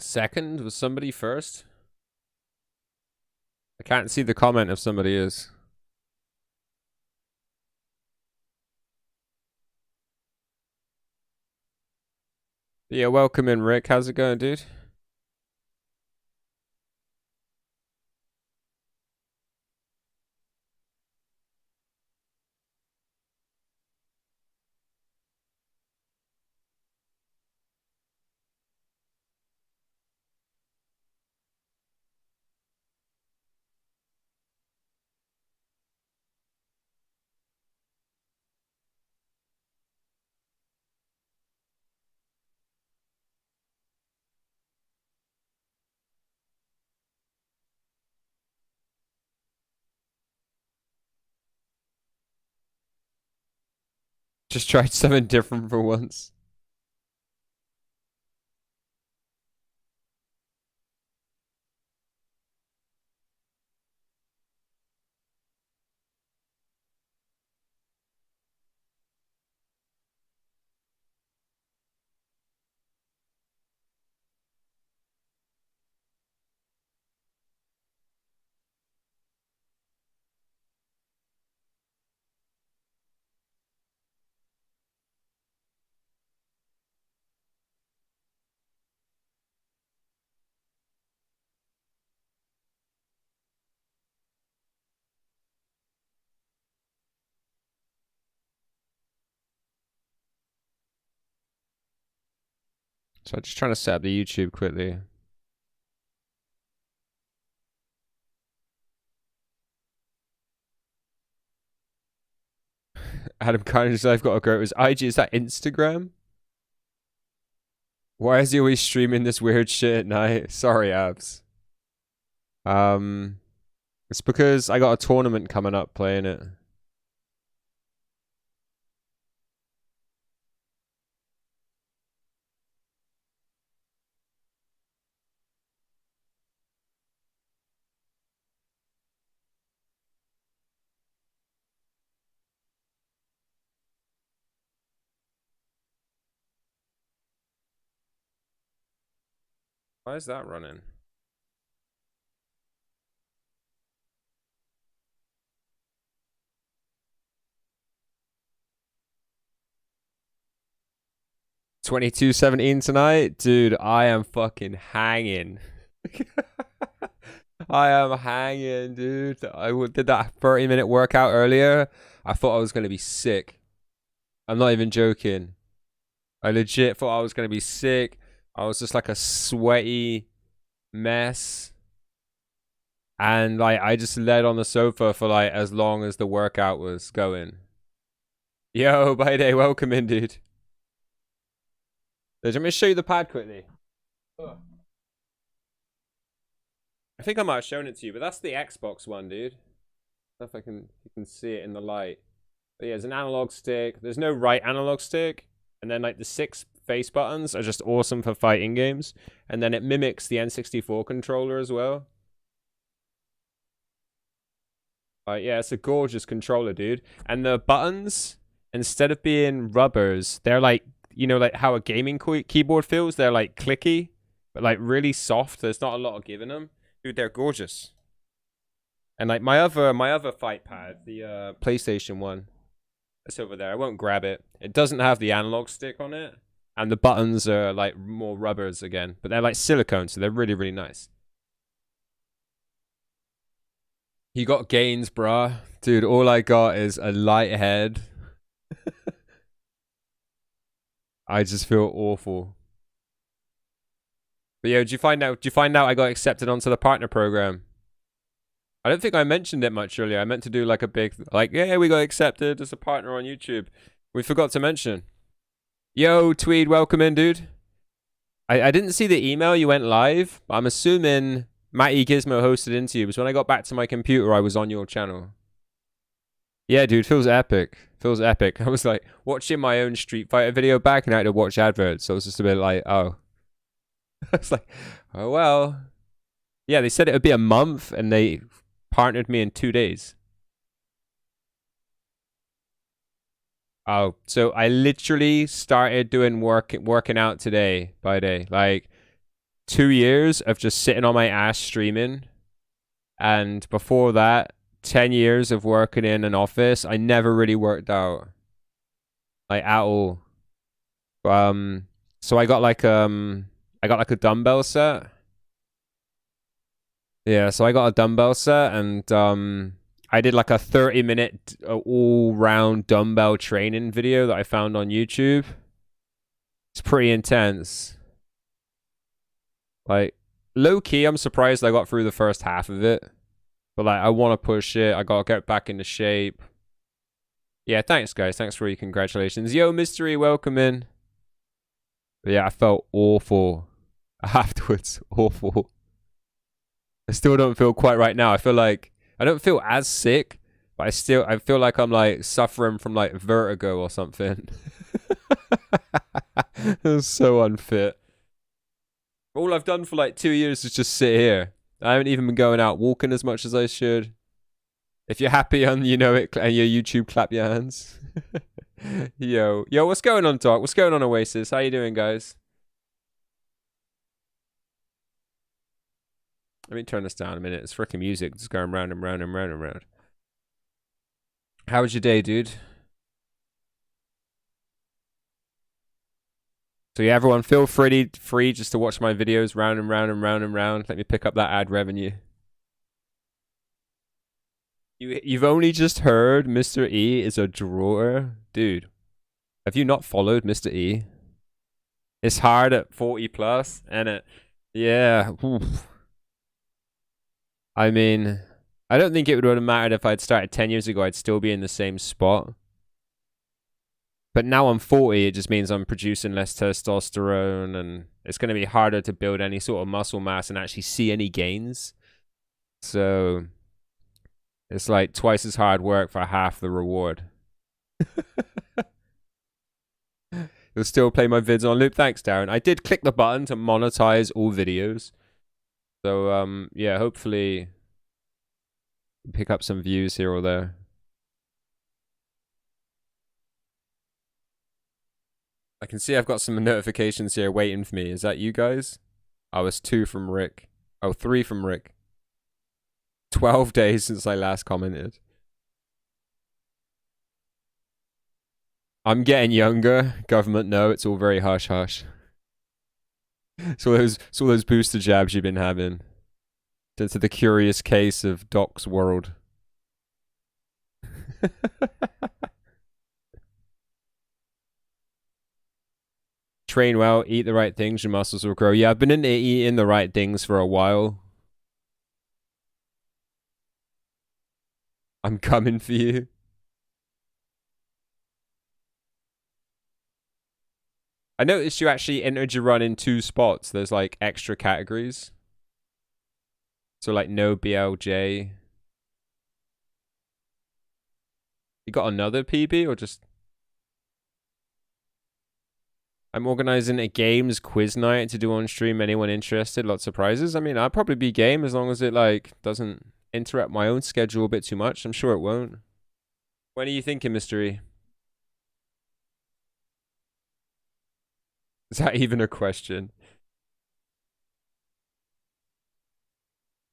Second? Was somebody first? I can't see the comment if somebody is. Yeah, welcome in, Rick. How's it going, dude? Just tried something different for once. So I'm just trying to set up the YouTube quickly. Adam Carnage, I've got to go. It was IG. Is that Instagram? Why is he always streaming this weird shit at night? Sorry, Abs. It's because I got a tournament coming up playing it. Why is that running? $22.17 tonight? Dude, I am fucking hanging. I am hanging, dude. Did that 30-minute workout earlier. I thought I was going to be sick. I'm not even joking. I legit thought I was going to be sick. I was just like a sweaty mess. And like I just laid on the sofa for like as long as the workout was going. Yo, by day, welcome in, dude. Let me show you the pad quickly. I think I might have shown it to you, but that's the Xbox one, dude. I don't know if you can see it in the light. But yeah, it's an analog stick. There's no right analog stick. And then like the 6 face buttons are just awesome for fighting games. And then it mimics the N64 controller as well. Yeah, it's a gorgeous controller, dude. And the buttons, instead of being rubbers, they're like, you know, like how a gaming keyboard feels. They're like clicky, but like really soft. There's not a lot of give in them. Dude, they're gorgeous. And like my other fight pad, the PlayStation one, it's over there. I won't grab it. It doesn't have the analog stick on it. And the buttons are like more rubbers again. But they're like silicone, so they're really, really nice. You got gains, bruh. Dude, all I got is a light head. I just feel awful. But yeah, did you find out I got accepted onto the partner program? I don't think I mentioned it much earlier. I meant to do like a big, like, yeah, we got accepted as a partner on YouTube. We forgot to mention. Yo, Tweed, welcome in, dude. I didn't see the email you went live. I'm assuming Matty Gizmo hosted into you, because when I got back to my computer, I was on your channel. Yeah, dude, feels epic. Feels epic. I was like watching my own Street Fighter video back, and I had to watch adverts, so it was just a bit like, oh. I was like, oh well. Yeah, they said it would be a month, and they partnered me in 2 days. Oh, so I literally started doing working out today by day. Like 2 years of just sitting on my ass streaming. And before that, 10 years of working in an office. I never really worked out. Like, at all. So I got like a dumbbell set. Yeah, so I got a dumbbell set, and I did like a 30-minute all-round dumbbell training video that I found on YouTube. It's pretty intense. Like, low-key, I'm surprised I got through the first half of it. But like, I want to push it. I gotta get back into shape. Yeah, thanks, guys. Thanks for your congratulations. Yo, Mystery, welcome in. But yeah, I felt awful afterwards. Awful. I still don't feel quite right now. I feel like I don't feel as sick, but I feel like I'm like suffering from like vertigo or something. It's so unfit. All I've done for like 2 years is just sit here. I haven't even been going out walking as much as I should. If you're happy and you know it, and your YouTube, clap your hands. Yo, what's going on, Doc? What's going on, Oasis? How you doing, guys? Let me turn this down a minute. It's freaking music just going round and round and round and round. How was your day, dude? So yeah, everyone, feel free just to watch my videos round and round and round and round. Let me pick up that ad revenue. You've only just heard Mr. E is a drawer? Dude, have you not followed Mr. E? It's hard at 40 plus, and it, yeah. Oof. I mean, I don't think it would have mattered if I'd started 10 years ago. I'd still be in the same spot. But now I'm 40, it just means I'm producing less testosterone, and it's going to be harder to build any sort of muscle mass and actually see any gains. So it's like twice as hard work for half the reward. You'll still play my vids on loop. Thanks, Darren. I did click the button to monetize all videos. So, yeah, hopefully pick up some views here or there. I can see I've got some notifications here waiting for me. Is that you guys? I was 2 from Rick. Oh, 3 from Rick. 12 days since I last commented. I'm getting younger. Government, no, it's all very hush-hush. It's all those booster jabs you've been having. To the curious case of Doc's world. Train well, eat the right things, your muscles will grow. Yeah, I've been into eating the right things for a while. I'm coming for you. I noticed you actually entered your run in 2 spots. There's like extra categories. So like no BLJ. You got another PB or just... I'm organizing a games quiz night to do on stream. Anyone interested? Lots of prizes. I mean, I'll probably be game as long as it like doesn't interrupt my own schedule a bit too much. I'm sure it won't. When are you thinking, Mystery? Is that even a question?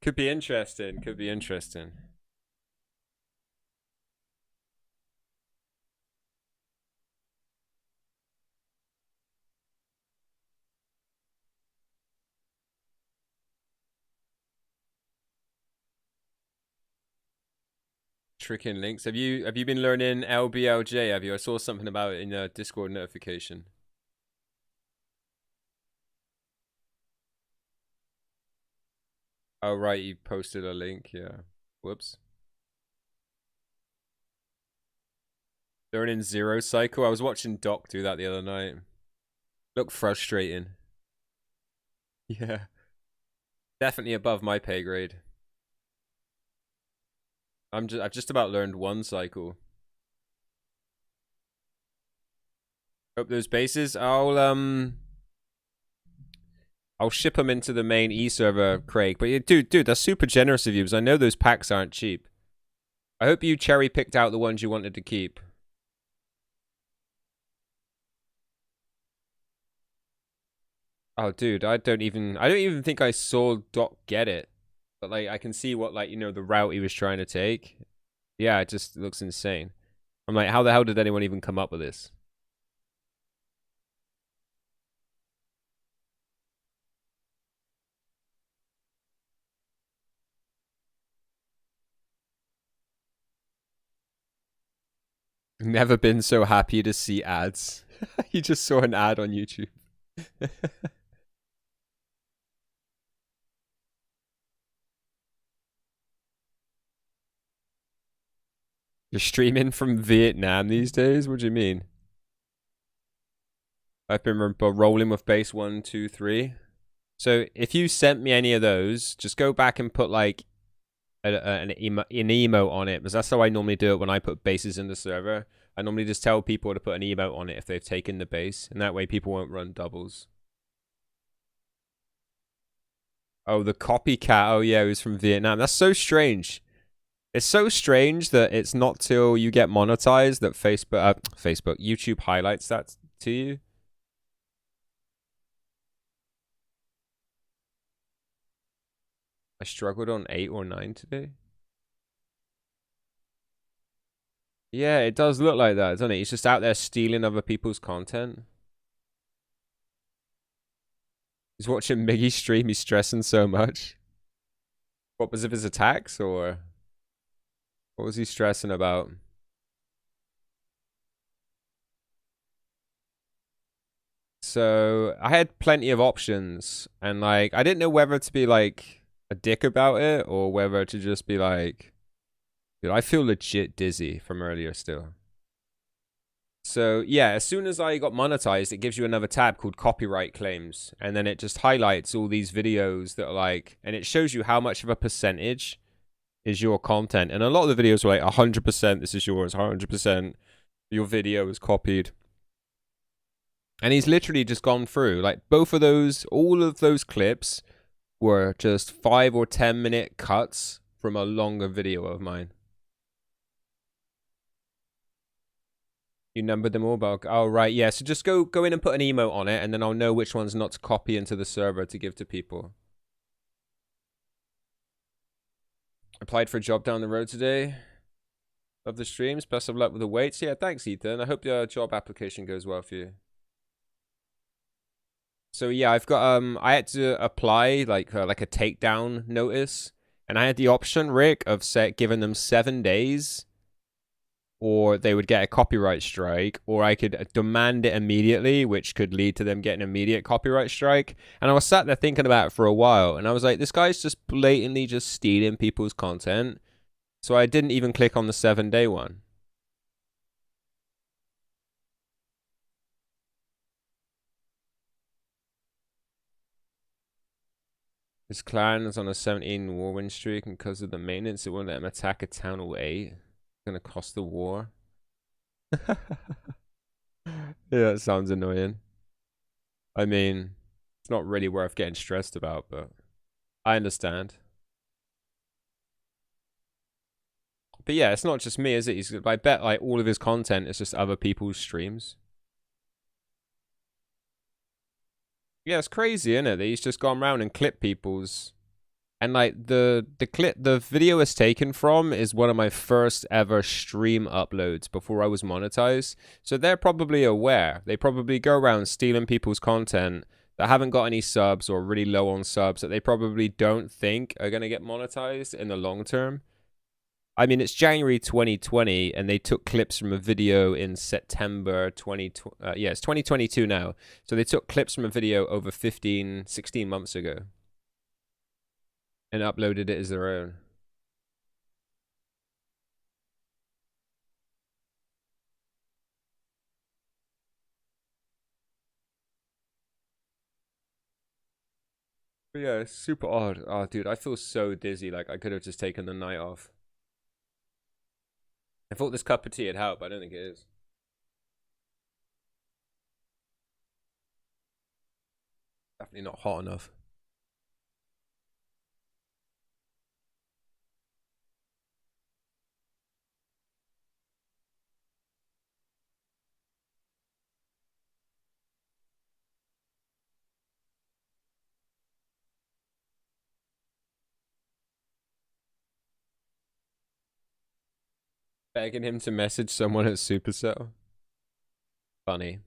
Could be interesting. Could be interesting. Tricking links. Have you been learning LBLJ? Have you? I saw something about it in a Discord notification. Oh right, you posted a link. Yeah. Whoops. Learning Zero Cycle. I was watching Doc do that the other night. Looked frustrating. Yeah. Definitely above my pay grade. I've just about learned 1 cycle. Hope those bases. I'll ship them into the main E server, Craig. But dude, that's super generous of you because I know those packs aren't cheap. I hope you cherry picked out the ones you wanted to keep. Oh, dude, I don't even think I saw Doc get it. But like, I can see what like the route he was trying to take. Yeah, it just looks insane. I'm like, how the hell did anyone even come up with this? Never been so happy to see ads. You just saw an ad on YouTube. You're streaming from Vietnam these days? What do you mean? I've been rolling with base 1, 2, 3. So if you sent me any of those, just go back and put like an emote on it, because that's how I normally do it when I put bases in the server. I normally just tell people to put an emote on it if they've taken the base, and that way people won't run doubles. Oh, the copycat. Oh yeah, he was from Vietnam. That's so strange. It's so strange that it's not till you get monetized that YouTube highlights that to you. I struggled on 8 or 9 today. Yeah, it does look like that, doesn't it? He's just out there stealing other people's content. He's watching Miggy stream. He's stressing so much. What was it, his attacks, or what was he stressing about? So I had plenty of options, and like I didn't know whether to be like a dick about it or whether to just be like, dude, I feel legit dizzy from earlier still. So yeah, as soon as I got monetized, it gives you another tab called copyright claims, and then it just highlights all these videos that are like, and it shows you how much of a percentage is your content. And a lot of the videos were like 100%, this is yours, 100%, your video is copied. And he's literally just gone through like both of those, all of those clips were just 5 or 10 minute cuts from a longer video of mine. You numbered them all, but oh right, yeah. So just go in and put an emote on it, and then I'll know which ones not to copy into the server to give to people. Applied for a job down the road today. Love the streams. Best of luck with the weights. Yeah, thanks, Ethan. I hope your job application goes well for you. So yeah, I've got I had to apply like a takedown notice, and I had the option, Rick, of giving them 7 days, or they would get a copyright strike, or I could demand it immediately, which could lead to them getting an immediate copyright strike. And I was sat there thinking about it for a while, and I was like, this guy's just blatantly just stealing people's content. So I didn't even click on the 7 day one. His clan is on a 17 war win streak, and because of the maintenance, it won't let him attack a town all 8. It's gonna cost the war. Yeah, it sounds annoying. I mean, it's not really worth getting stressed about, but I understand. But yeah, it's not just me, is it? I bet like all of his content is just other people's streams. Yeah, it's crazy, isn't it? That he's just gone around and clipped people's, and like the video is taken from is one of my first ever stream uploads before I was monetized. So they're probably aware. They probably go around stealing people's content that haven't got any subs or really low on subs that they probably don't think are gonna get monetized in the long term. I mean, it's January 2020, and they took clips from a video in September 2020. Yeah, it's 2022 now. So they took clips from a video over 15, 16 months ago and uploaded it as their own. But yeah, it's super odd. Oh, dude, I feel so dizzy. Like, I could have just taken the night off. I thought this cup of tea would help, but I don't think it is. Definitely not hot enough. Begging him to message someone at Supercell. Funny.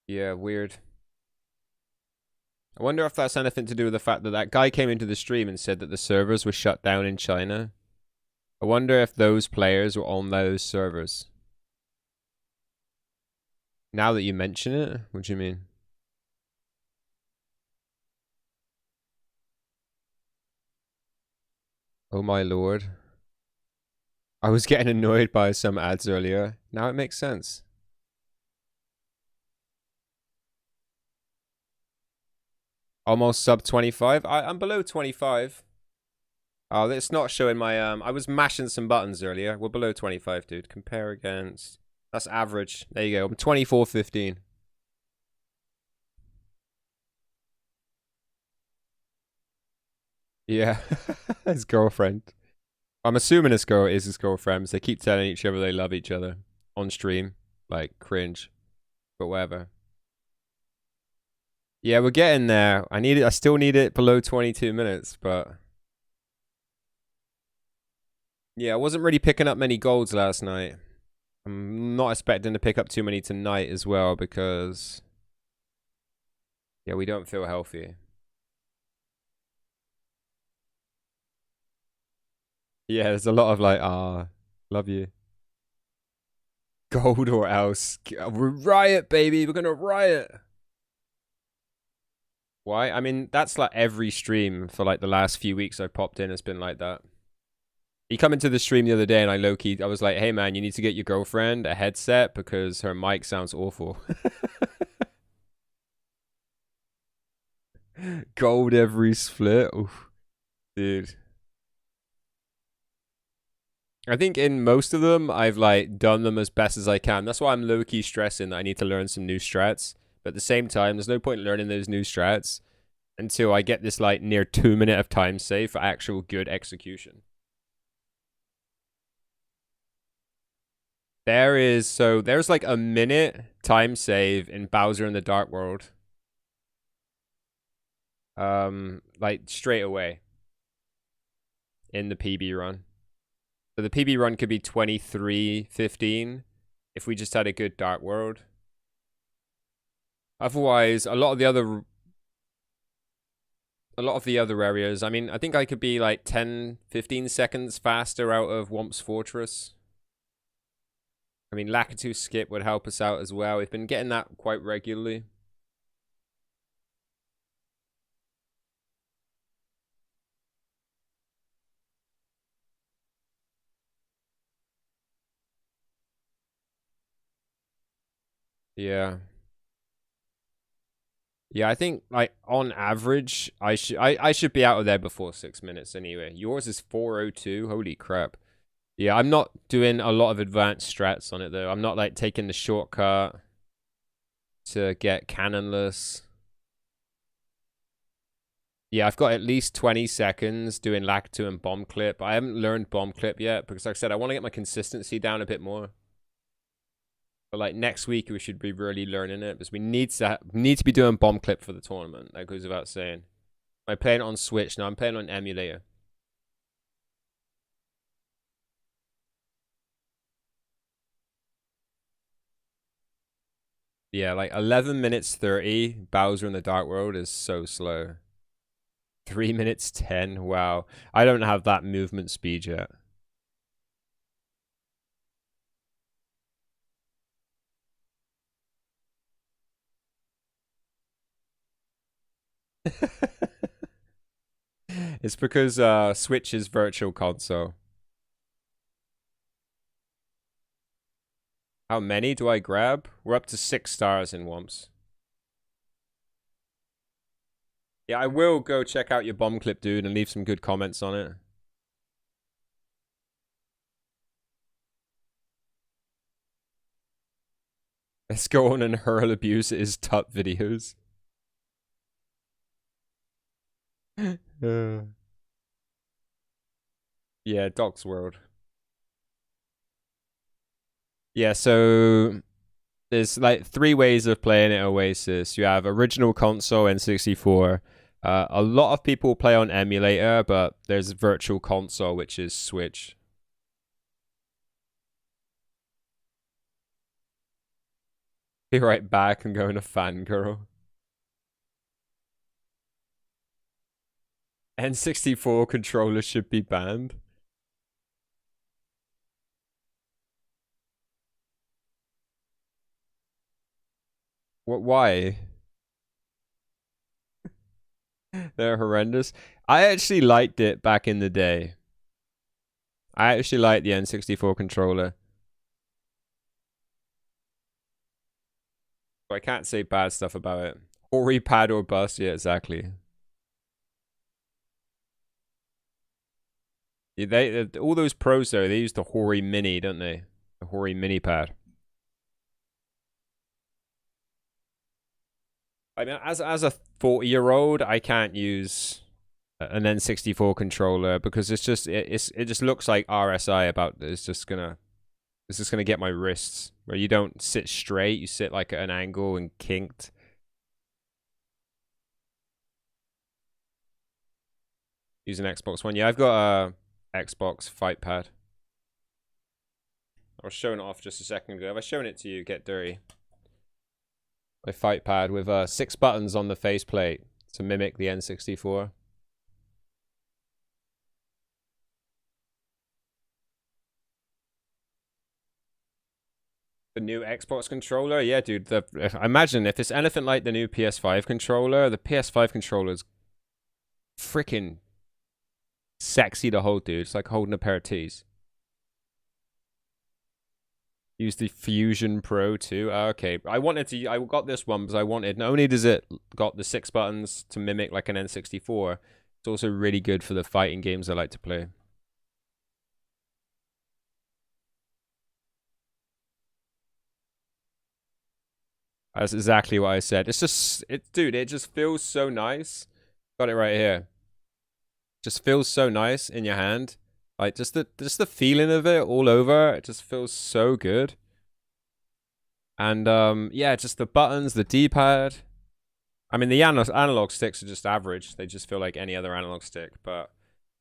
Yeah, weird. I wonder if that's anything to do with the fact that that guy came into the stream and said that the servers were shut down in China. I wonder if those players were on those servers. Now that you mention it, what do you mean? Oh my lord. I was getting annoyed by some ads earlier. Now it makes sense. Almost sub 25. I'm below 25. Oh, it's not showing my I was mashing some buttons earlier. We're below 25, dude. Compare against. That's average. There you go. I'm 24.15. Yeah. His girlfriend. I'm assuming this girl is his girlfriend. They keep telling each other they love each other on stream. Like, cringe. But whatever. Yeah, we're getting there. I still need it below 22 minutes, but yeah, I wasn't really picking up many golds last night. I'm not expecting to pick up too many tonight as well because yeah, we don't feel healthy. Yeah, there's a lot of like, love you. Gold or else. We're riot, baby. We're gonna riot. Why? I mean, that's like every stream for like the last few weeks I've popped in has been like that. He come into the stream the other day and I was like, hey man, you need to get your girlfriend a headset because her mic sounds awful. Gold every split. Oof. Dude. I think in most of them, I've like done them as best as I can. That's why I'm low-key stressing that I need to learn some new strats. But at the same time, there's no point learning those new strats until I get this like near 2 minute of time save for actual good execution. There's like a minute time save in Bowser in the Dark World. Like straight away in the PB run. So the PB run could be 23:15 if we just had a good Dark World. Otherwise, a lot of the other areas, I mean, I think I could be like 10, 15 seconds faster out of Womp's Fortress. I mean, Lakitu skip would help us out as well. We've been getting that quite regularly. Yeah. Yeah, I think like on average, I should be out of there before 6 minutes anyway. Yours is 4:02. Holy crap. Yeah, I'm not doing a lot of advanced strats on it though. I'm not like taking the shortcut to get cannonless. Yeah, I've got at least 20 seconds doing Lakitu and bomb clip. I haven't learned bomb clip yet because like I said, I want to get my consistency down a bit more. But like next week, we should be really learning it because we need to be doing bomb clip for the tournament. That goes without saying. I'm playing it on Switch now. I'm playing on emulator. Yeah, like 11 minutes 30. Bowser in the Dark World is so slow. 3 minutes 10. Wow, I don't have that movement speed yet. It's because Switch is virtual console. How many do I grab? We're up to 6 stars in Womps. Yeah, I will go check out your bomb clip, dude, and leave some good comments on it. Let's go on and hurl abuse at his tut videos. Yeah, Doc's World. Yeah, so There's like three ways of playing it. Oasis. You have original console N64. A lot of people play on emulator, but there's virtual console, which is Switch. Be right back and go into fangirl. N64 controllers should be banned. What? Why? They're horrendous. I actually liked it back in the day. I actually liked the N64 controller. I can't say bad stuff about it. Ori pad or bust, yeah, exactly. Yeah, they all those pros though, they use the Hori Mini, don't they? The Hori Mini pad. I mean, as a 40-year-old, I can't use an N64 controller because it's just it just looks like RSI about it's just gonna get my wrists where you don't sit straight, you sit like at an angle and kinked. Use an Xbox One. Yeah, I've got a Xbox Fight Pad. I was showing it off just a second ago. Have I shown it to you? Get dirty. My Fight Pad with 6 buttons on the faceplate to mimic the N64. The new Xbox controller? Yeah, dude. I imagine if it's anything like the new PS5 controller, the PS5 controller is freaking sexy to hold, dude. It's like holding a pair of tees. Use the Fusion Pro too. Okay, I got this one because I wanted. Not only does it got the 6 buttons to mimic like an N64, it's also really good for the fighting games I like to play. That's exactly what I said. It's just, dude, it just feels so nice. Got it right here. Just feels so nice in your hand. Like just the feeling of it all over. It just feels so good. And yeah, just the buttons, the D-pad. I mean, the analog sticks are just average. They just feel like any other analog stick. But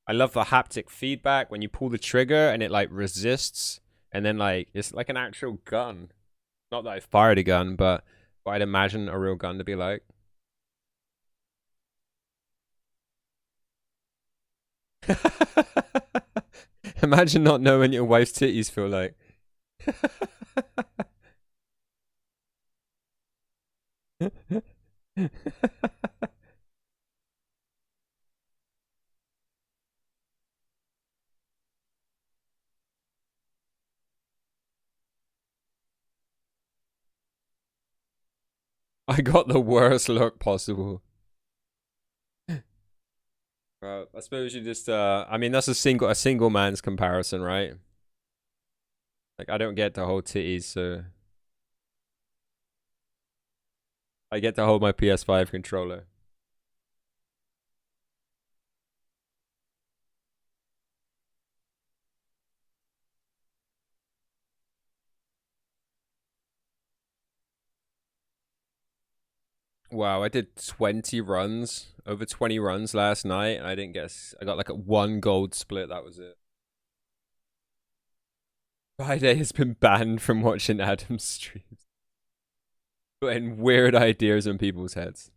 I love the haptic feedback when you pull the trigger and it like resists, and then like it's like an actual gun. Not that I fired a gun, but what I'd imagine a real gun to be like. Imagine not knowing your wife's titties feel like. I got the worst look possible. I suppose you just I mean that's a single man's comparison, right? Like I don't get to hold titties, so I get to hold my PS5 controller. Wow, I did 20 runs, over 20 runs last night, and I didn't get. I got like a 1 gold split. That was it. Friday has been banned from watching Adam's streams, putting weird ideas in people's heads.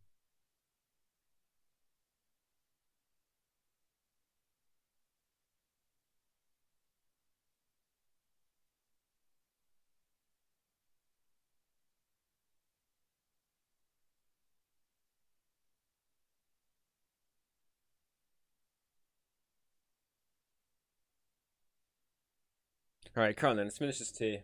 All right, come on then. Let's finish this tea.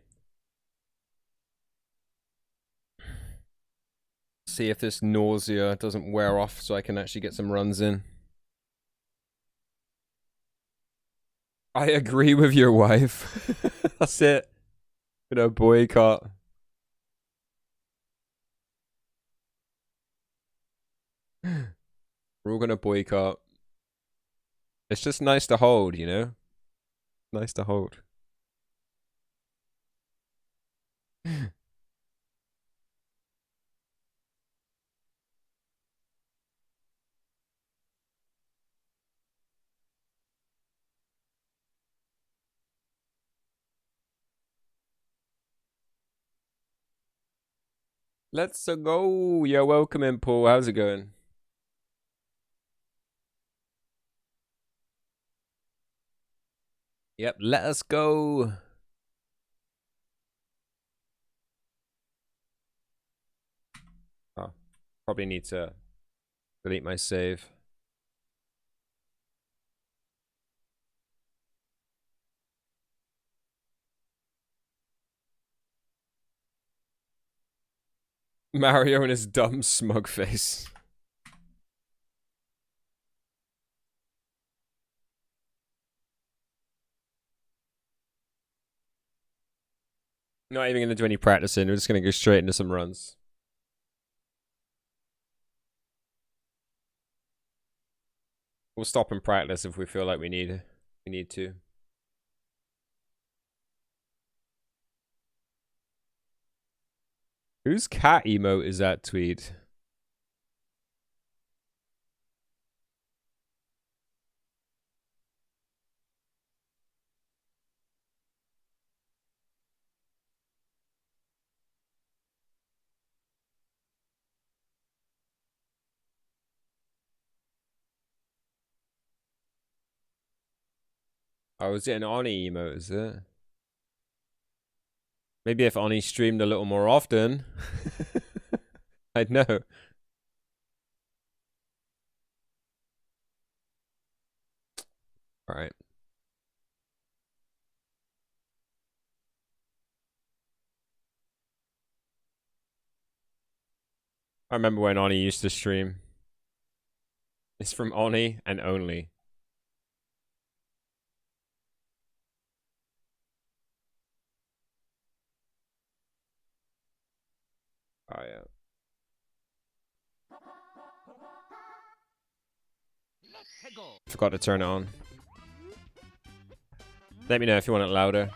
See if this nausea doesn't wear off, so I can actually get some runs in. I agree with your wife. That's it. Boycott. We're all gonna boycott. It's just nice to hold, you know? Nice to hold. Let's go. You're welcome in, Paul. How's it going? Yep, let us go. Oh, probably need to delete my save. Mario and his dumb smug face. Not even going to do any practicing. We're just going to go straight into some runs. We'll stop and practice if we feel like we need to. Whose cat emote is that, Tweed? Oh, is it an Oni emote, is it? Maybe if Oni streamed a little more often. I'd know. Alright. I remember when Oni used to stream. It's from Oni and only. Oh, yeah. Forgot to turn it on. Let me know if you want it louder.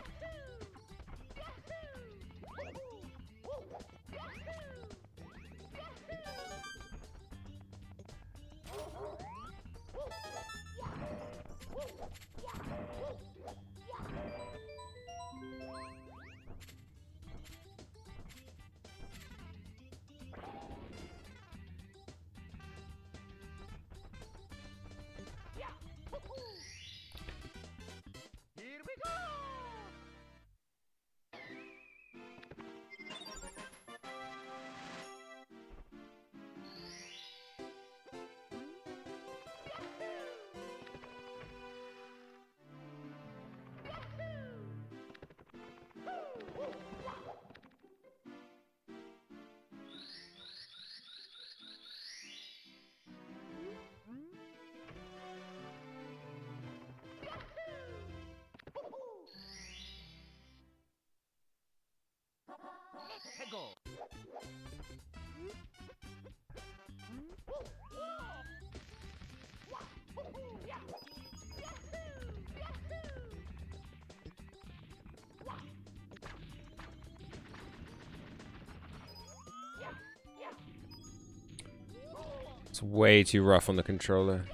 It's way too rough on the controller.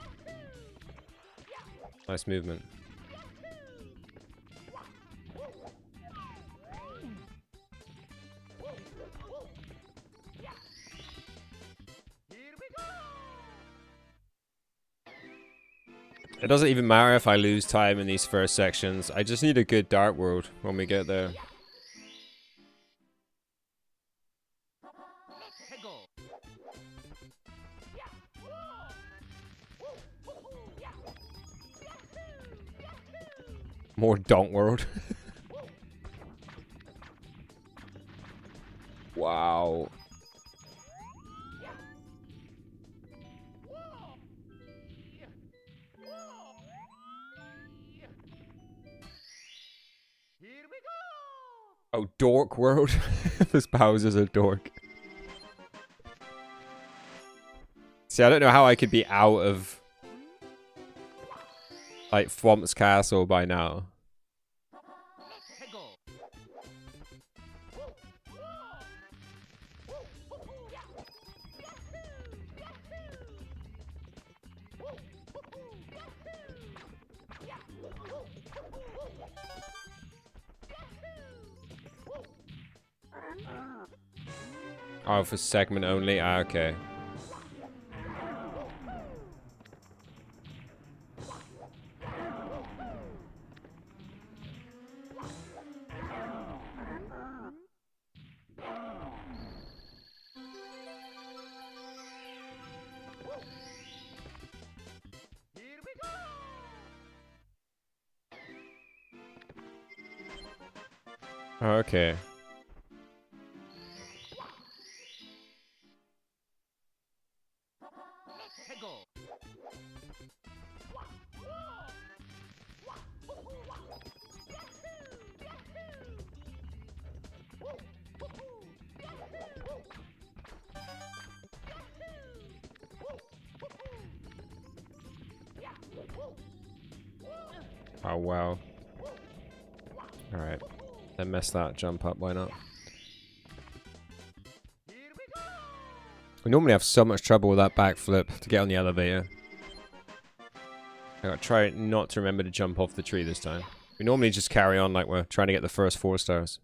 Nice movement. It doesn't even matter if I lose time in these first sections. I just need a good Dark World when we get there. More Donk World. Wow. Oh, Dork World. This Bowser's a dork. See, I don't know how I could be out of like Thwomp's Castle by now. Oh, for segment only? Ah, okay. Okay. Oh, wow. Alright. Then mess that jump up, why not? We normally have so much trouble with that backflip to get on the elevator. I gotta try not to remember to jump off the tree this time. We normally just carry on like we're trying to get the first 4 stars.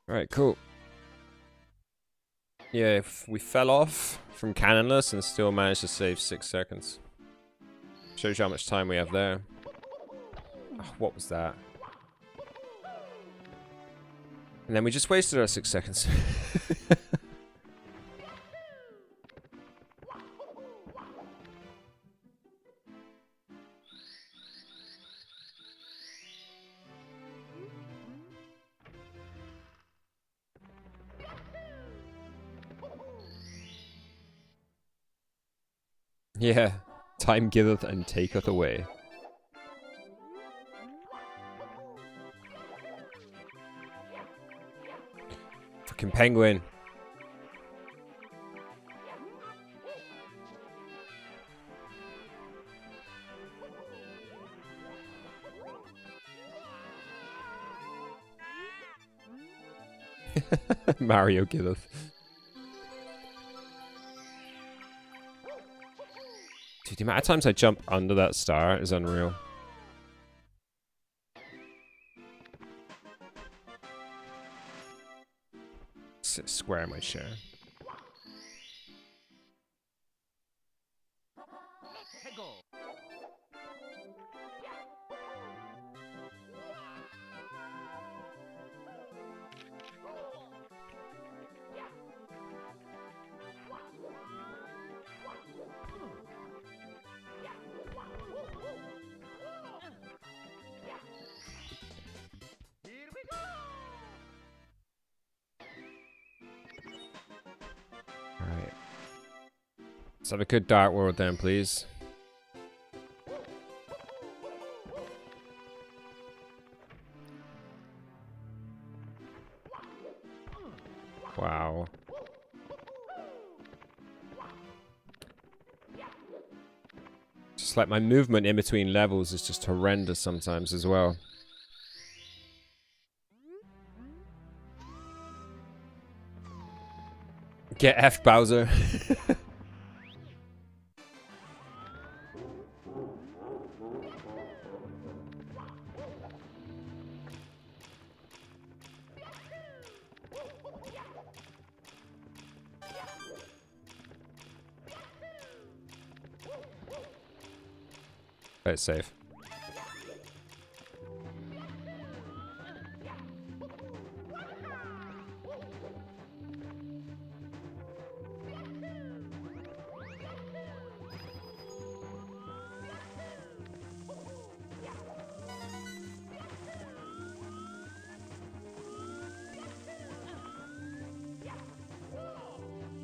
Alright, cool. Yeah, if we fell off from cannonless and still managed to save 6 seconds. Shows you how much time we have there. Oh, what was that? And then we just wasted our 6 seconds. Yeah, time giveth and taketh away. Fucking penguin. Mario giveth. Dude, the amount of times I jump under that star is unreal. Sit square in my chair. Alright. Let's have a good Dark World then, please. Wow. Just like my movement in between levels is just horrendous sometimes as well. Get F Bowser. It's safe.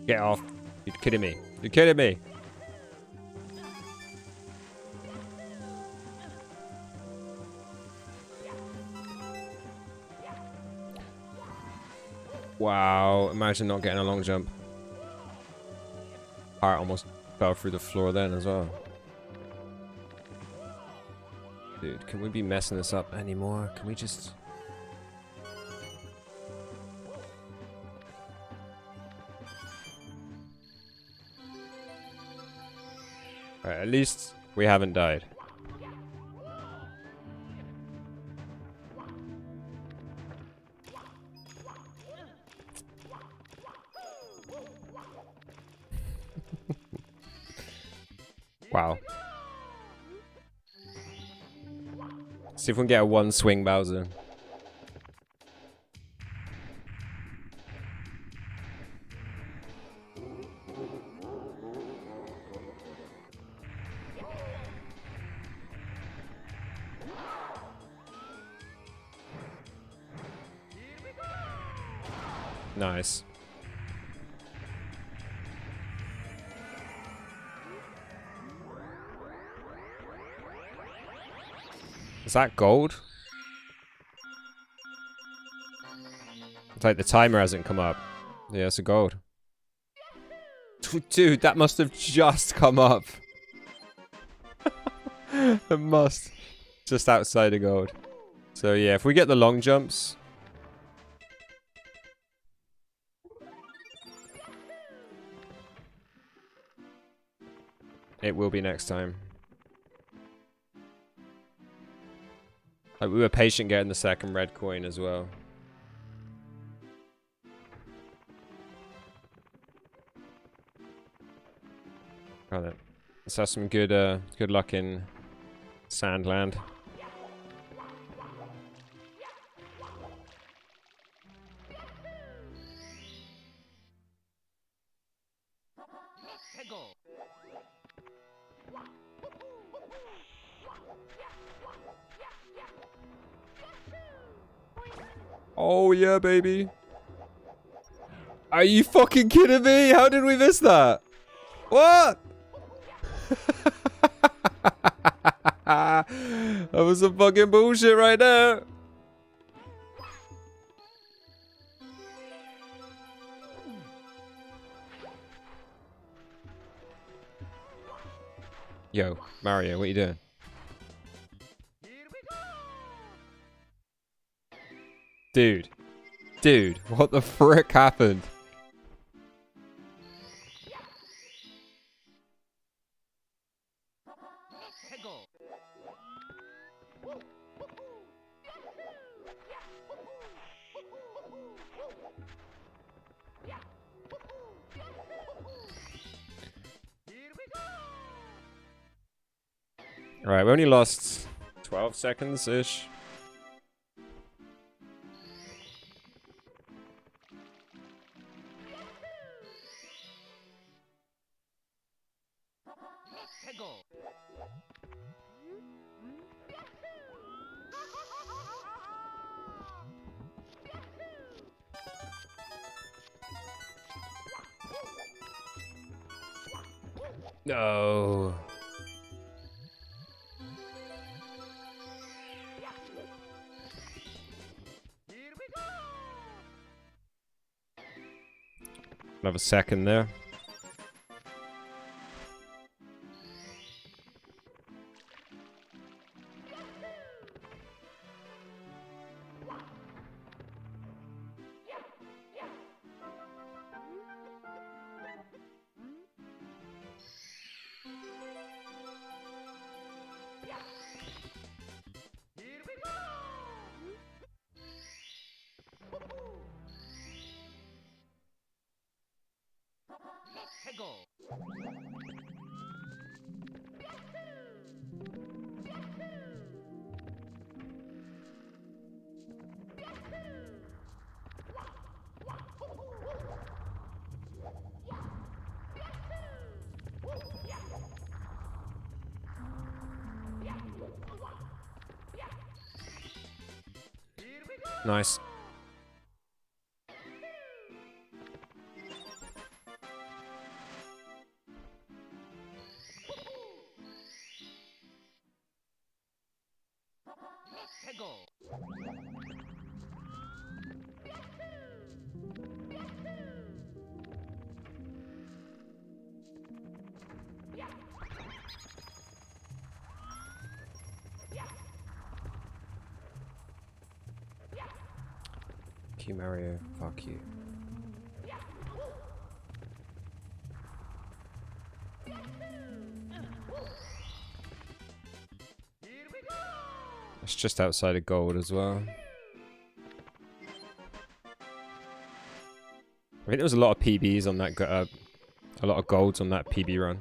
Get off. You're kidding me. You're kidding me. Wow, imagine not getting a long jump. Heart almost fell through the floor then as well. Dude, can we be messing this up anymore? Can we just... Alright, at least we haven't died. Wow. See if we can get a one swing Bowser. Nice. Is that gold? It's like the timer hasn't come up. Yeah, it's a gold. Dude, that must have just come up. It must. Just outside of gold. So yeah, if we get the long jumps... It will be next time. Like, we were patient getting the second red coin as well. Got it. Let's have some good luck in Sandland. Oh yeah, baby. Are you fucking kidding me? How did we miss that? What? That was some fucking bullshit right there. Yo, Mario, what are you doing? Dude, what the frick happened? Alright, we only lost 12 seconds-ish. No. Another second there. Nice. Fuck you, Mario. Fuck you. It's just outside of gold as well. I think there was a lot of PBs on that, a lot of golds on that PB run.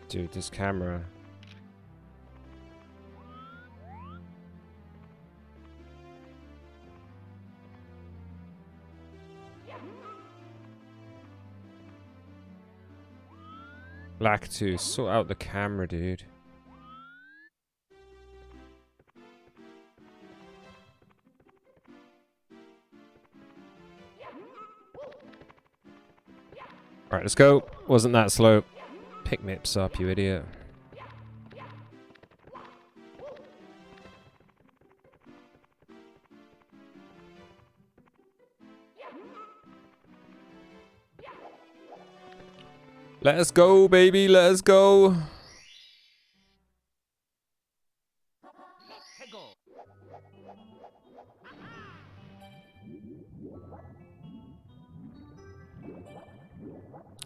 Dude, this camera. Black 2, sort out the camera, dude. Alright, let's go. Wasn't that slow. Pick mips up, you idiot. Let us go, baby. Let us go.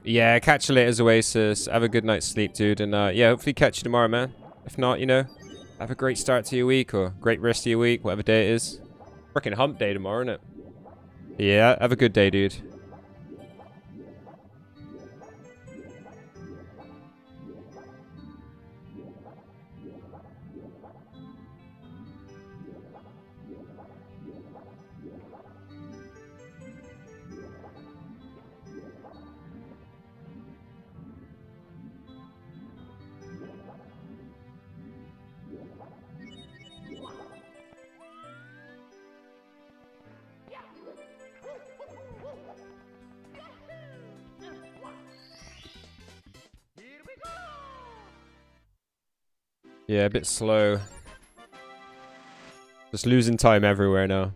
Yeah, catch you later, Oasis. Have a good night's sleep, dude. And yeah, hopefully catch you tomorrow, man. If not, you know, have a great start to your week or great rest of your week, whatever day it is. Freaking hump day tomorrow, isn't it? Yeah, have a good day, dude. Yeah, a bit slow. Just losing time everywhere now.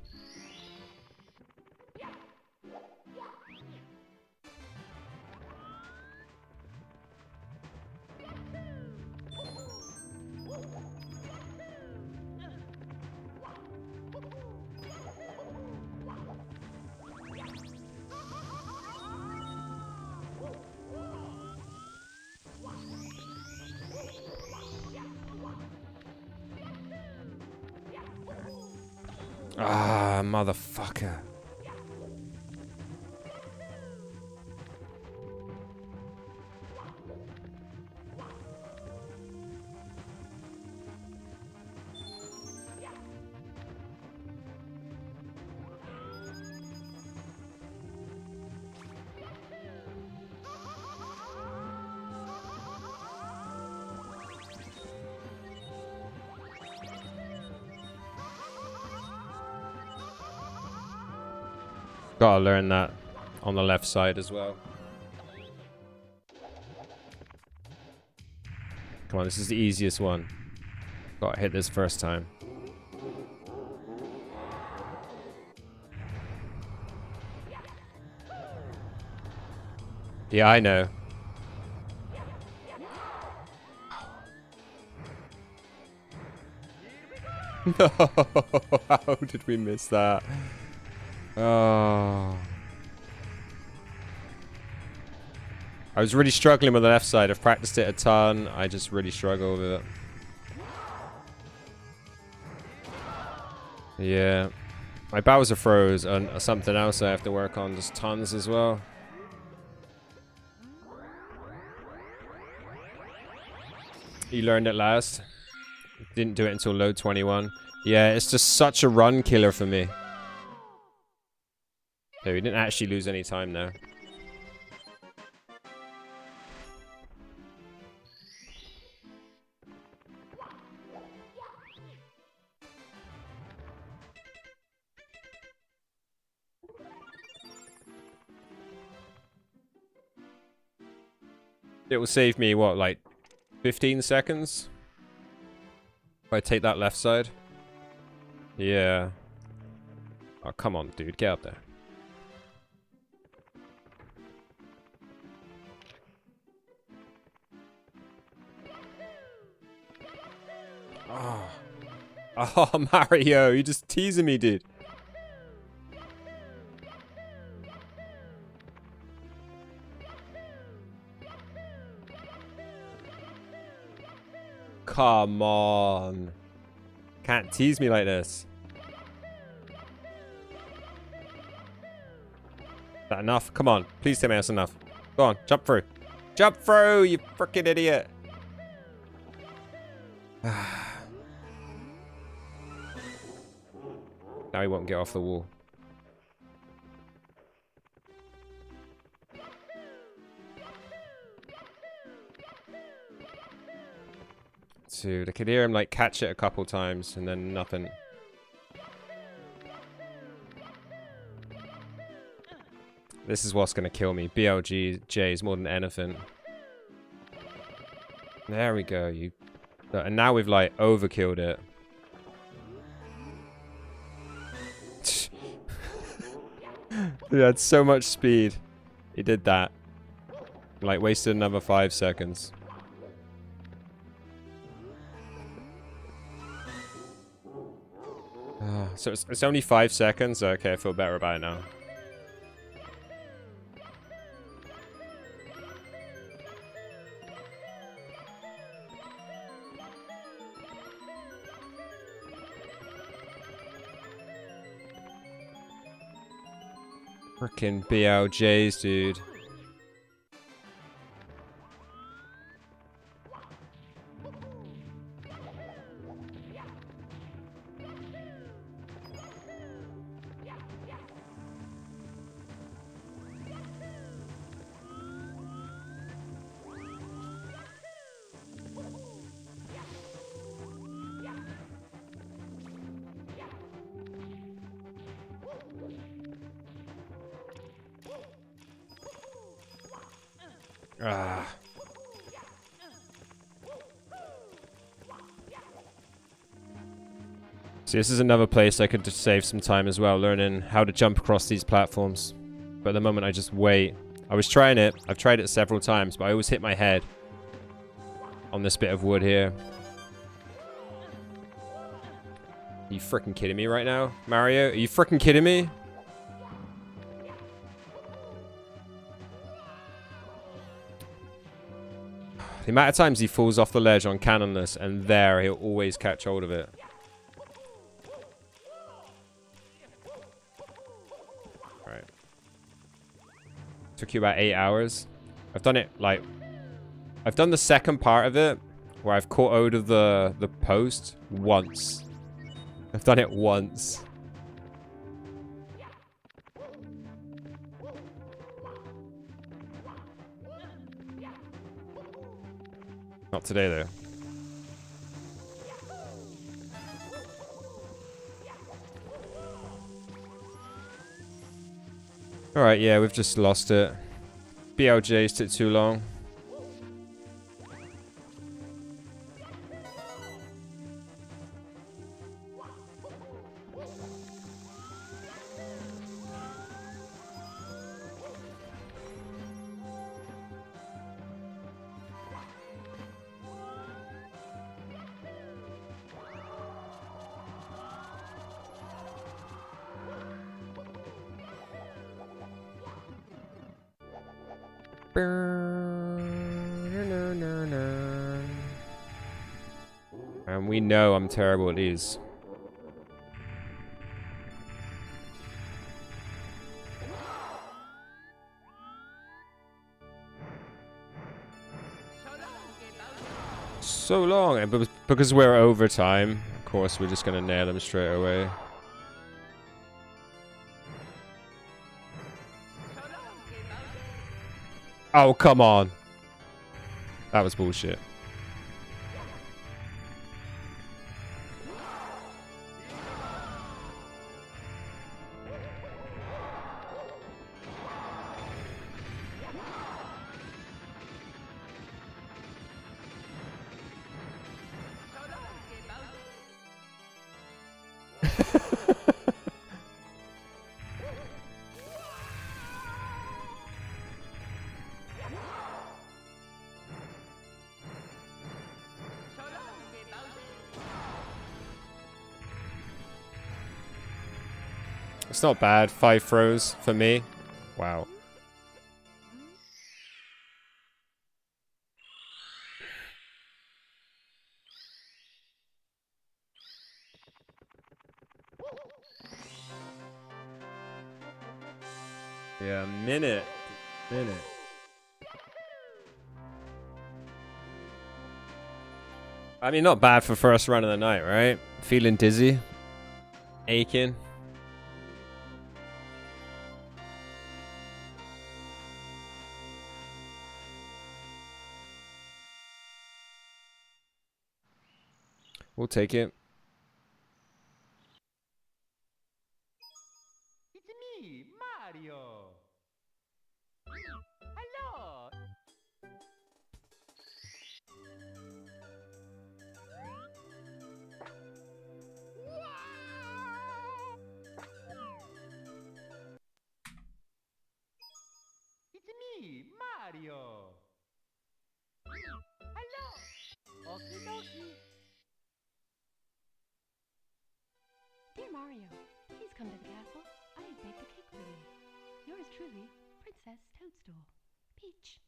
Ah, motherfucker. Gotta learn that on the left side as well. Come on, this is the easiest one. Gotta hit this first time. Yeah, I know. No, how did we miss that? Oh. I was really struggling with the left side. I've practiced it a ton. I just really struggle with it. Yeah. My Bowser throws are something else I have to work on. Just tons as well. You learned it last. Didn't do it until low 21. Yeah, it's just such a run killer for me. Okay, we didn't actually lose any time there. It will save me, what, like 15 seconds? If I take that left side? Yeah. Oh, come on, dude. Get up there. Oh. Oh, Mario. You're just teasing me, dude. Come on. Can't tease me like this. Is that enough? Come on. Please tell me that's enough. Go on. Jump through. Jump through, you freaking idiot. Now he won't get off the wall. Dude, I could hear him like catch it a couple times and then nothing. This is what's gonna kill me. BLGJs more than anything. There we go. You. And now we've like overkilled it. He had so much speed. He did that. Like wasted another 5 seconds. So it's only 5 seconds? Okay, I feel better about it now. Frickin' BLJs, dude. Ah. See, this is another place I could just save some time as well, learning how to jump across these platforms. But at the moment, I just wait. I was trying it. I've tried it several times, but I always hit my head on this bit of wood here. Are you freaking kidding me right now, Mario? Are you freaking kidding me? The amount of times he falls off the ledge on cannonless, and there, he'll always catch hold of it. Alright. Took you about 8 hours. I've done it, like... I've done the second part of it, where I've caught hold of the post once. I've done it once. Not today, though. Alright, yeah, we've just lost it. BLJs took too long. And we know I'm terrible at these. So long, and because we're over time, of course, we're just gonna nail them straight away. Oh, come on. That was bullshit. It's not bad. 5 throws for me. Wow. Yeah, minute. I mean, not bad for first run of the night, right? Feeling dizzy. Aching. We'll take it. It's me, Mario. Hello. It's me, Mario. Hello. Okie dokie. Dear Mario, please come to the castle. I have baked a cake for you. Yours truly, Princess Toadstool. Peach.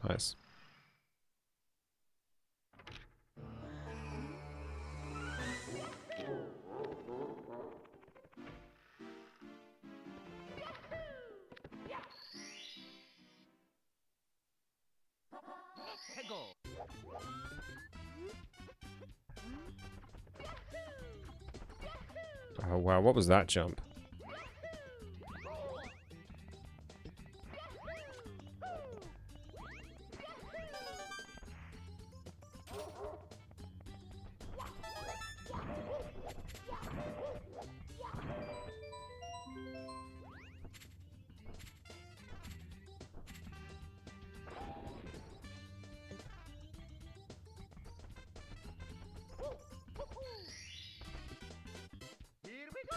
Nice. Go. Oh, wow. What was that jump? Here we go.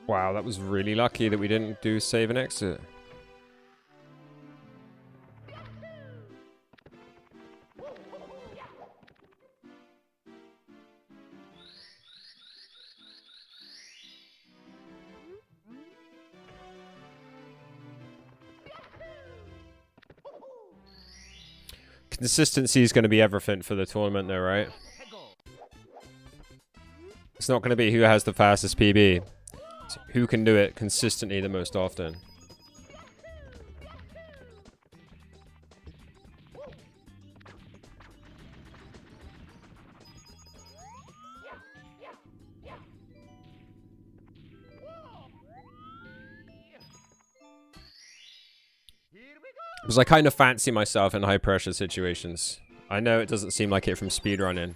Wow, that was really lucky that we didn't do save and exit. Consistency is going to be everything for the tournament though, right? It's not going to be who has the fastest PB. It's who can do it consistently the most often. Because I kind of fancy myself in high pressure situations. I know it doesn't seem like it from speedrunning.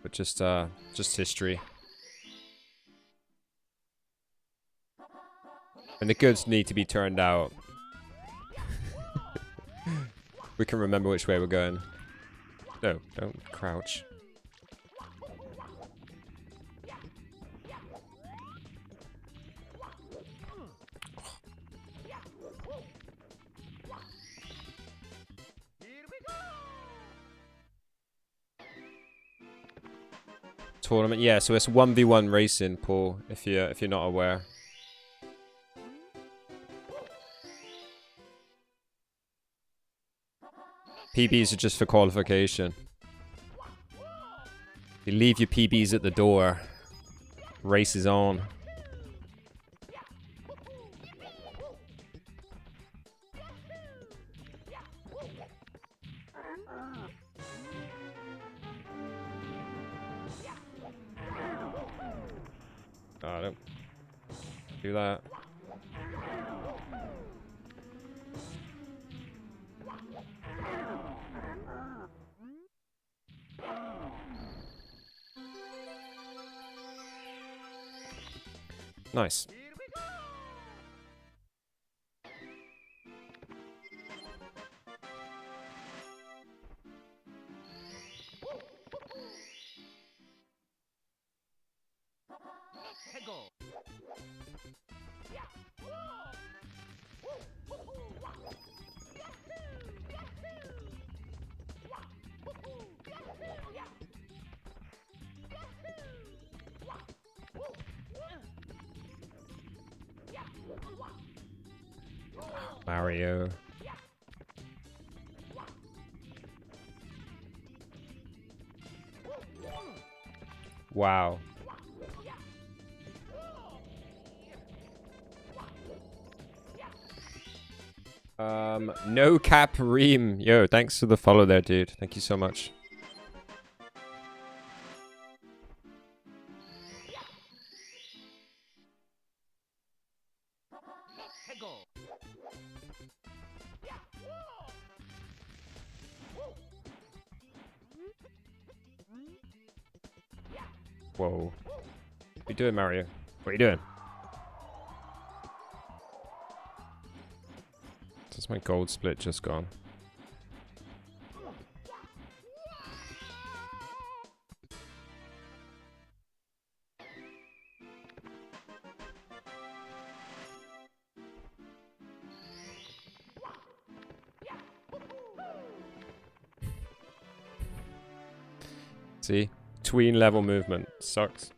But just history. And the goods need to be turned out. We can remember which way we're going. No, don't crouch. Tournament, yeah. So it's 1v1 racing, Paul. If you're not aware. PBs are just for qualification. You leave your PBs at the door. Race is on. Do that. Nice. Mario. Wow. No cap Reem. Yo, thanks for the follow there, dude. Thank you so much. Whoa. What are you doing, Mario? What are you doing? That's my gold split just gone. See? Tween level movement. Sucks.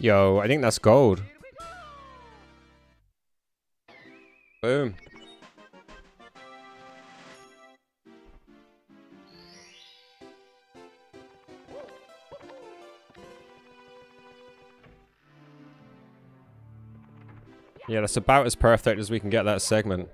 Yo, I think that's gold. Boom. Yeah, that's about as perfect as we can get that segment.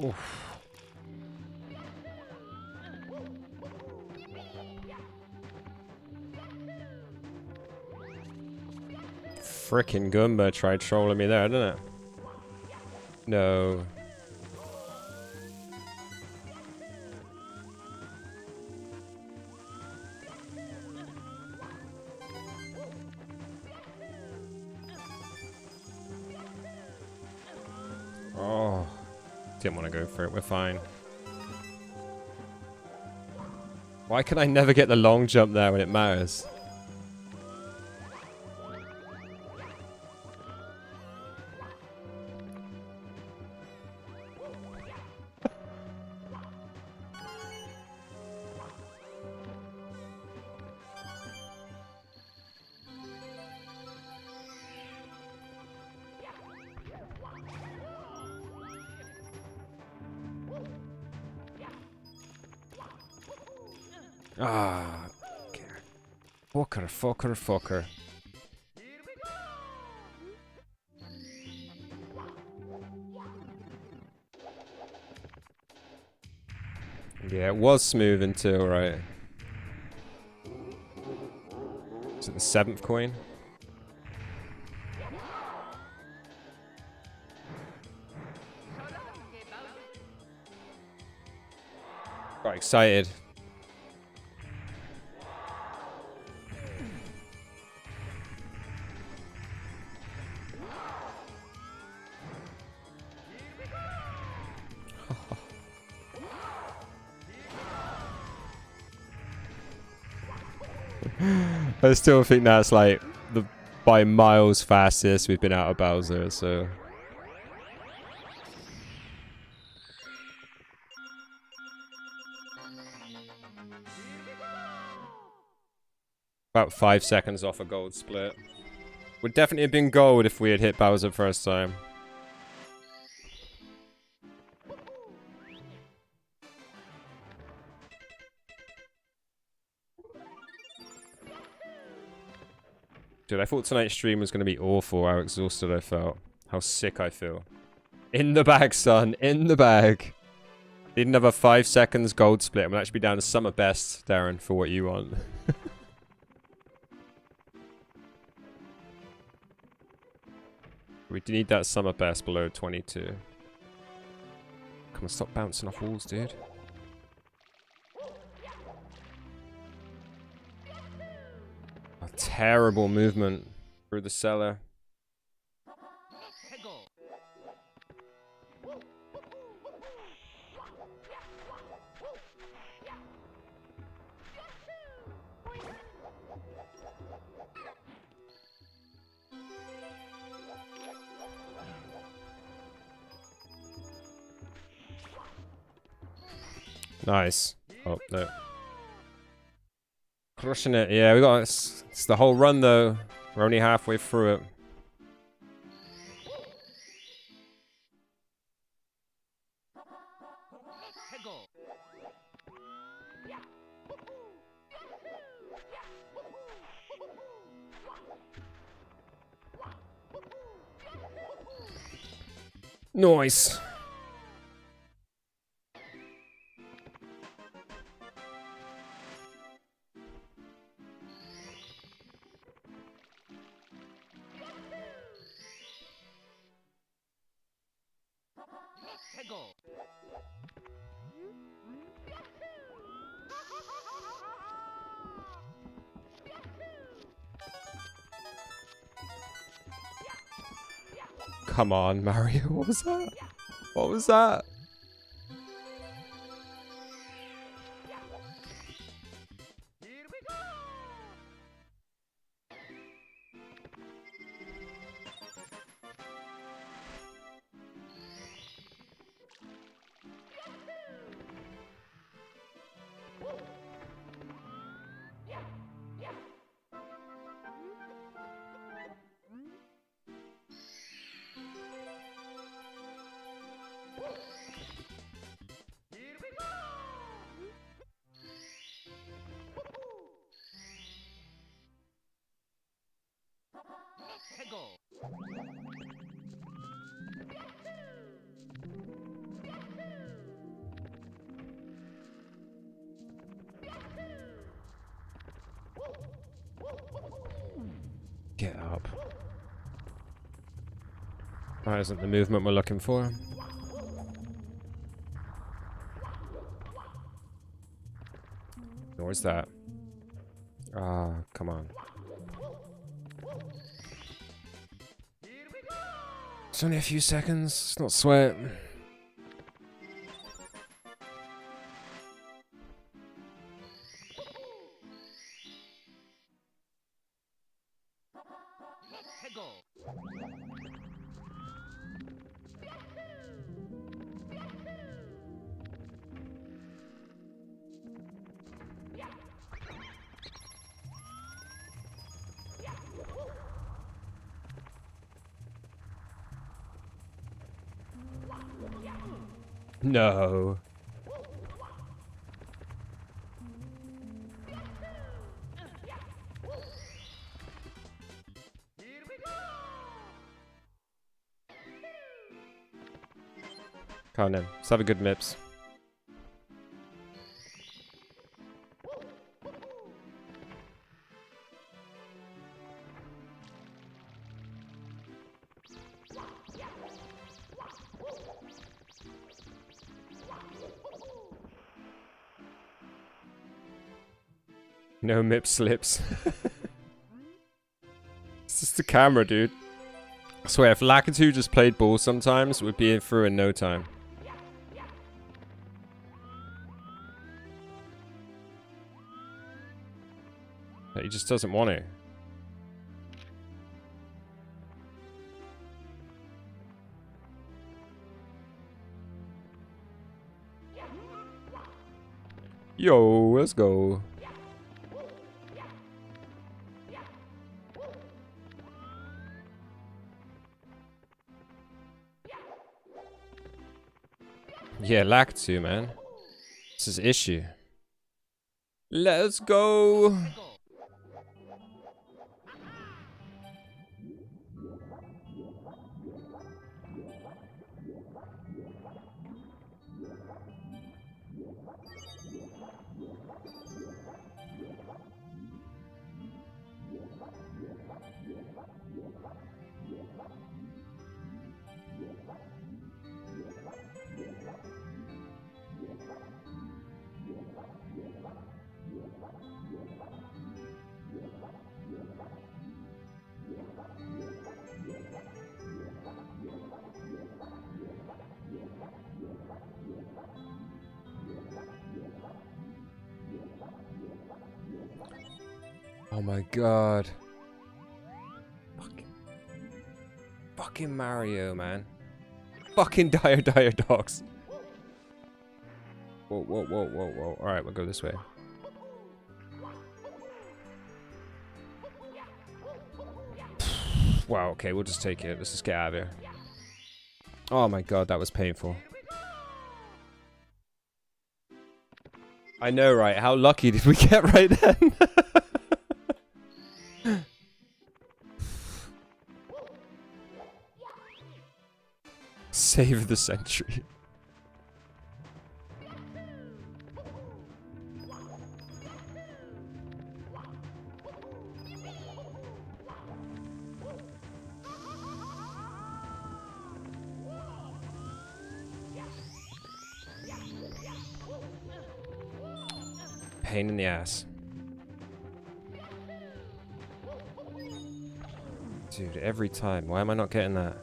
Oof. Frickin' Goomba tried trolling me there, didn't it? No. Oh. Didn't want to go for it. We're fine. Why can I never get the long jump there when it matters? Ah. Fucker, fucker, fucker. Yeah, it was smooth until, right. Is it the 7th coin? Got excited. I still think that's like the by miles fastest we've been out of Bowser, so. About 5 seconds off a gold split. Would definitely have been gold if we had hit Bowser first time. Dude, I thought tonight's stream was going to be awful. How exhausted I felt. How sick I feel. In the bag, son. In the bag. Need another 5 seconds gold split. I'm going to actually be down to summer best, Darren, for what you want. We need that summer best below 22. Come on, stop bouncing off walls, dude. A terrible movement through the cellar. Nice. Oh, no. Crushing it. Yeah, we got it's the whole run, though. We're only halfway through it. Nice. Come on, Mario. What was that? What was that? Get up. That isn't the movement we're looking for. Nor is that. Ah, come on. It's only a few seconds. It's not sweat. No. Come on then. Let's have a good MIPS. No MIP slips. It's just the camera, dude. I swear, if Lakitu just played ball sometimes, we'd be through in no time. But he just doesn't want to. Yo, let's go. Yeah, Lakitu, man. This is issue. Let's go. Oh my god. Fucking Mario, man. Fucking dire dogs. Whoa, whoa, whoa, whoa, whoa. Alright, we'll go this way. Wow, okay, we'll just take it. Let's just get out of here. Oh my god, that was painful. I know, right? How lucky did we get right then? Save the century. Pain in the ass. Dude, every time. Why am I not getting that?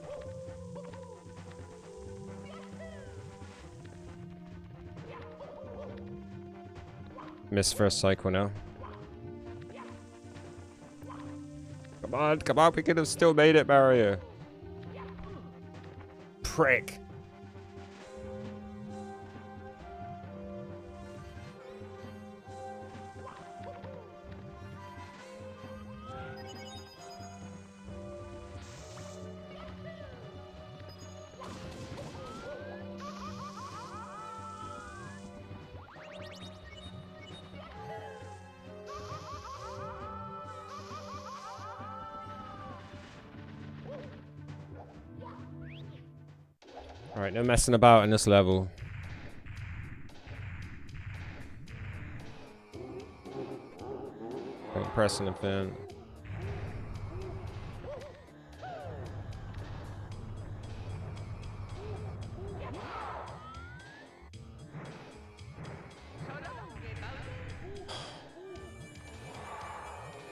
Miss first cycle now. Come on, we could have still made it, Mario. Prick. Alright, no messing about in this level. Don't press anything.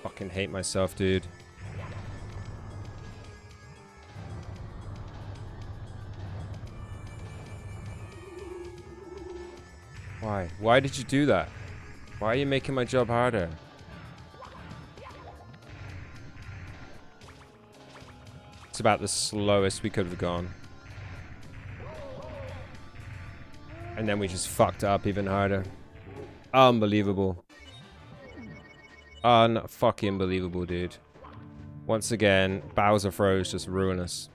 Fucking hate myself, dude. Why? Why did you do that? Why are you making my job harder? It's about the slowest we could have gone. And then we just fucked up even harder. Unbelievable. Un-fucking believable, dude. Once again, Bowser throws just ruin us.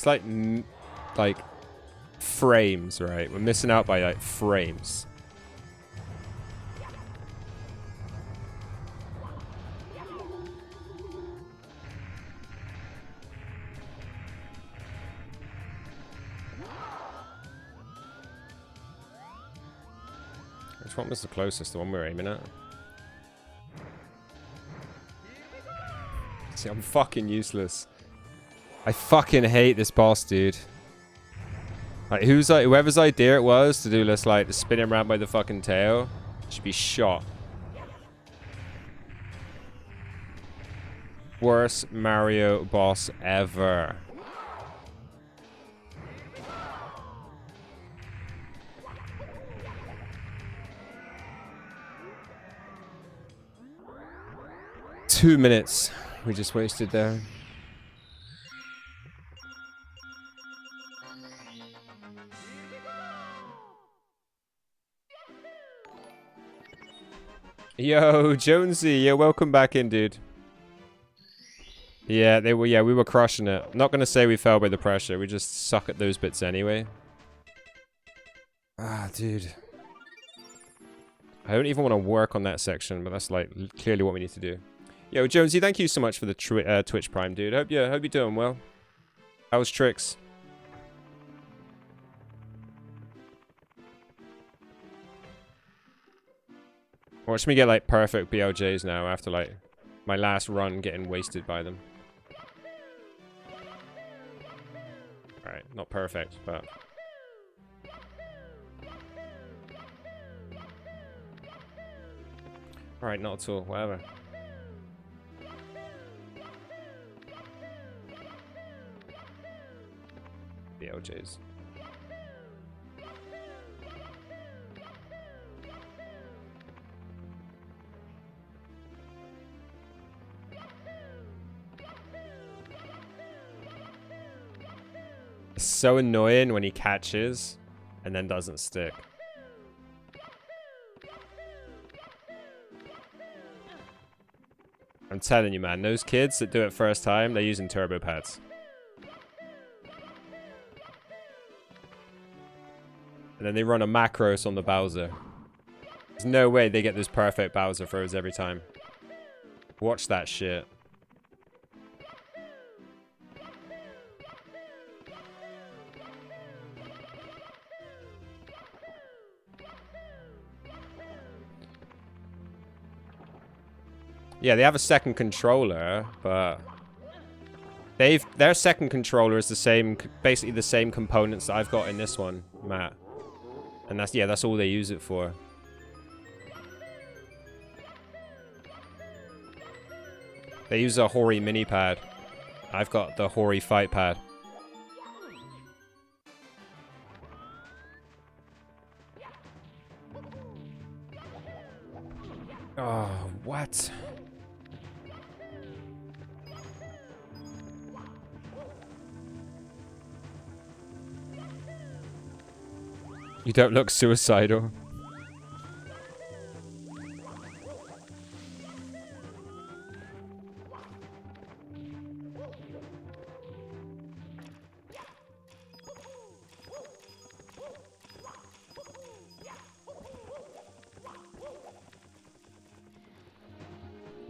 It's like frames, right? We're missing out by like frames. Which one was the closest? The one we're aiming at? See, I'm fucking useless. I fucking hate this boss, dude. Like, whoever's idea it was to do this, like, to spin him around by the fucking tail, should be shot. Worst Mario boss ever. Two minutes we just wasted there. Yo, Jonesy, yeah, welcome back in, dude. Yeah, we were crushing it. I'm not gonna say we fell by the pressure, we just suck at those bits anyway. Ah, dude. I don't even want to work on that section, but that's like clearly what we need to do. Yo, Jonesy, thank you so much for the Twitch Prime, dude. Hope you're doing well. How's Tricks? Watch me get like perfect BLJs now after like my last run getting wasted by them. Alright, not perfect, but... Alright, not at all, whatever. BLJs. It's so annoying when he catches and then doesn't stick. I'm telling you, man, those kids that do it first time, they're using turbo pads. And then they run a macros on the Bowser. There's no way they get those perfect Bowser throws every time. Watch that shit. Yeah, they have a second controller, but their second controller is the same, basically the same components that I've got in this one, Matt. And that's all they use it for. They use a Hori mini pad. I've got the Hori fight pad. Oh, what? You don't look suicidal.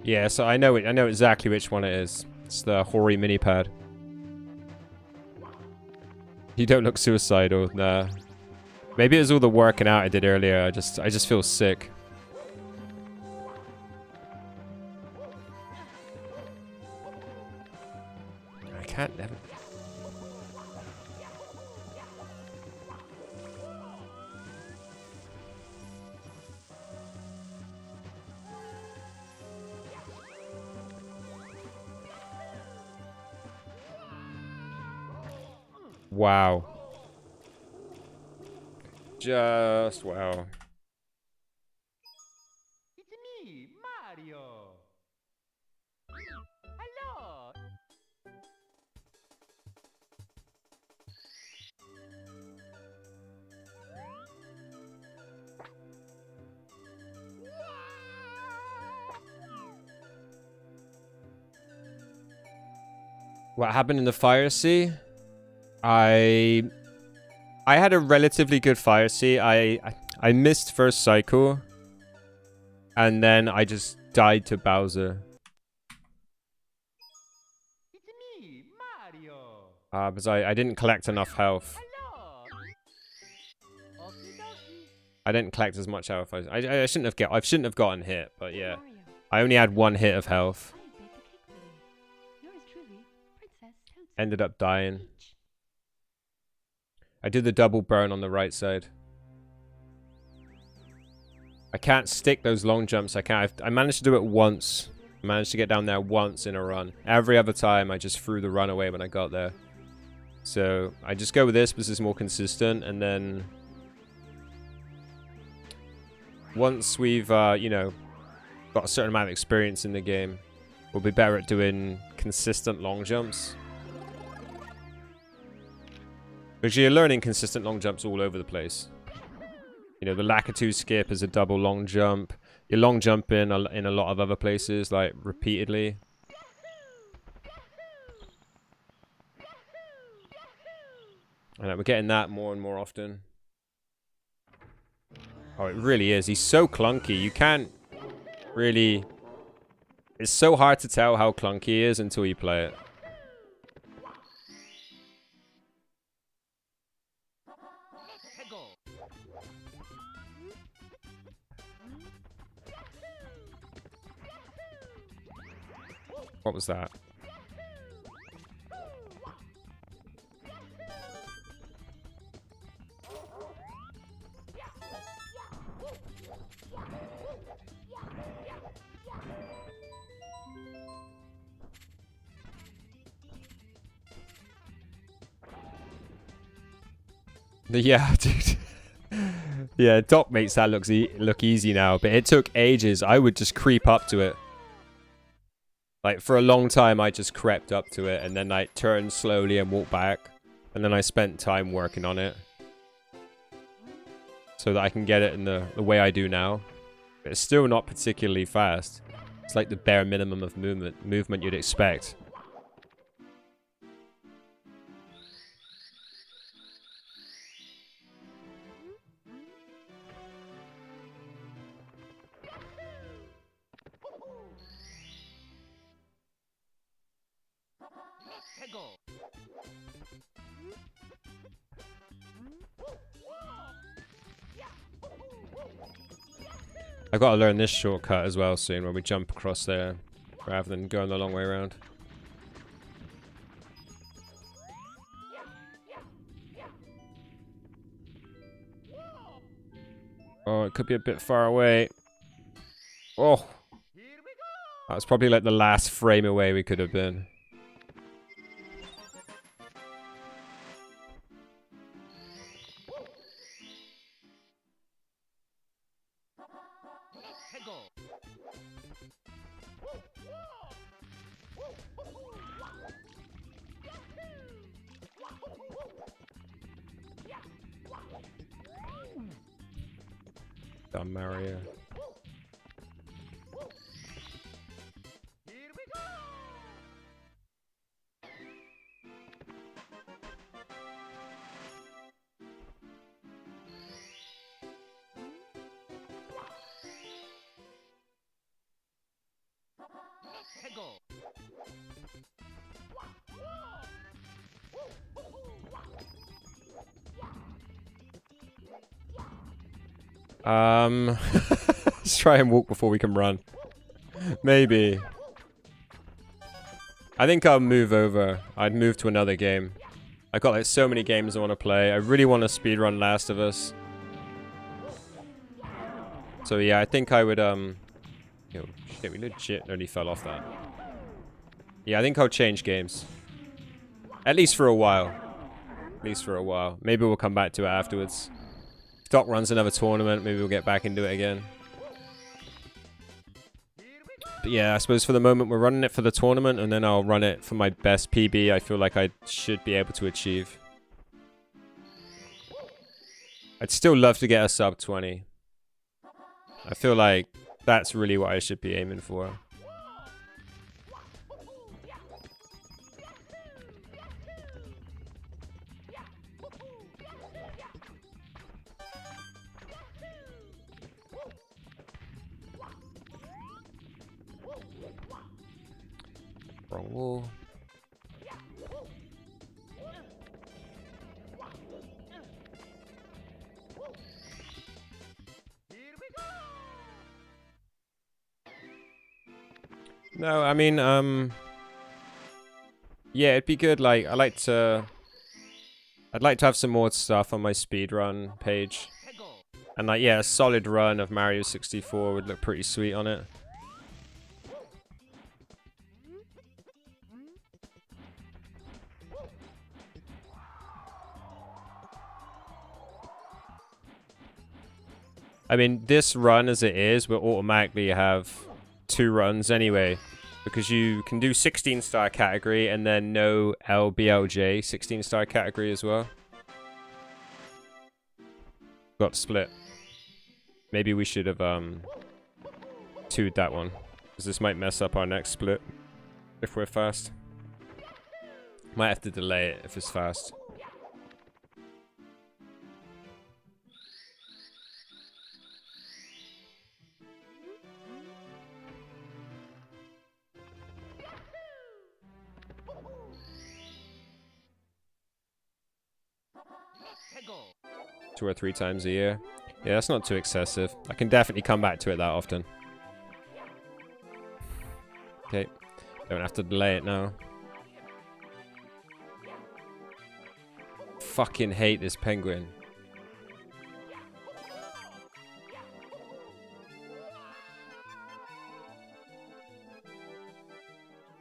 Yeah, so I know exactly which one it is. It's the Hori mini pad. You don't look suicidal, nah. Maybe it was all the working out I did earlier. I just feel sick. I can't never. Wow. Just wow. It's me, Mario. Hello. What happened in the fire sea? I had a relatively good fire seat. I missed first cycle, and then I just died to Bowser. It's me, Mario. Because I didn't collect enough health. Hello. Okie dokie. I didn't collect as much health. I shouldn't have I shouldn't have gotten hit, but yeah. Mario, I only had 1 hit of health. I have baked a cake for you. Yours truly, Princess Toadstool. Ended up dying. Peach. I did the double burn on the right side. I can't stick those long jumps. I managed to do it once. I managed to get down there once in a run. Every other time, I just threw the run away when I got there. So I just go with this because it's more consistent. And then once we've, you know, got a certain amount of experience in the game, we'll be better at doing consistent long jumps. Because you're learning consistent long jumps all over the place. You know, the Lakitu skip is a double long jump. You're long jumping in a lot of other places, like, repeatedly. And we're getting that more and more often. Oh, it really is. He's so clunky. You can't really... It's so hard to tell how clunky he is until you play it. What was that? Yeah, dude. Yeah, Doc makes that look easy now, but it took ages. I would just creep up to it. Like, for a long time, I just crept up to it, and then I turned slowly and walked back. And then I spent time working on it. So that I can get it in the way I do now. But it's still not particularly fast. It's like the bare minimum of movement you'd expect. I gotta learn this shortcut as well soon, where we jump across there rather than going the long way around. Oh, it could be a bit far away. Oh, that was probably like the last frame away we could have been. Dumb Mario. Let's try and walk before we can run. Maybe. I think I'll move over. I'd move to another game. I've got like so many games I want to play. I really want to speedrun Last of Us. So yeah, I think I would, Yo, shit, we legit nearly fell off that. Yeah, I think I'll change games. At least for a while. At least for a while. Maybe we'll come back to it afterwards. If Doc runs another tournament, maybe we'll get back into it again. But yeah, I suppose for the moment we're running it for the tournament, and then I'll run it for my best PB I feel like I should be able to achieve. I'd still love to get a sub 20. I feel like that's really what I should be aiming for. Wrong wall. No, I mean, yeah, it'd be good. Like, I'd like to have some more stuff on my speedrun page. And like, yeah, a solid run of Mario 64 would look pretty sweet on it. I mean, this run as it is will automatically have 2 runs anyway. Because you can do 16-star category and then no LBLJ 16-star category as well. Got split. Maybe we should have 2'd that one. Because this might mess up our next split. If we're fast. Might have to delay it if it's fast. Two or 3 times a year. Yeah, that's not too excessive. I can definitely come back to it that often. Okay. Don't have to delay it now. Fucking hate this penguin.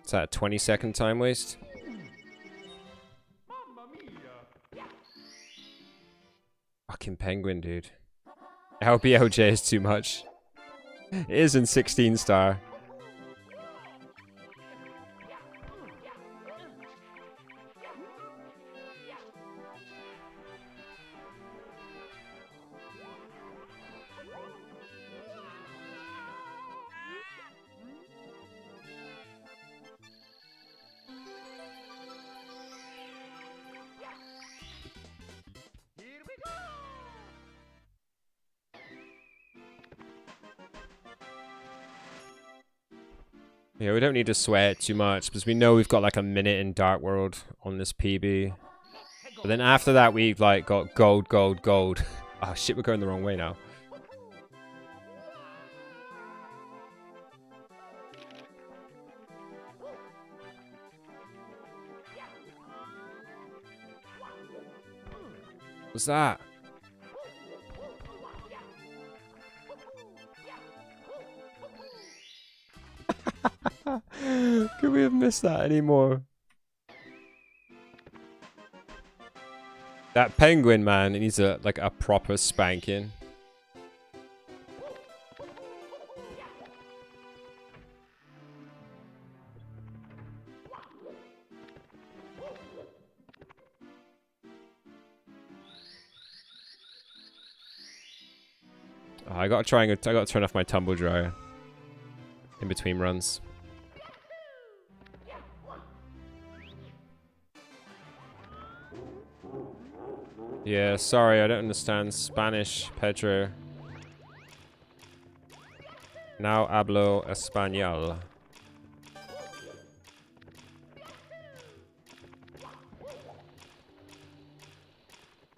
Is that a 20-second time waste? Fucking penguin, dude. LBLJ is too much. It is in 16-star. Yeah, we don't need to sweat too much because we know we've got like a minute in Dark World on this PB. But then after that, we've like got gold, gold, gold. Oh shit, we're going the wrong way now. What's that? Could we have missed that anymore? That penguin, man, it needs a like a proper spanking. Oh, I gotta turn off my tumble dryer in between runs. Yeah, sorry, I don't understand Spanish, Pedro. Now hablo español.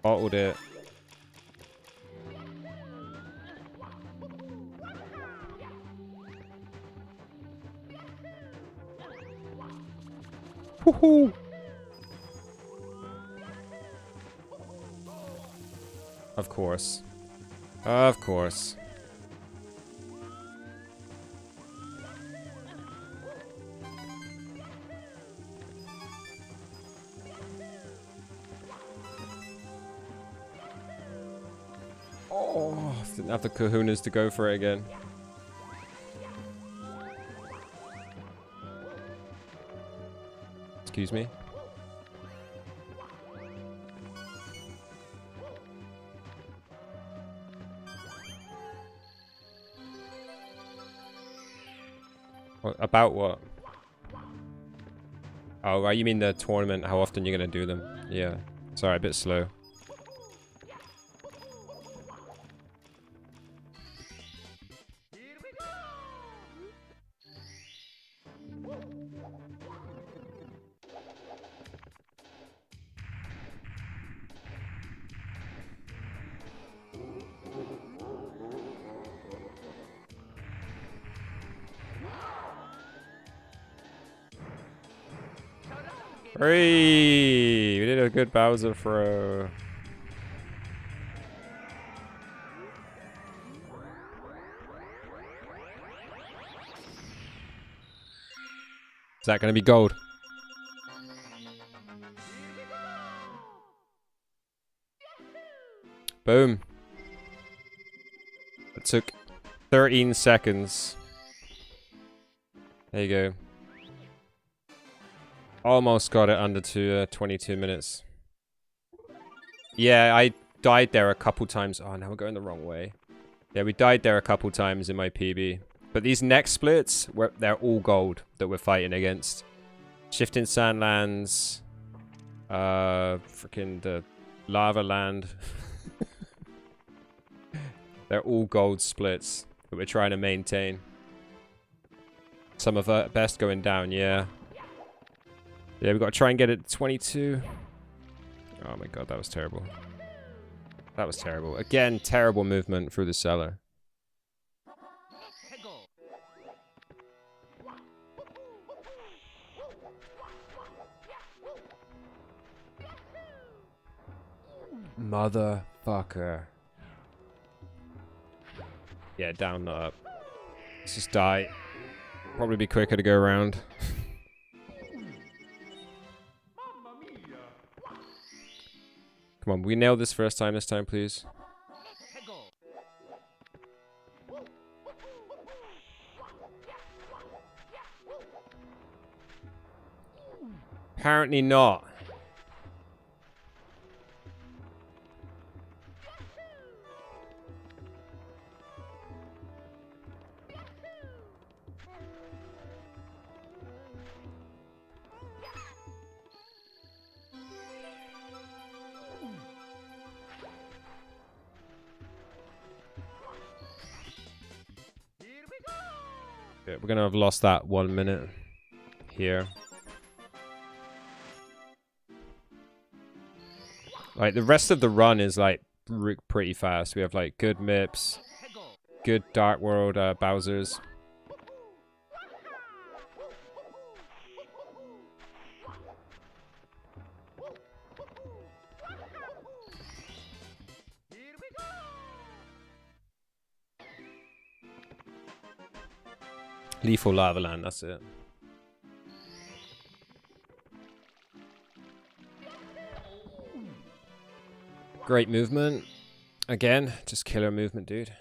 Bottled it. Woohoo! Of course. Of course. Oh, didn't have the kahunas to go for it again. Excuse me. What, about what? Oh, right, you mean the tournament, how often you're gonna do them. Yeah. Sorry, a bit slow. Hooray! We did a good Bowser throw. Is that going to be gold? Boom. It took 13 seconds. There you go. Almost got it under to 22 minutes. Yeah, I died there a couple times. Oh, now we're going the wrong way. Yeah, we died there a couple times in my PB. But these next splits, they're all gold that we're fighting against. Shifting Sandlands. Freaking the Lava Land. They're all gold splits that we're trying to maintain. Some of our best going down, yeah. Yeah, we've got to try and get it to 22. Oh my god, that was terrible. That was terrible. Again, terrible movement through the cellar. Motherfucker. Yeah, down, not up. Let's just die. Probably be quicker to go around. Come on, we nailed this first time this time, please. Apparently not. Yeah, we're gonna have lost that 1 minute here. Like, the rest of the run is, like, pretty fast. We have, like, good MIPs, good Dark World Bowsers. Lethal Lava Land, that's it. Great movement. Again, just killer movement, dude.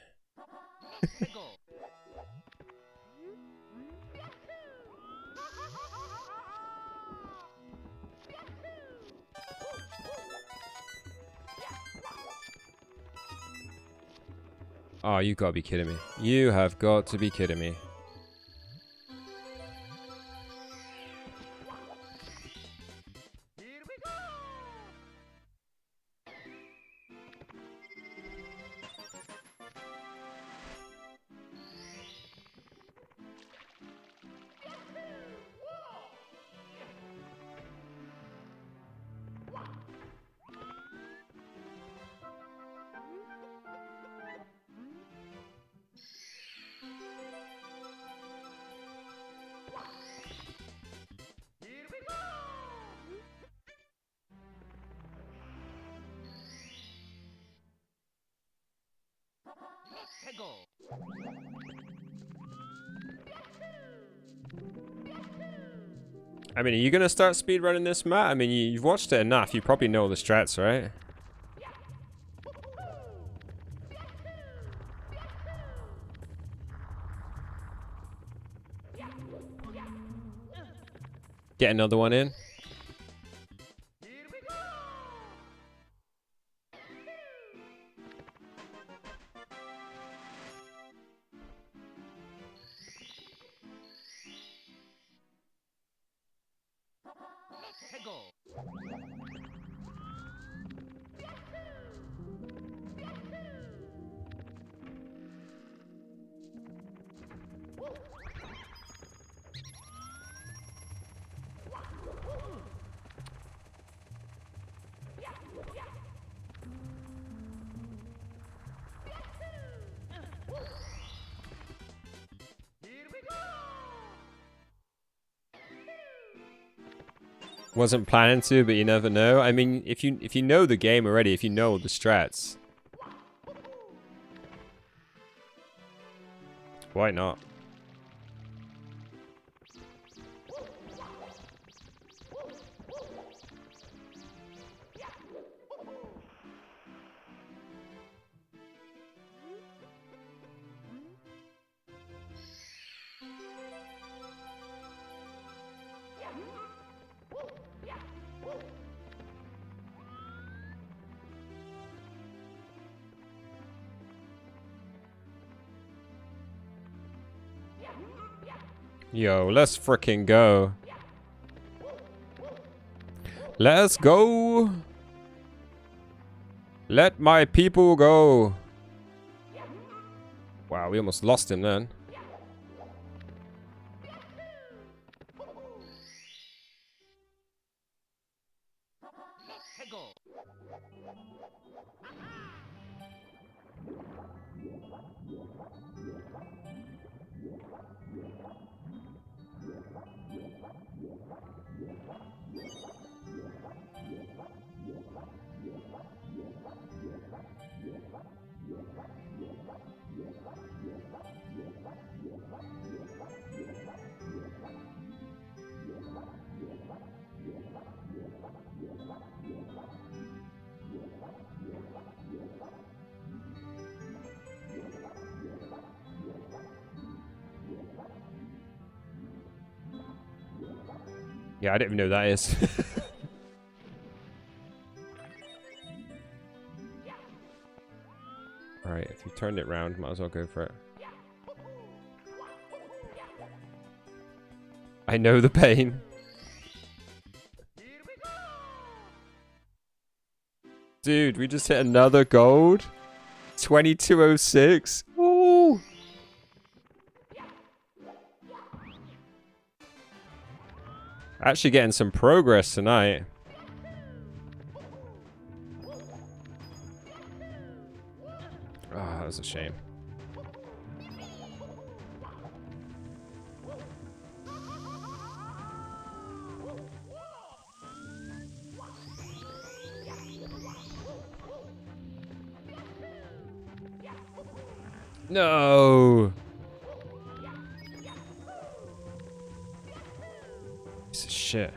Oh, you gotta be kidding me. You have got to be kidding me. I mean, are you gonna start speedrunning this, Matt? I mean, you've watched it enough. You probably know the strats, right? Get another one in. Wasn't planning to, but you never know. I mean, if you know the game already, if you know all the strats, why not? Yo, let's fricking go. Let's go. Let my people go. Wow, we almost lost him then. Yeah, I don't even know who that is. Alright, if you turned it round, might as well go for it. I know the pain. Dude, we just hit another gold. 2206. Ooh. Actually getting some progress tonight. Oh, that was a shame. No. Piece of shit.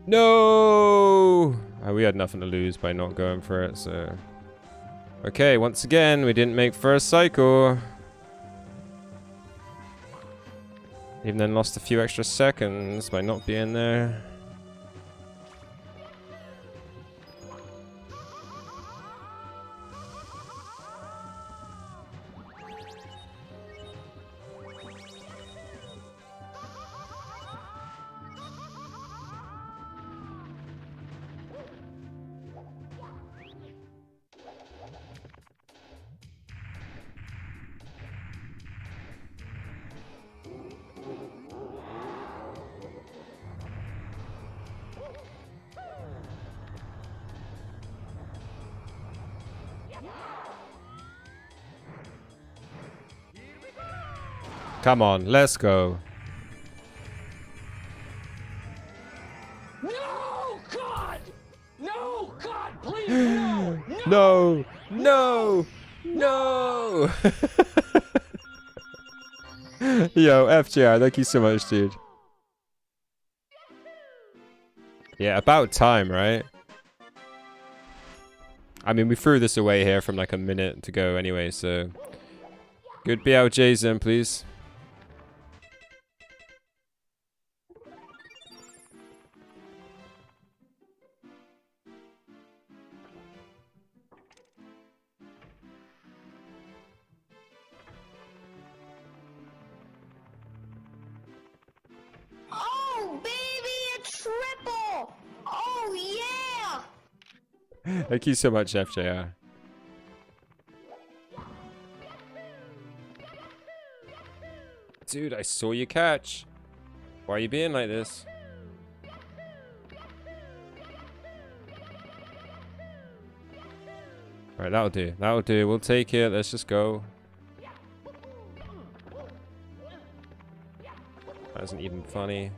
No! We had nothing to lose by not going for it, so... Okay, once again, we didn't make first cycle. Even then lost a few extra seconds by not being there. Come on, let's go. No, God! No, God, please, no! No! No! No! Yo, FJR, thank you so much, dude. Yeah, about time, right? I mean, we threw this away here from like a minute to go anyway, so... Good BLJs then, please. Oh, baby, a triple! Oh, yeah! Thank you so much, FJR. Dude, I saw you catch. Why are you being like this? Right, that'll do. That'll do. We'll take it. Let's just go. That isn't even funny.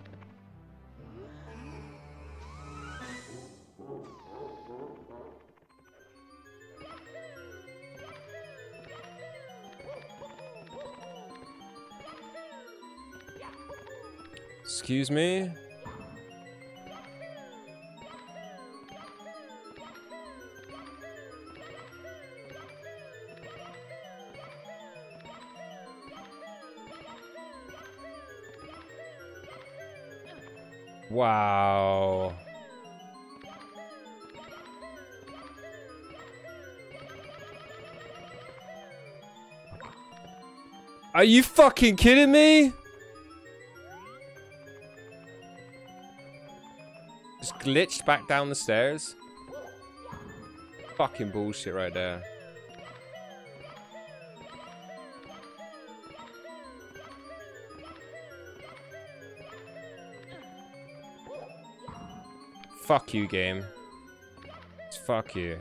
Excuse me? Wow. Are you fucking kidding me? Just glitched back down the stairs. Fucking bullshit right there. Fuck you, game. Fuck you.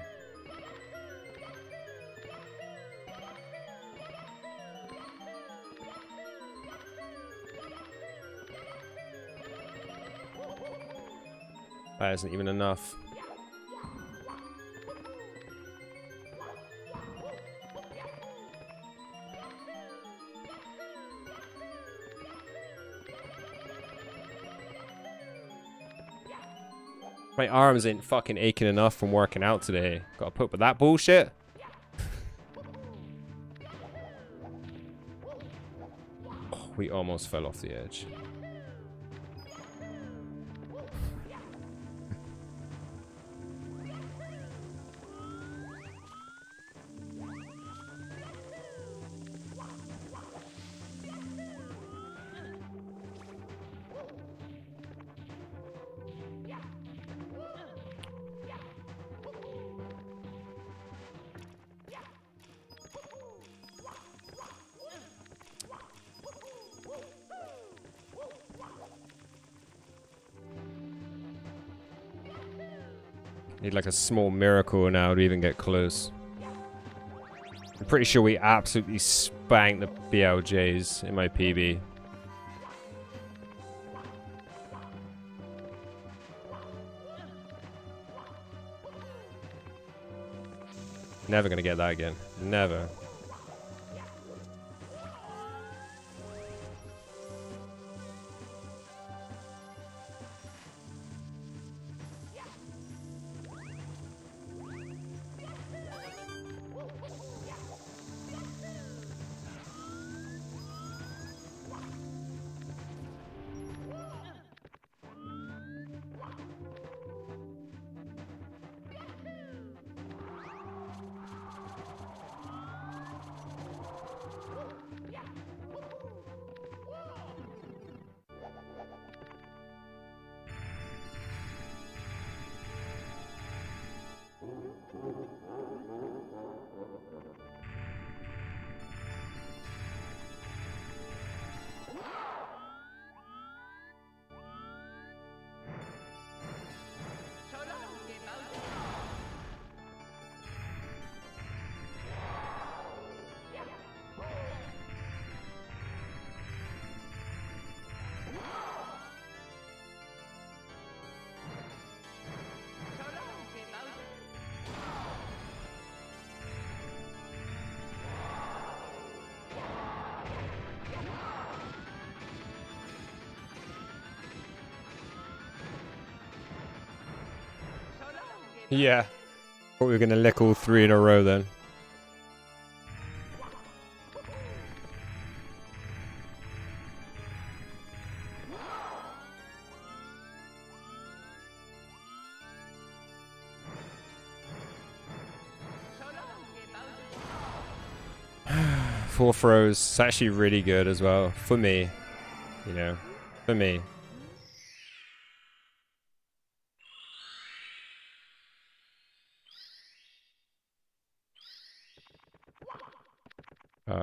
That isn't even enough. My arms ain't fucking aching enough from working out today. Gotta put up with that bullshit. Oh, we almost fell off the edge. Need like a small miracle now to even get close. I'm pretty sure we absolutely spanked the BLJs in my PB. Never gonna get that again. Never. Yeah. Thought we were gonna lick all three in a row then. Four throws. It's actually really good as well. For me. You know. For me.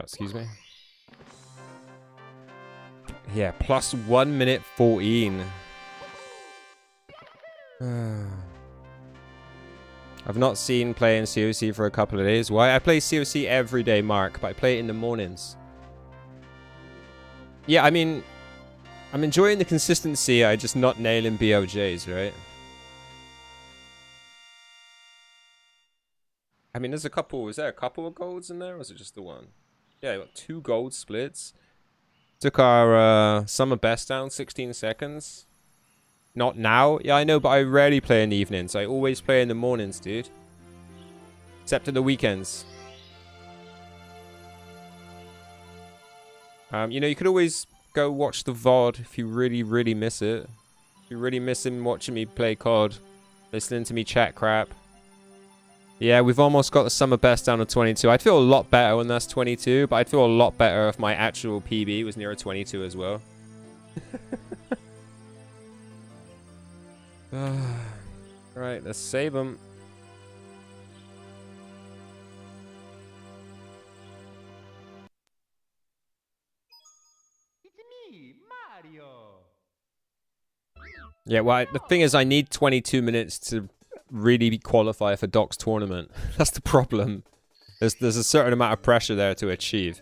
Excuse me. Yeah, plus 1 minute 14. I've not seen playing COC for a couple of days. Why? I play COC every day, Mark, but I play it in the mornings. Yeah, I mean, I'm enjoying the consistency. I just not nailing BLJs, right? I mean, there's a couple. Is there a couple of golds in there, or was it just the one? Yeah, I got 2 gold splits. Took our summer best down 16 seconds. Not now. Yeah, I know, but I rarely play in the evenings. I always play in the mornings, dude. Except at the weekends. You know, you could always go watch the VOD if you really, really miss it. If you really miss him watching me play COD, listening to me chat crap. Yeah, we've almost got the summer best down to 22. I'd feel a lot better when that's 22, but I'd feel a lot better if my actual PB was near a 22 as well. Right, let's save them. It's me, Mario. Yeah, well, the thing is, I need 22 minutes to really qualify for Doc's tournament. That's the problem. There's a certain amount of pressure there to achieve.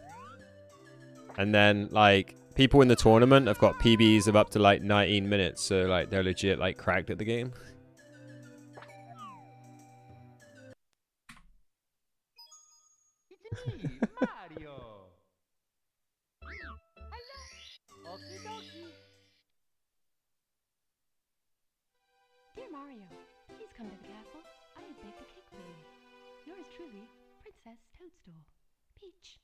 And then, like, people in the tournament have got PBs of up to, like, 19 minutes. So, like, they're legit, like, cracked at the game. It's me, Mario. Hello. Okie dokie. Dear Mario, please come to the castle. I have baked a cake for you. Yours truly, Princess Toadstool. Peach.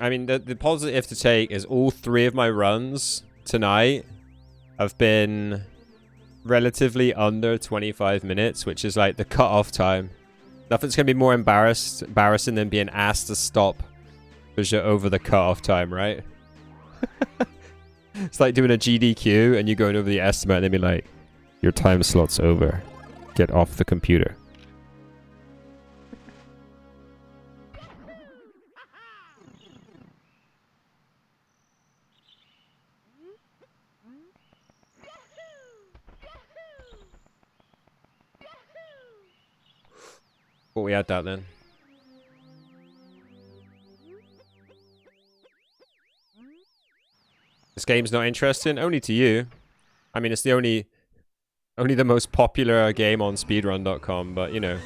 I mean, the positive to take is all 3 of my runs tonight have been relatively under 25 minutes, which is like the cut-off time. Nothing's going to be more embarrassing than being asked to stop because you're over the cut-off time, right? It's like doing a GDQ and you're going over the estimate and they'd be like, your time slot's over. Get off the computer. What we had that then? This game's not interesting? Only to you. I mean, it's the only the most popular game on speedrun.com, but you know.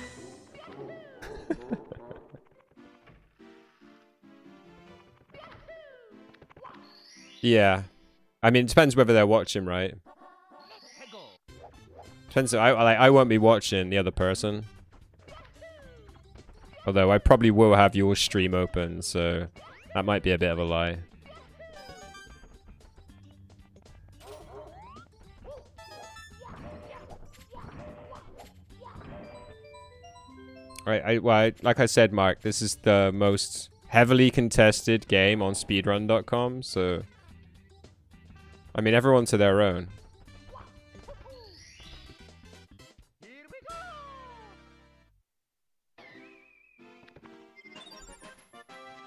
Yeah. I mean, it depends whether they're watching, right? Depends. I won't be watching the other person. Although I probably will have your stream open, so that might be a bit of a lie. Right, like I said, Mark, this is the most heavily contested game on speedrun.com, so I mean, everyone to their own. Here we go.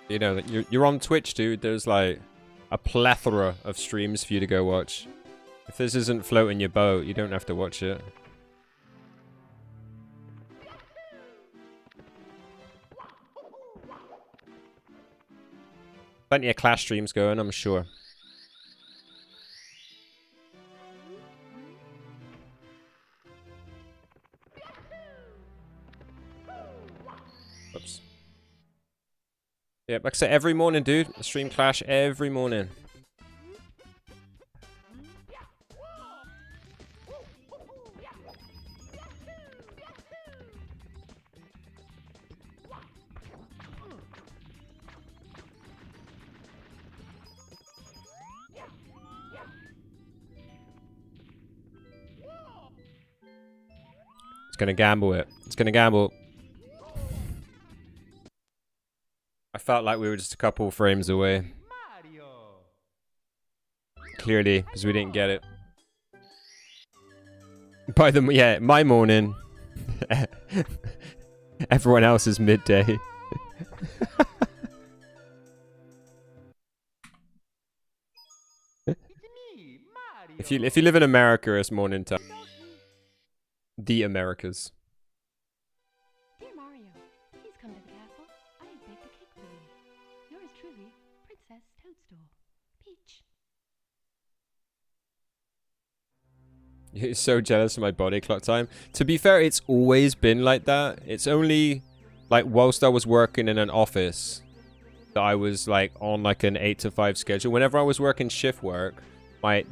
You know, you're on Twitch, dude. There's like a plethora of streams for you to go watch. If this isn't floating your boat, you don't have to watch it. Plenty of Clash streams going, I'm sure. Oops. Yeah, like I said, every morning, dude. I stream Clash every morning. It's gonna gamble it. It's gonna gamble. I felt like we were just a couple frames away. Mario. Clearly, because we didn't get it. By the yeah, my morning. Everyone else is midday. It's me, If you live in America, it's morning time. The Americas. Dear Mario, please come to the castle. I have baked a cake for you. Yours truly, Princess Toadstool. Peach. You're so jealous of my body clock time. To be fair, it's always been like that. It's only like whilst I was working in an office that I was like on like an 8 to 5 schedule. Whenever I was working shift work, my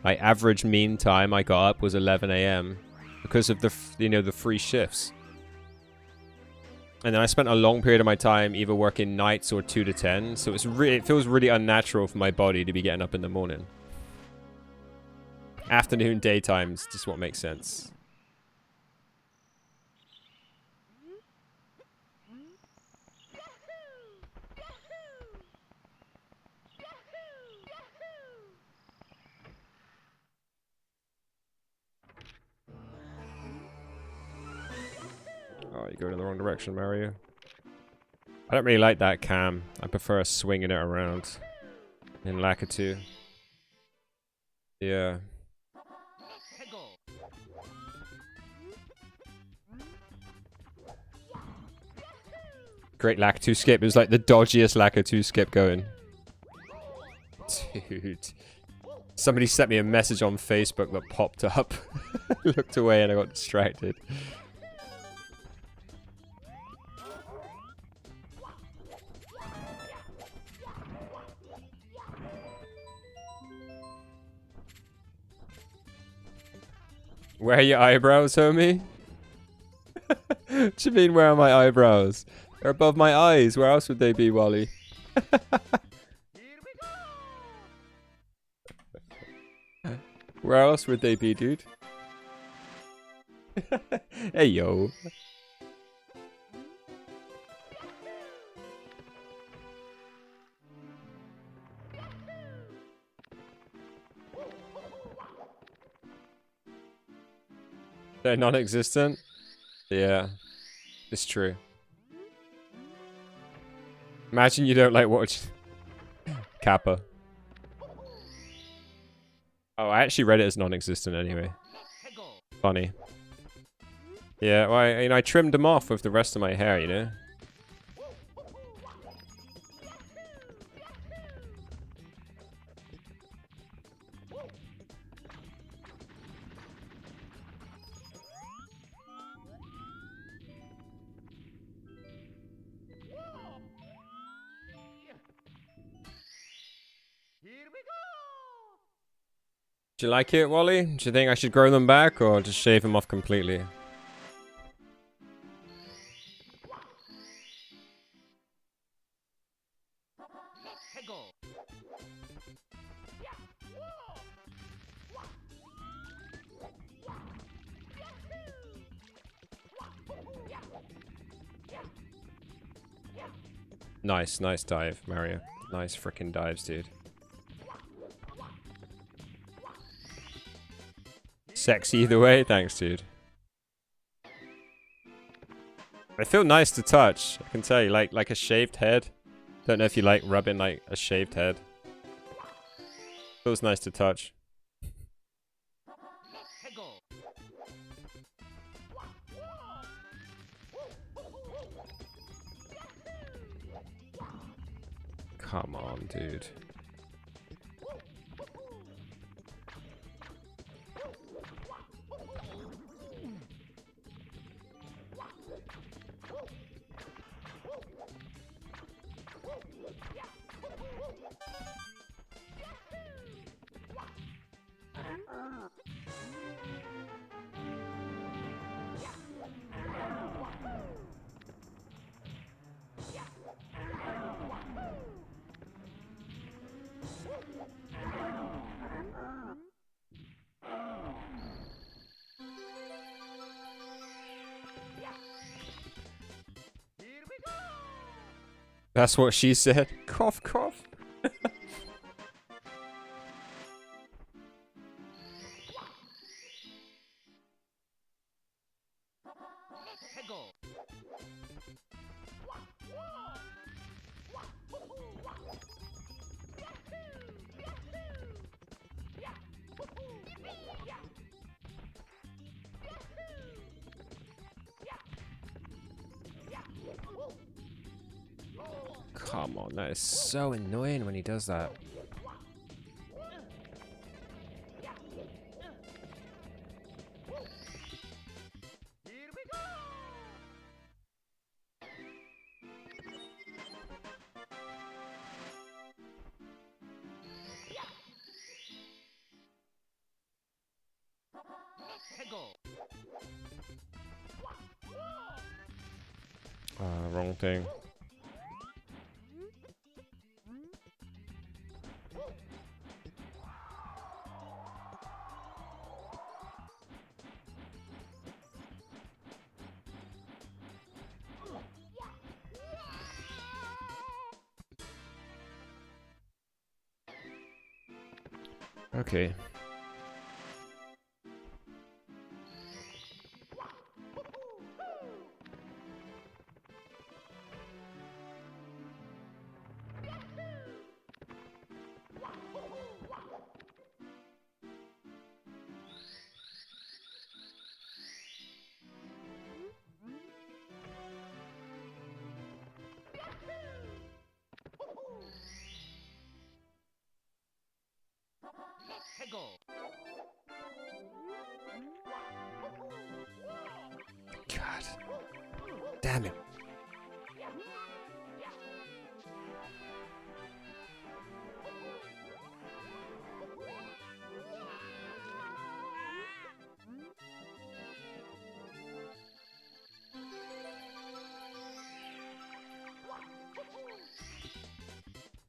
average mean time I got up was 11 a.m. because of the the free shifts. And then I spent a long period of my time either working nights or 2 to 10. So it feels really unnatural for my body to be getting up in the morning. Afternoon, daytime's just what makes sense. Oh, you're going in the wrong direction, Mario. I don't really like that cam. I prefer swinging it around in Lakitu. Yeah. Great Lakitu skip. It was like the dodgiest Lakitu skip going. Dude. Somebody sent me a message on Facebook that popped up. Looked away and I got distracted. Where are your eyebrows, homie? What do you mean, where are my eyebrows? They're above my eyes. Where else would they be, Wally? Where else would they be, dude? Hey, yo. They're non-existent? Yeah, it's true. Imagine you don't like watch Kappa. Oh, I actually read it as non-existent anyway. Funny. Yeah, well, I trimmed them off with the rest of my hair, you know? Do you like it, Wally? Do you think I should grow them back or just shave them off completely? Nice, nice dive, Mario. Nice freaking dives, dude. Sexy either way, thanks, dude. They feel nice to touch. I can tell you, like a shaved head. Don't know if you like rubbing like a shaved head. Feels nice to touch. Come on, dude. That's what she said. Cough, cough. Come on, that is so annoying when he does that. Here we go! Let's go! Wrong thing. Okay. Let's go! God. Damn it.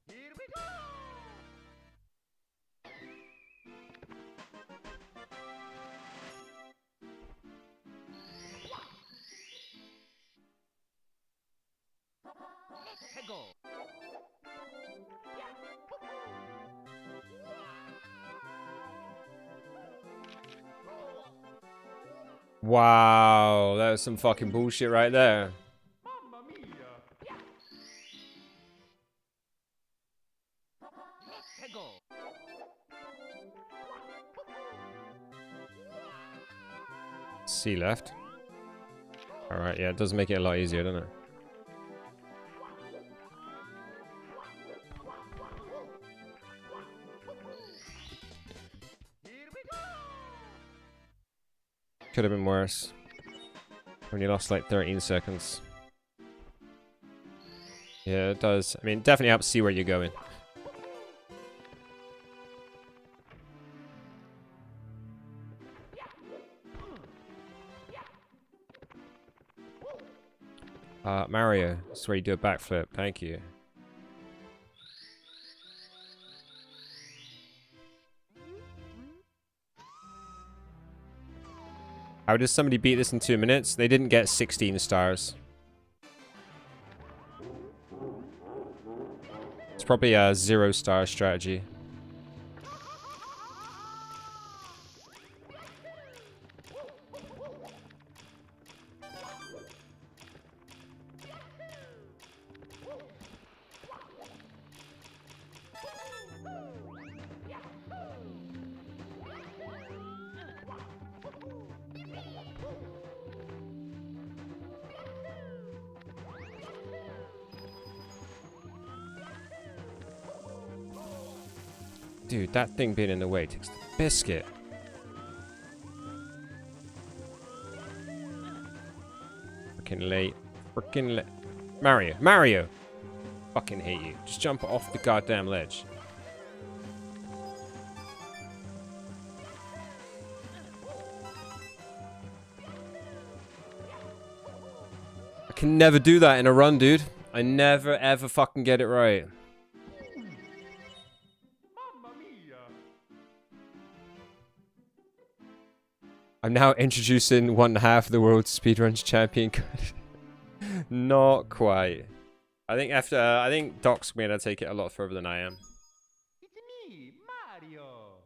Here we go! Let's go! Wow, that was some fucking bullshit right there. Mamma mia! Let's go! C left. Alright, yeah, it does make it a lot easier, doesn't it? Here we go! Could have been worse. When you lost like 13 seconds. Yeah, it does. I mean, definitely helps see where you're going. Mario, that's where you do a backflip. Thank you. How does somebody beat this in 2 minutes? They didn't get 16 stars. It's probably a 0-star strategy. Dude, that thing being in the way takes the biscuit. Freaking late. Freaking late. Mario. Mario! Fucking hate you. Just jump off the goddamn ledge. I can never do that in a run, dude. I never ever fucking get it right. Mamma mia! I'm now introducing 1/2 of the world's speedruns champion. Not quite. I think after I think Doc's gonna take it a lot further than I am. It's me, Mario!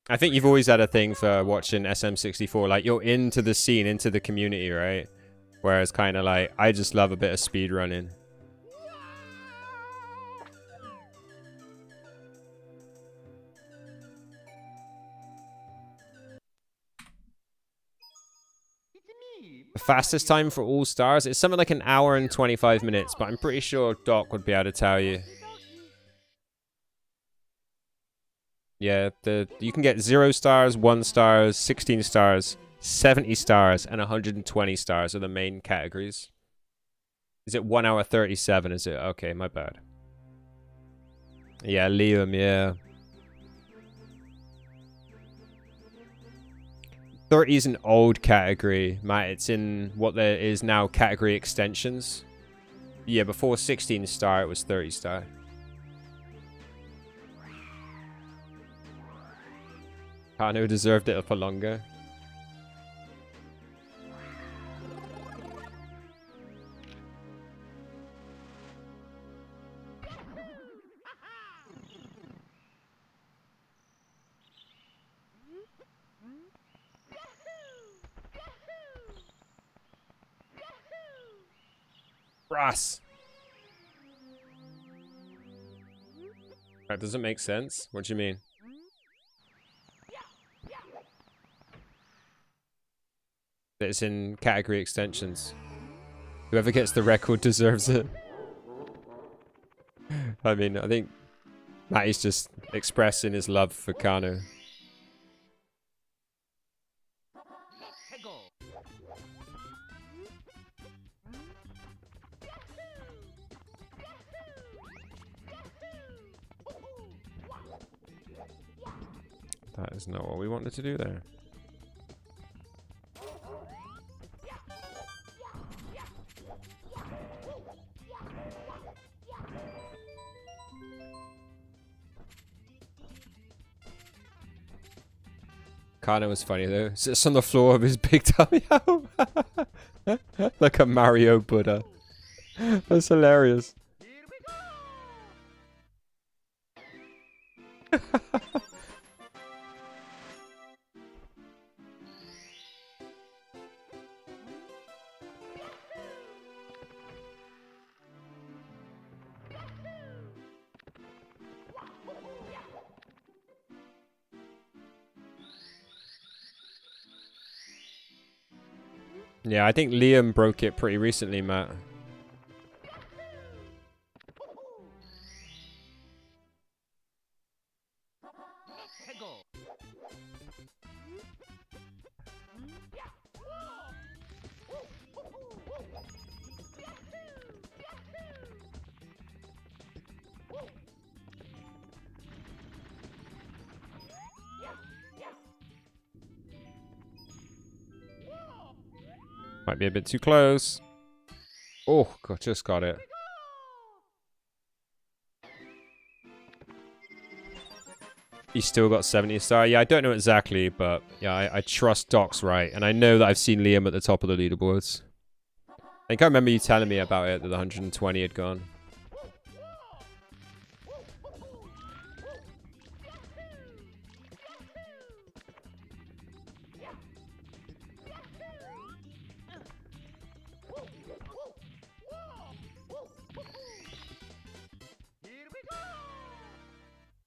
I think you've always had a thing for watching SM64. Like, you're into the scene, into the community, right? Whereas kind of like, I just love a bit of speedrunning. It's me, The fastest time for all stars is something like an hour and 25 minutes, but I'm pretty sure Doc would be able to tell you. Yeah, you can get 0 stars, 1 stars, 16 stars, 70 stars, and 120 stars are the main categories. Is it 1 hour 37? Is it? Okay, my bad. Yeah, Liam, yeah. 30 is an old category, Matt. It's in what there is now category extensions. Yeah, before 16 star, it was 30 star. Kano deserved it for longer. Brass. That doesn't make sense. What do you mean? It's in category extensions. Whoever gets the record deserves it. I mean, I think Matty's just expressing his love for Kano. That is not what we wanted to do there. Kano was funny though. Sits on the floor of his big tummy out. Like a Mario Buddha. That's hilarious. Yeah, I think Liam broke it pretty recently, Matt. Might be a bit too close. Oh, God, just got it. He's still got 70 star. Yeah, I don't know exactly, but yeah, I trust Doc's right. And I know that I've seen Liam at the top of the leaderboards. I think I remember you telling me about it, that the 120 had gone.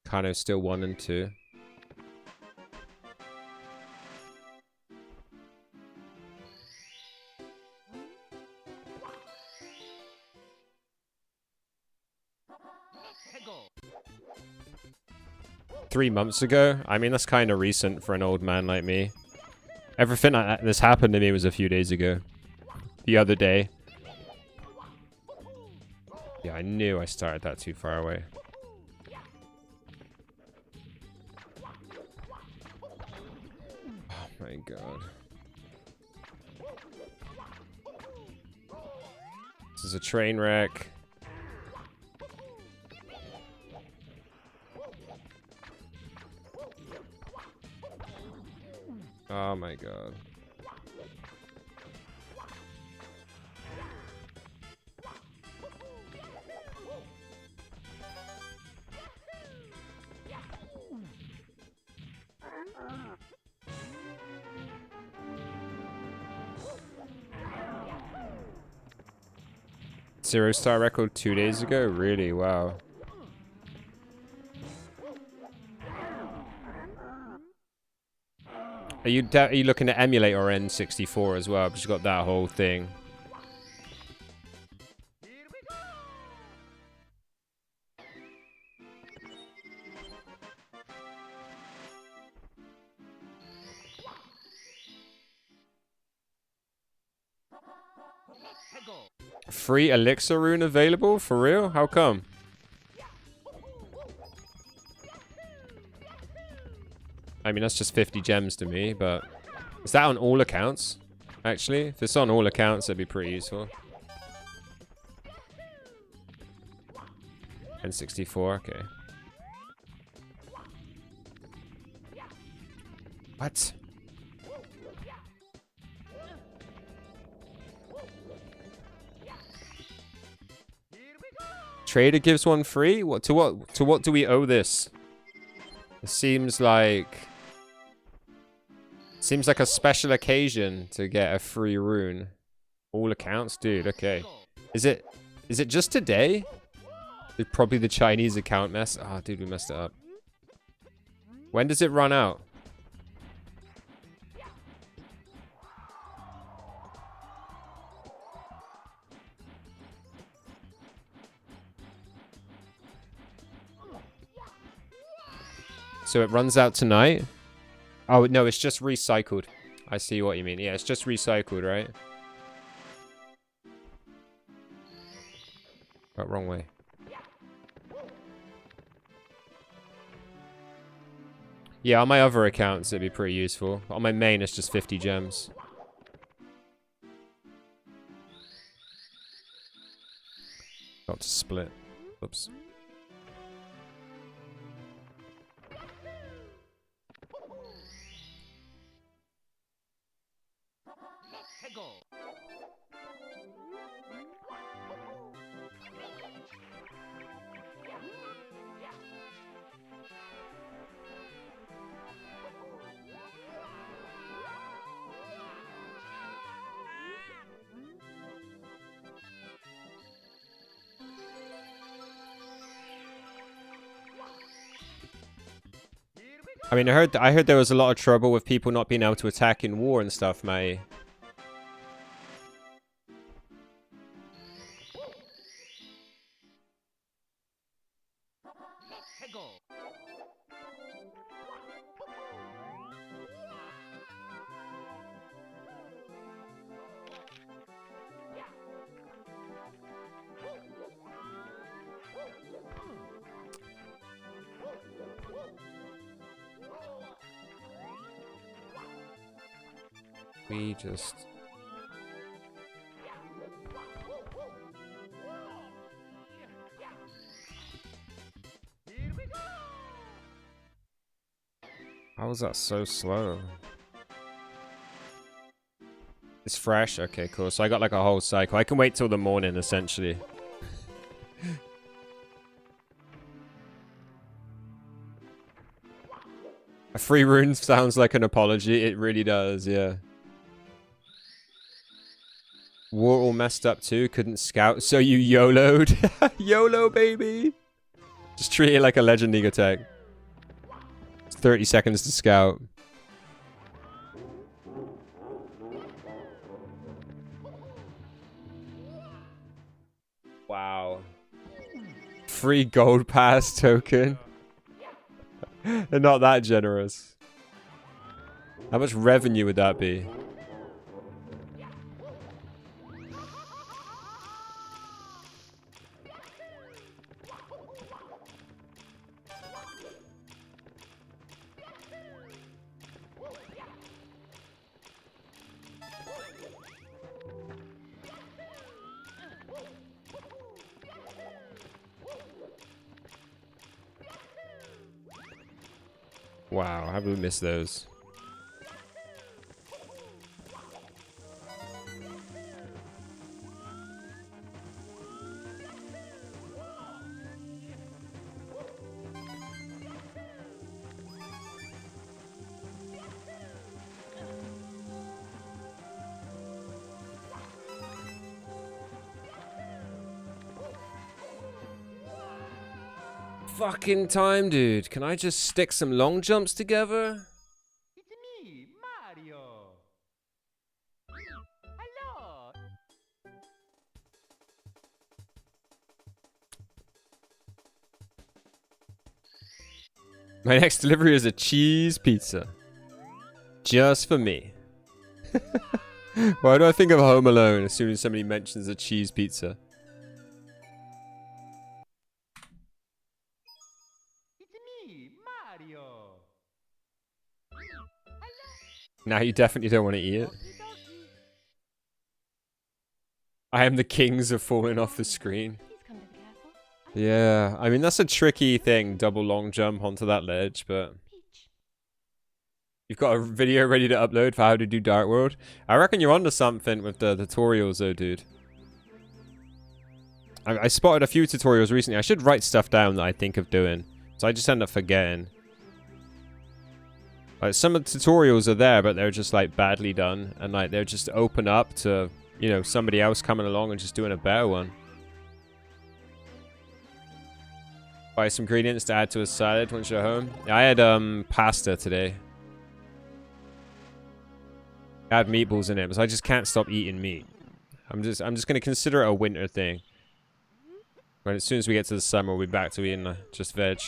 Kano's still 1 and 2. Three months ago? I mean, that's kind of recent for an old man like me. Everything that's happened to me was a few days ago. The other day. Yeah, I knew I started that too far away. Oh my God. This is a train wreck. Oh my God. Zero-star record 2 days ago? Really? Wow. Are you looking to emulate or N64 as well? Because you got that whole thing. Here we go. Let's go. Free elixir rune available? For real? How come? I mean, that's just 50 gems to me, but... Is that on all accounts? Actually, if it's on all accounts, that'd be pretty useful. N64, okay. What? Trader gives one free? What to what do we owe this? It seems like a special occasion to get a free rune. All accounts, dude. Okay. Is it just today? It's probably the Chinese account mess. Oh, dude, we messed it up. When does it run out? So it runs out tonight? Oh, no, it's just recycled. I see what you mean. Yeah, it's just recycled, right? Oh, wrong way. Yeah, on my other accounts, it'd be pretty useful. On my main, it's just 50 gems. Got to split. Oops. Let's go. I mean, I heard there was a lot of trouble with people not being able to attack in war and stuff, mate. Let's go. We just... Here we go. How was that so slow? It's fresh? Okay, cool. So I got like a whole cycle. I can wait till the morning, essentially. A free rune sounds like an apology. It really does, yeah. War all messed up too. Couldn't scout, so you YOLO'd. YOLO, baby! Just treat it like a Legend League attack. It's 30 seconds to scout. Wow. Free gold pass token. They're not that generous. How much revenue would that be? Wow, how did we miss those? Fucking time, dude. Can I just stick some long jumps together? It's me, My next delivery is a cheese pizza. Just for me. Why do I think of Home Alone as soon as somebody mentions a cheese pizza? It's me, Mario. Now you definitely don't want to eat it. Okie dokie. I am the kings of falling off the screen. Please come to the castle. Yeah, I mean, that's a tricky thing, double long jump onto that ledge, but... Peach. You've got a video ready to upload for how to do Dark World? I reckon you're onto something with the tutorials though, dude. I spotted a few tutorials recently. I should write stuff down that I think of doing. So I just end up forgetting. Like, some of the tutorials are there, but they're just, like, badly done. And, like, they're just open up to, you know, somebody else coming along and just doing a better one. Buy some ingredients to add to a salad once you're home. I had, pasta today. I had meatballs in it, because I just can't stop eating meat. I'm just gonna consider it a winter thing. But as soon as we get to the summer, we'll be back to eating just veg.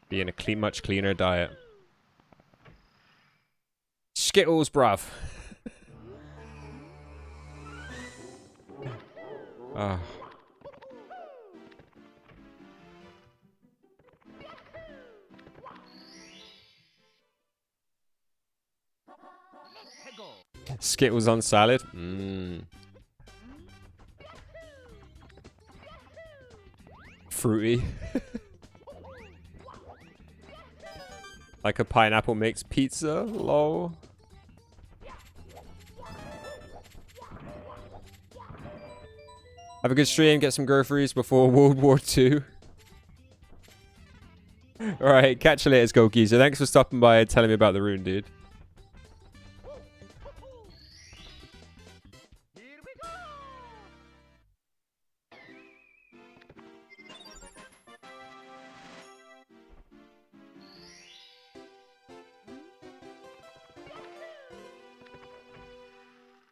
Be in a much cleaner diet. Skittles, bruv. Ah. Let's go. Skittles on salad. Mmm. Fruity. Like a pineapple makes pizza. Lol. Have a good stream. Get some groceries before World War II. Alright, catch you later, Skokie. So thanks for stopping by and telling me about the rune, dude. Here we go.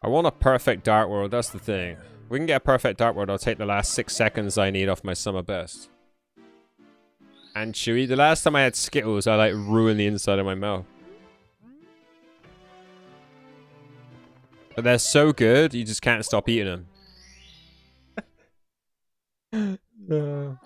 I want a perfect Dark World, that's the thing. If we can get a perfect Dark World, I'll take the last 6 seconds I need off my summer best. And chewy. The last time I had Skittles, I like ruined the inside of my mouth. But they're so good, you just can't stop eating them. Let's go.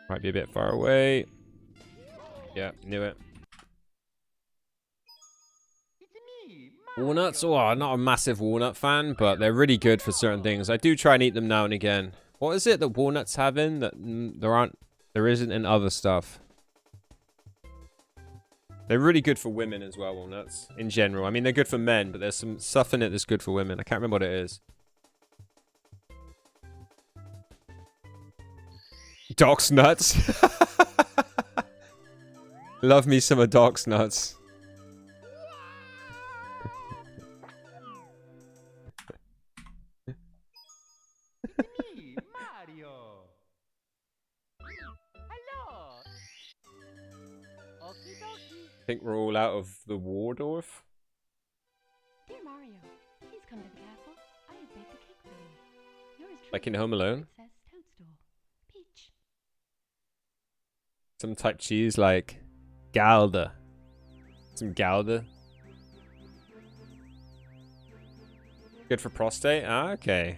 Might be a bit far away. Yeah, knew it. It's me, Mario. Walnuts? Oh, I'm not a massive walnut fan, but they're really good for certain things. I do try and eat them now and again. What is it that walnuts have in that there isn't in other stuff? They're really good for women as well, walnuts, in general. I mean, they're good for men, but there's some stuff in it that's good for women. I can't remember what it is. Doc's nuts. Love me some of Doc's nuts. Me, Mario. Hello. Okie dokie. I think we're all out of the Waldorf. Dear Mario, please come to the castle. I have baked a cake for you. Yours Like in truly, Home Alone? Princess Toadstool. Peach. Some type cheese like Gouda. Some Gouda. Good for prostate? Ah, okay.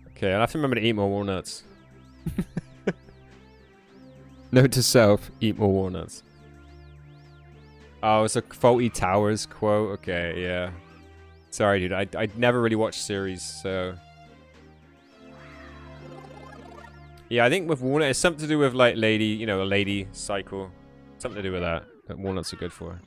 Okay, I'll have to remember to eat more walnuts. Note to self, eat more walnuts. Oh, it's a Faulty Towers quote. Okay, yeah. Sorry, dude. I never really watched series, so... Yeah, I think with walnut, it's something to do with, like, lady, you know, a lady cycle. Something to do with that walnuts are good for.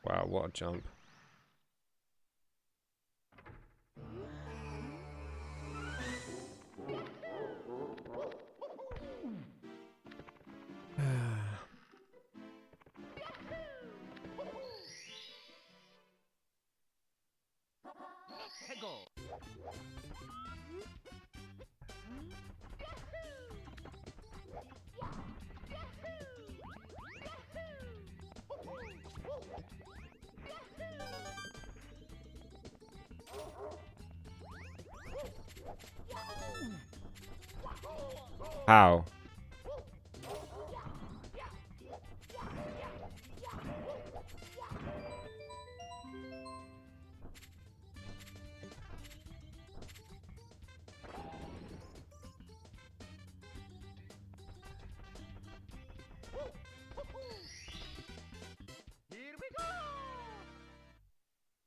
Wow, what a jump. Tego. How?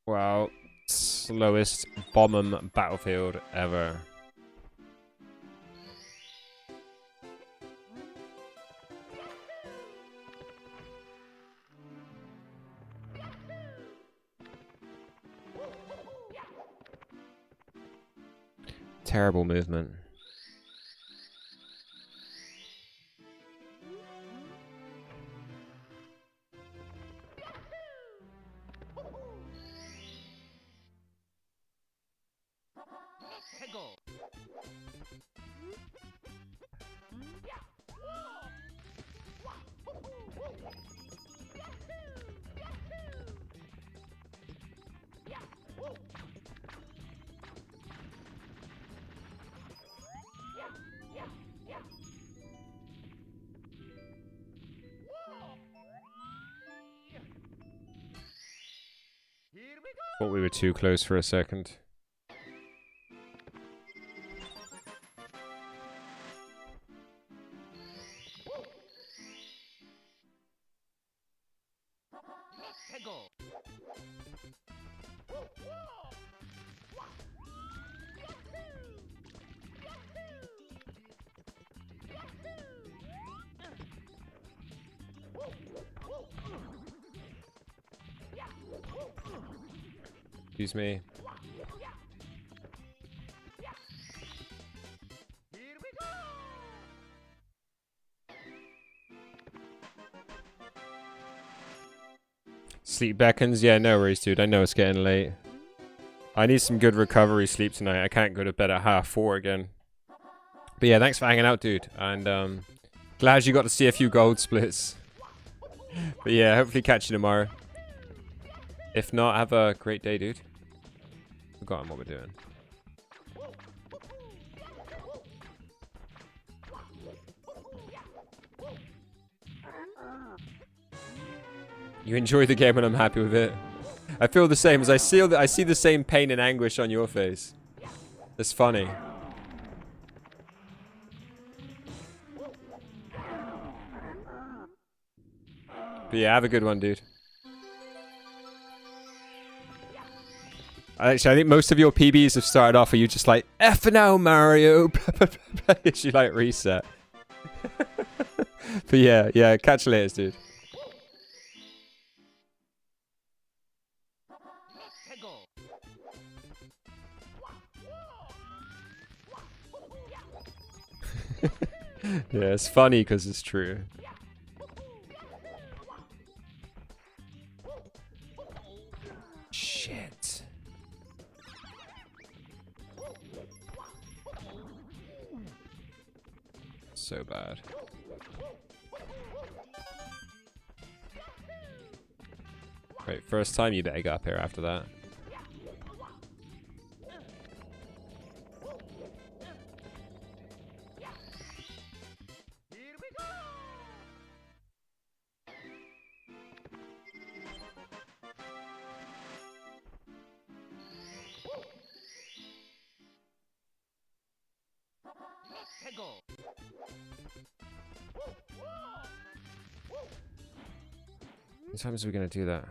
Wow. Slowest bomb battlefield ever. Terrible movement. Tego. Thought we were too close for a second. Tego. Excuse me. Sleep beckons? Yeah, no worries, dude. I know it's getting late. I need some good recovery sleep tonight. I can't go to bed at 4:30 again. But yeah, thanks for hanging out, dude. And glad you got to see a few gold splits. But yeah, hopefully catch you tomorrow. If not, have a great day, dude. Forgotten what we're doing. You enjoy the game and I'm happy with it. I feel the same as I see the same pain and anguish on your face. It's funny. But yeah, have a good one, dude. Actually, I think most of your PBs have started off where you just like, F now, Mario. You like reset. But yeah, catch you later, dude. Yeah, it's funny because it's true. Shit. So bad. Right, first time you better get up here after that. What time is we gonna do that?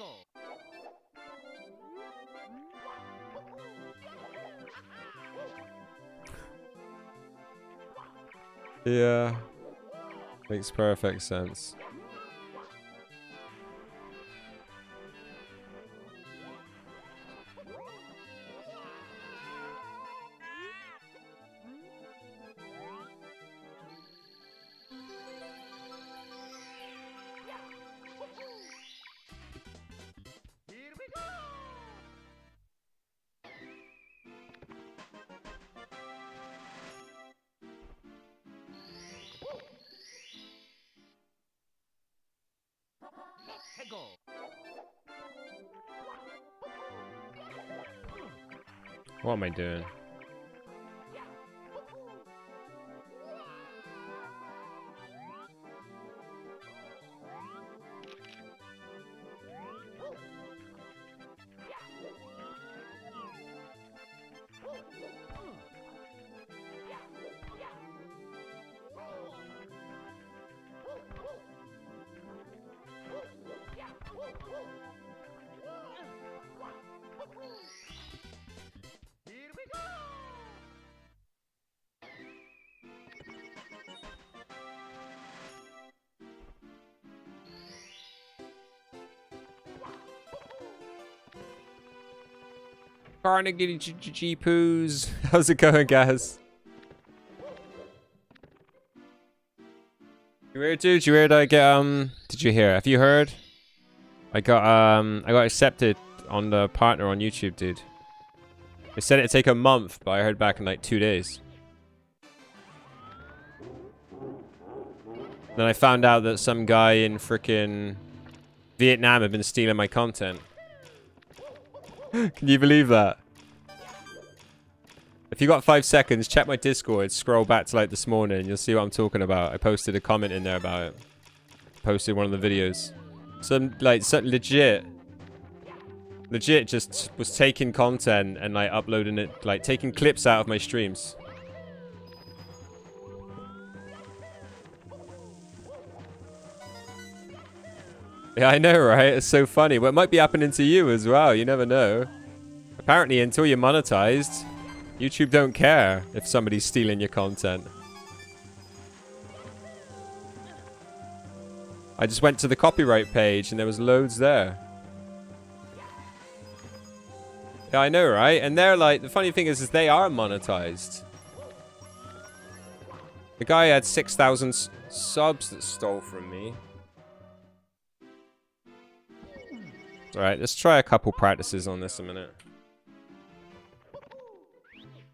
Hegel. Yeah. Makes perfect sense. Here we go. Hegel. What am I doing? Here we go. Carnage poos. How's it going, guys? You heard, dude? You heard I get did you hear? Have you heard? I got accepted on the partner on YouTube, dude. They said it'd take a month, but I heard back in like 2 days. Then I found out that some guy in frickin' Vietnam had been stealing my content. Can you believe that? If you got 5 seconds, check my Discord, scroll back to like this morning, you'll see what I'm talking about. I posted a comment in there about it. Posted one of the videos. Some legit just was taking content and like uploading it, like taking clips out of my streams. Yeah, I know, right? It's so funny. Well, it might be happening to you as well. You never know. Apparently, until you're monetized, YouTube don't care if somebody's stealing your content. I just went to the copyright page and there was loads there. Yeah, I know, right? And they're like, the funny thing is they are monetized. The guy had 6,000 subs that stole from me. Alright, let's try a couple practices on this a minute.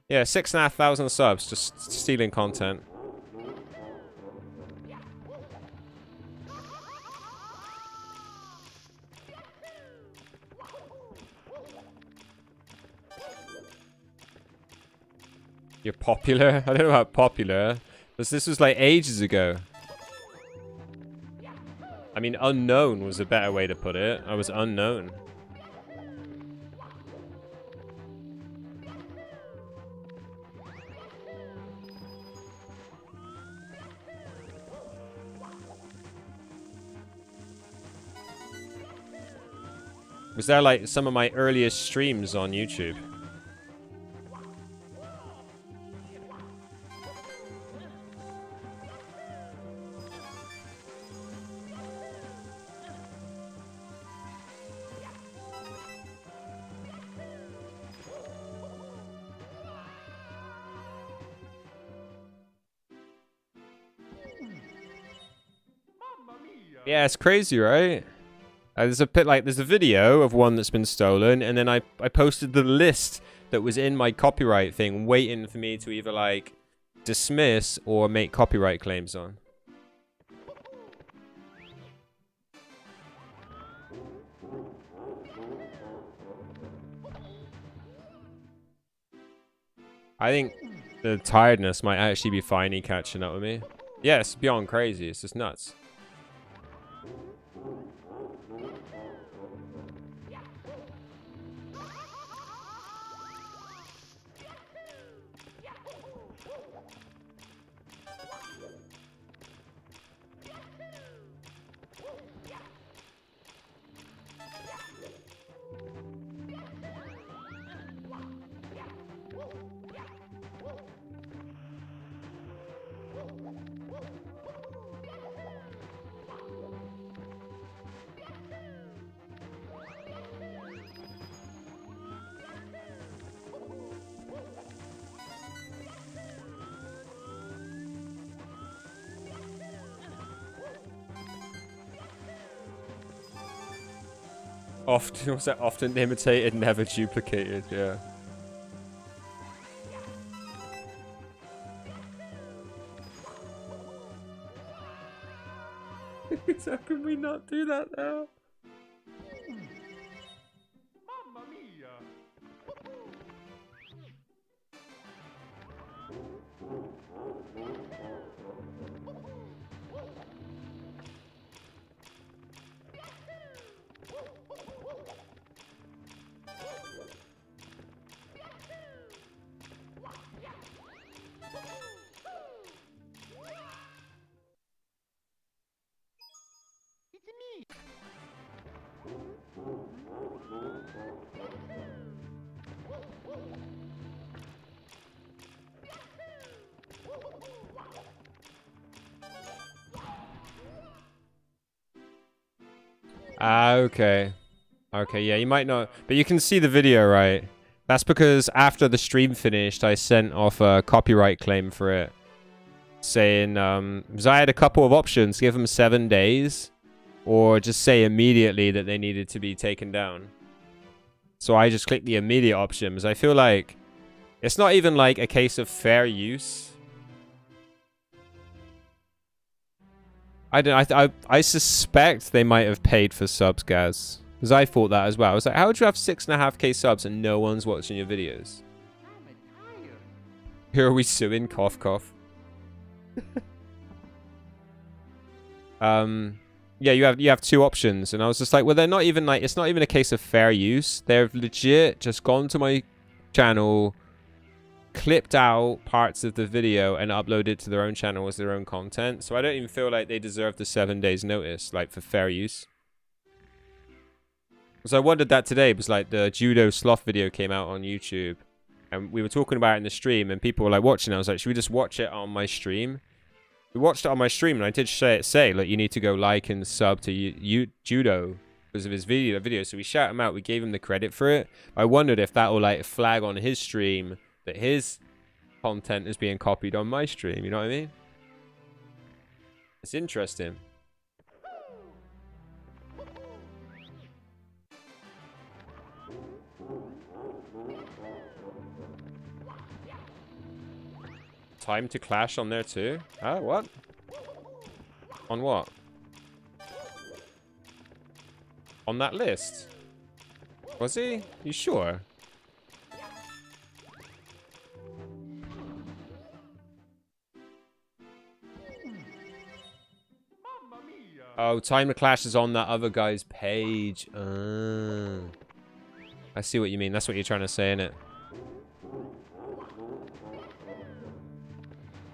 Yeah, 6,500 subs, just stealing content. You're popular? I don't know about popular. This was like ages ago. I mean, unknown was a better way to put it. I was unknown. Was there like some of my earliest streams on YouTube? Yeah, it's crazy, right? There's a video of one that's been stolen, and then I posted the list that was in my copyright thing, waiting for me to either like dismiss or make copyright claims on. I think the tiredness might actually be finally catching up with me. Yeah, it's beyond crazy. It's just nuts. Often, what's that? Often imitated, never duplicated. Yeah. How can we not do that now? Mamma mia! It's me! Ah, okay. Okay, yeah, you might not... But you can see the video, right? That's because after the stream finished, I sent off a copyright claim for it. Saying, because I had a couple of options. Give them 7 days. Or just say immediately that they needed to be taken down. So I just clicked the immediate option. Because I feel like... It's not even like a case of fair use. I suspect they might have paid for subs, Gaz. Because I thought that as well. I was like, how would you have 6.5k subs and no one's watching your videos? I'm tired. Who are we suing? Cough, cough. Yeah, you have two options. And I was just like, well, they're not even like, it's not even a case of fair use. They've legit just gone to my channel, clipped out parts of the video and uploaded it to their own channel as their own content. So I don't even feel like they deserve the 7 days notice, like for fair use. So I wondered that today, because like the judo sloth video came out on YouTube and we were talking about it in the stream and people were like watching it. I was like, should we just watch it on my stream? We watched it on my stream and I did say like, you need to go like and sub to judo because of his video. So we shout him out. We gave him the credit for it. I wondered if that will like flag on his stream that his content is being copied on my stream. You know what I mean? It's interesting. Time to clash on there too? Ah, what? On what? On that list? Was he? You sure? Mamma mia! Oh, Time to Clash is on that other guy's page. I see what you mean. That's what you're trying to say, innit?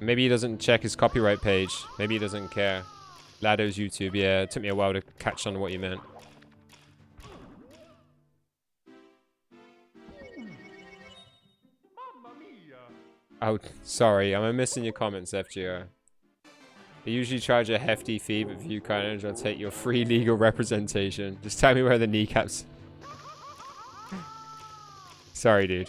Maybe he doesn't check his copyright page. Maybe he doesn't care. Lado's YouTube. Yeah, it took me a while to catch on to what you meant. Mamma mia! Oh, sorry. Am I missing your comments, FGR? I usually charge a hefty fee, but if you Carnage, I'll take your free legal representation. Just tell me where the kneecaps... Sorry, dude.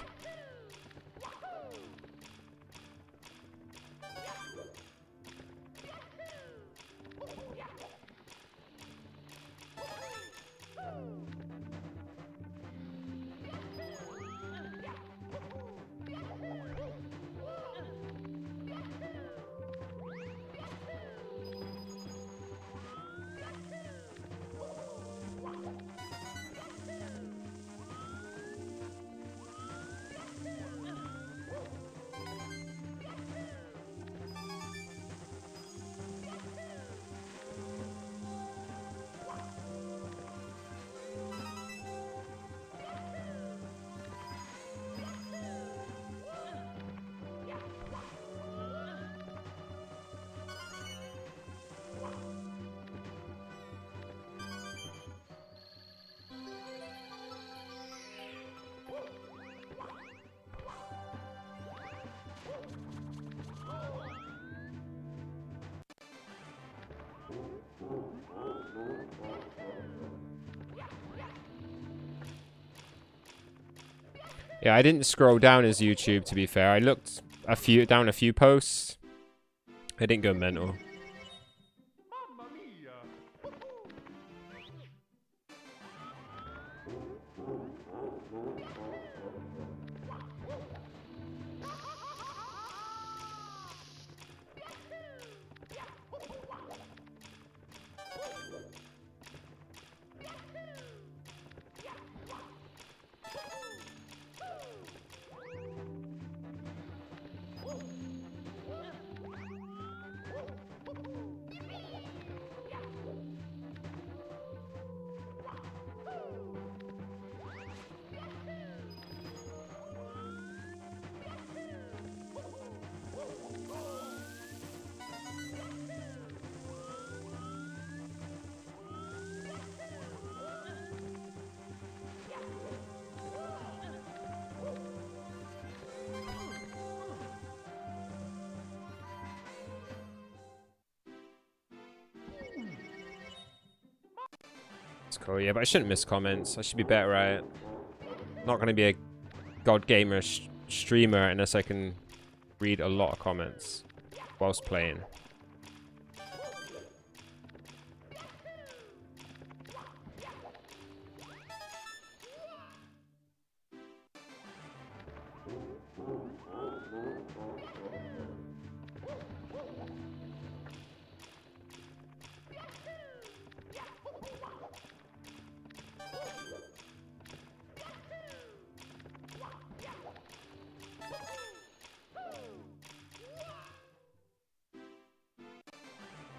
Yeah, I didn't scroll down his YouTube, to be fair. I looked down a few posts. I didn't go mental. Mamma mia! It's cool, yeah, but I shouldn't miss comments. I should be better at it. Not going to be a God Gamer streamer unless I can read a lot of comments whilst playing.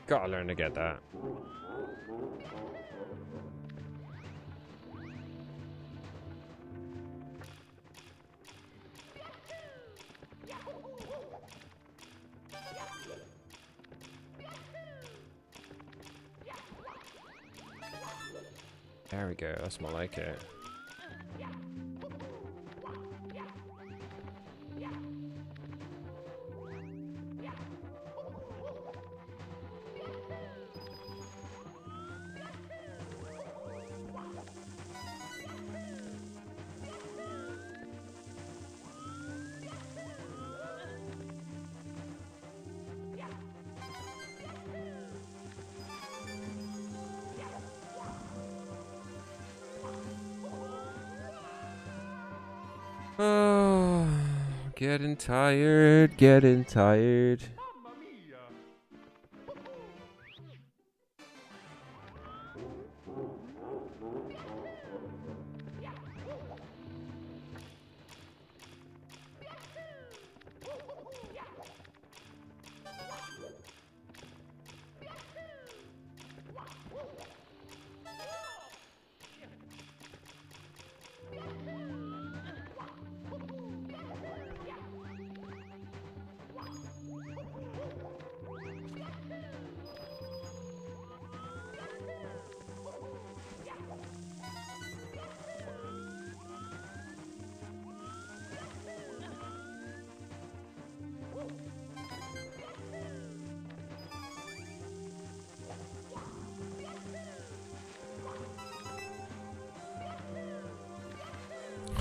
Gotta learn to get that. There we go, that's more like it. Oh, getting tired, getting tired. Mamma mia!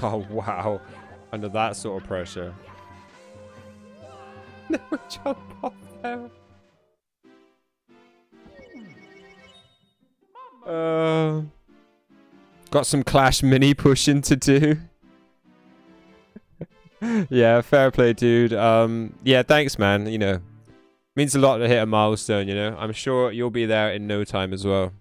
Oh wow, under that sort of pressure. Never jump off there. Got some Clash mini pushing to do. Yeah, fair play, dude. Yeah, thanks, man. You know, means a lot to hit a milestone, you know. I'm sure you'll be there in no time as well.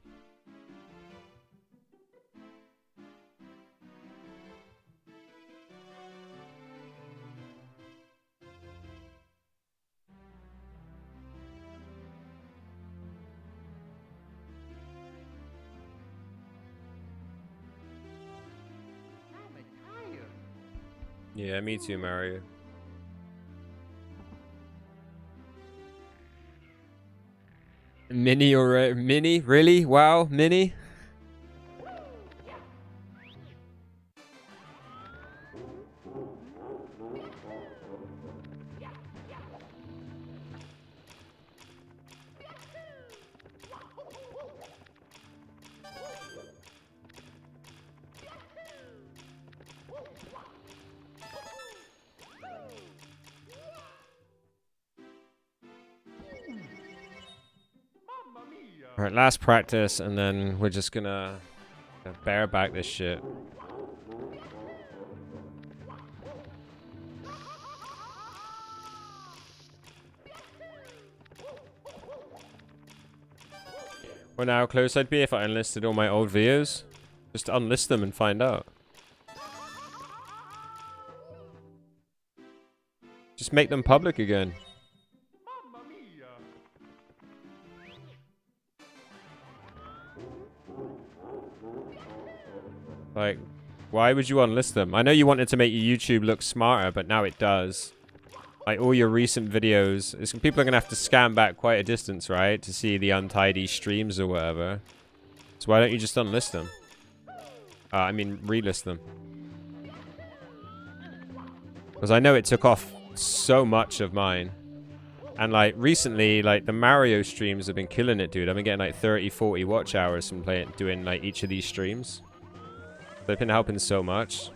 I'm tired. Yeah, me too, Mario. Mini or mini? Really? Wow, mini? Mamma mia! Alright, last practice, and then we're just gonna bareback this shit. Wonder how close I'd be if I unlisted all my old videos. Just unlist them and find out. Just make them public again. Mamma mia! Like, why would you unlist them? I know you wanted to make your YouTube look smarter, but now it does. Like, all your recent videos, people are going to have to scan back quite a distance, right? To see the untidy streams or whatever. So why don't you just unlist them? I mean, relist them. Because I know it took off so much of mine. And, like, recently, like, the Mario streams have been killing it, dude. I've been getting, like, 30, 40 watch hours from doing, like, each of these streams. They've been helping so much.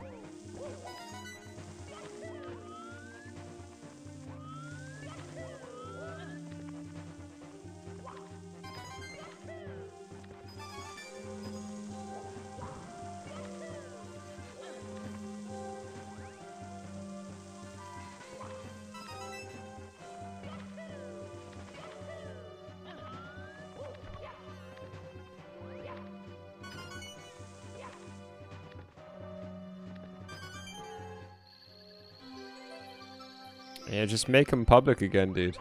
Yeah, just make them public again, dude.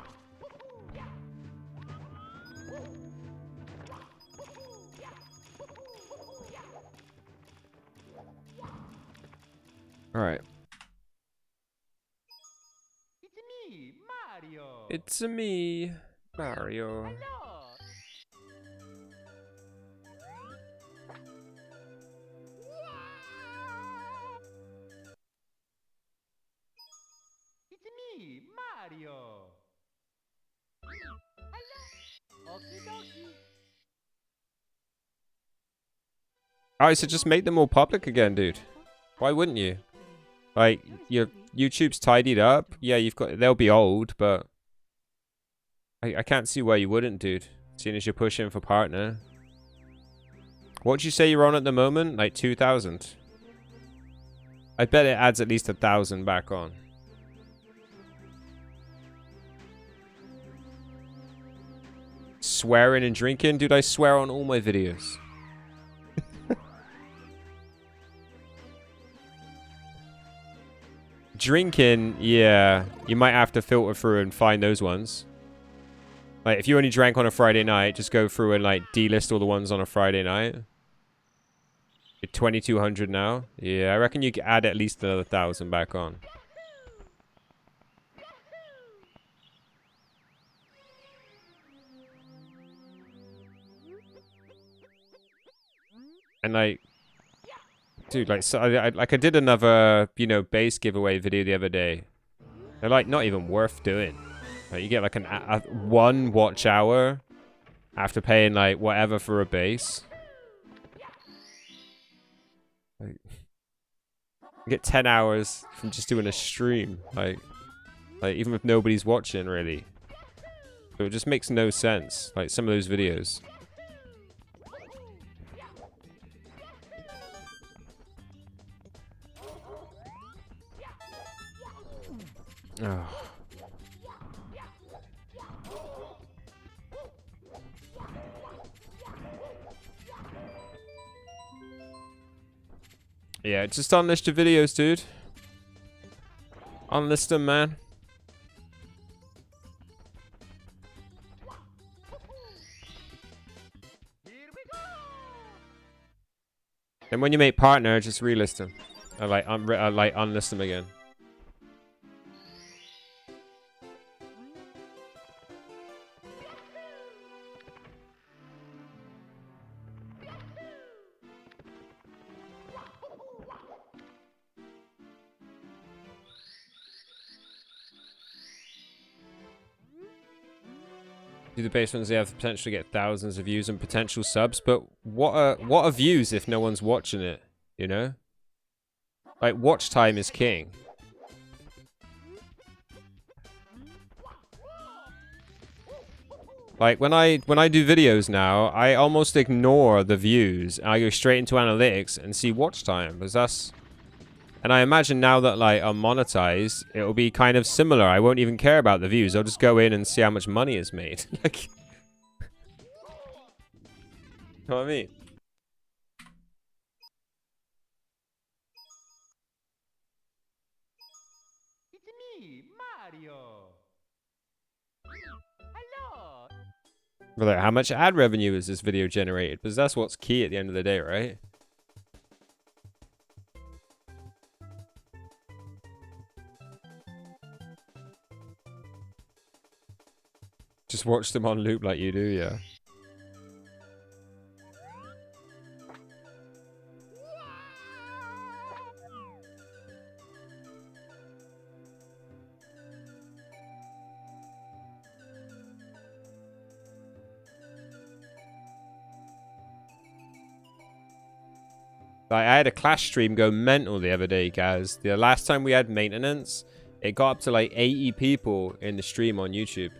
Alright. It's me, Mario! It's me, Mario. Hello! It's me, Mario! Hello! Okie dokie! Alright, so just make them all public again, dude. Why wouldn't you? Like, your YouTube's tidied up. Yeah, they'll be old, but I can't see why you wouldn't, dude. Seeing as you're pushing for partner. What'd you say you're on at the moment? Like 2,000. I bet it adds at least 1,000 back on. Swearing and drinking? Dude, I swear on all my videos. Drinking, yeah. You might have to filter through and find those ones. Like, if you only drank on a Friday night, just go through and, like, delist all the ones on a Friday night. You're 2,200 now. Yeah, I reckon you could add at least another 1,000 back on. And, like... Dude, like, so I did another, you know, base giveaway video the other day. They're, like, not even worth doing. Like, you get, like, one watch hour after paying, like, whatever for a base. Like, you get 10 hours from just doing a stream. Like, even if nobody's watching, really. So it just makes no sense. Like, some of those videos. Oh. Yeah, just unlist your videos, dude. Unlist them, man. And when you make partner, just relist them. Like unlist them again. Do the base ones, they have the potential to get thousands of views and potential subs, but what are views if no one's watching it, you know? Like, watch time is king. Like, when I do videos now, I almost ignore the views, and I go straight into analytics and see watch time, because that's... And I imagine now that, like, I'm monetized, it'll be kind of similar. I won't even care about the views. I'll just go in and see how much money is made. Like, know what I mean? It's me, Mario. Hello. But like, how much ad revenue is this video generated? Because that's what's key at the end of the day, right? Just watch them on loop like you do, yeah. Like, I had a Clash stream go mental the other day, guys. The last time we had maintenance, it got up to like 80 people in the stream on YouTube.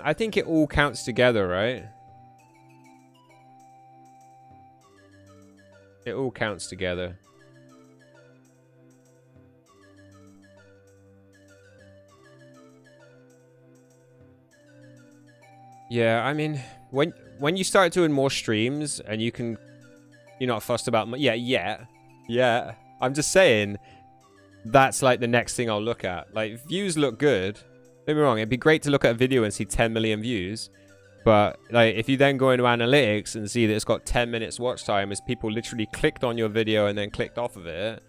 I think it all counts together, right? It all counts together. Yeah, I mean, when you start doing more streams and you're not fussed about yeah. I'm just saying that's like the next thing I'll look at. Like, views look good. Don't get me wrong, it'd be great to look at a video and see 10 million views. But like, if you then go into analytics and see that it's got 10 minutes watch time as people literally clicked on your video and then clicked off of it,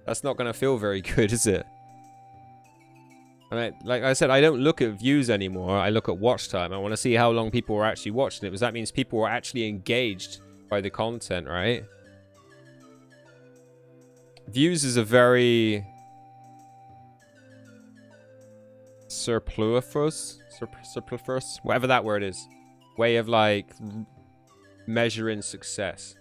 that's not going to feel very good, is it? And like I said, I don't look at views anymore. I look at watch time. I want to see how long people are actually watching it, because that means people are actually engaged by the content, right? Views is a very superfluous, whatever that word is, way of like measuring success.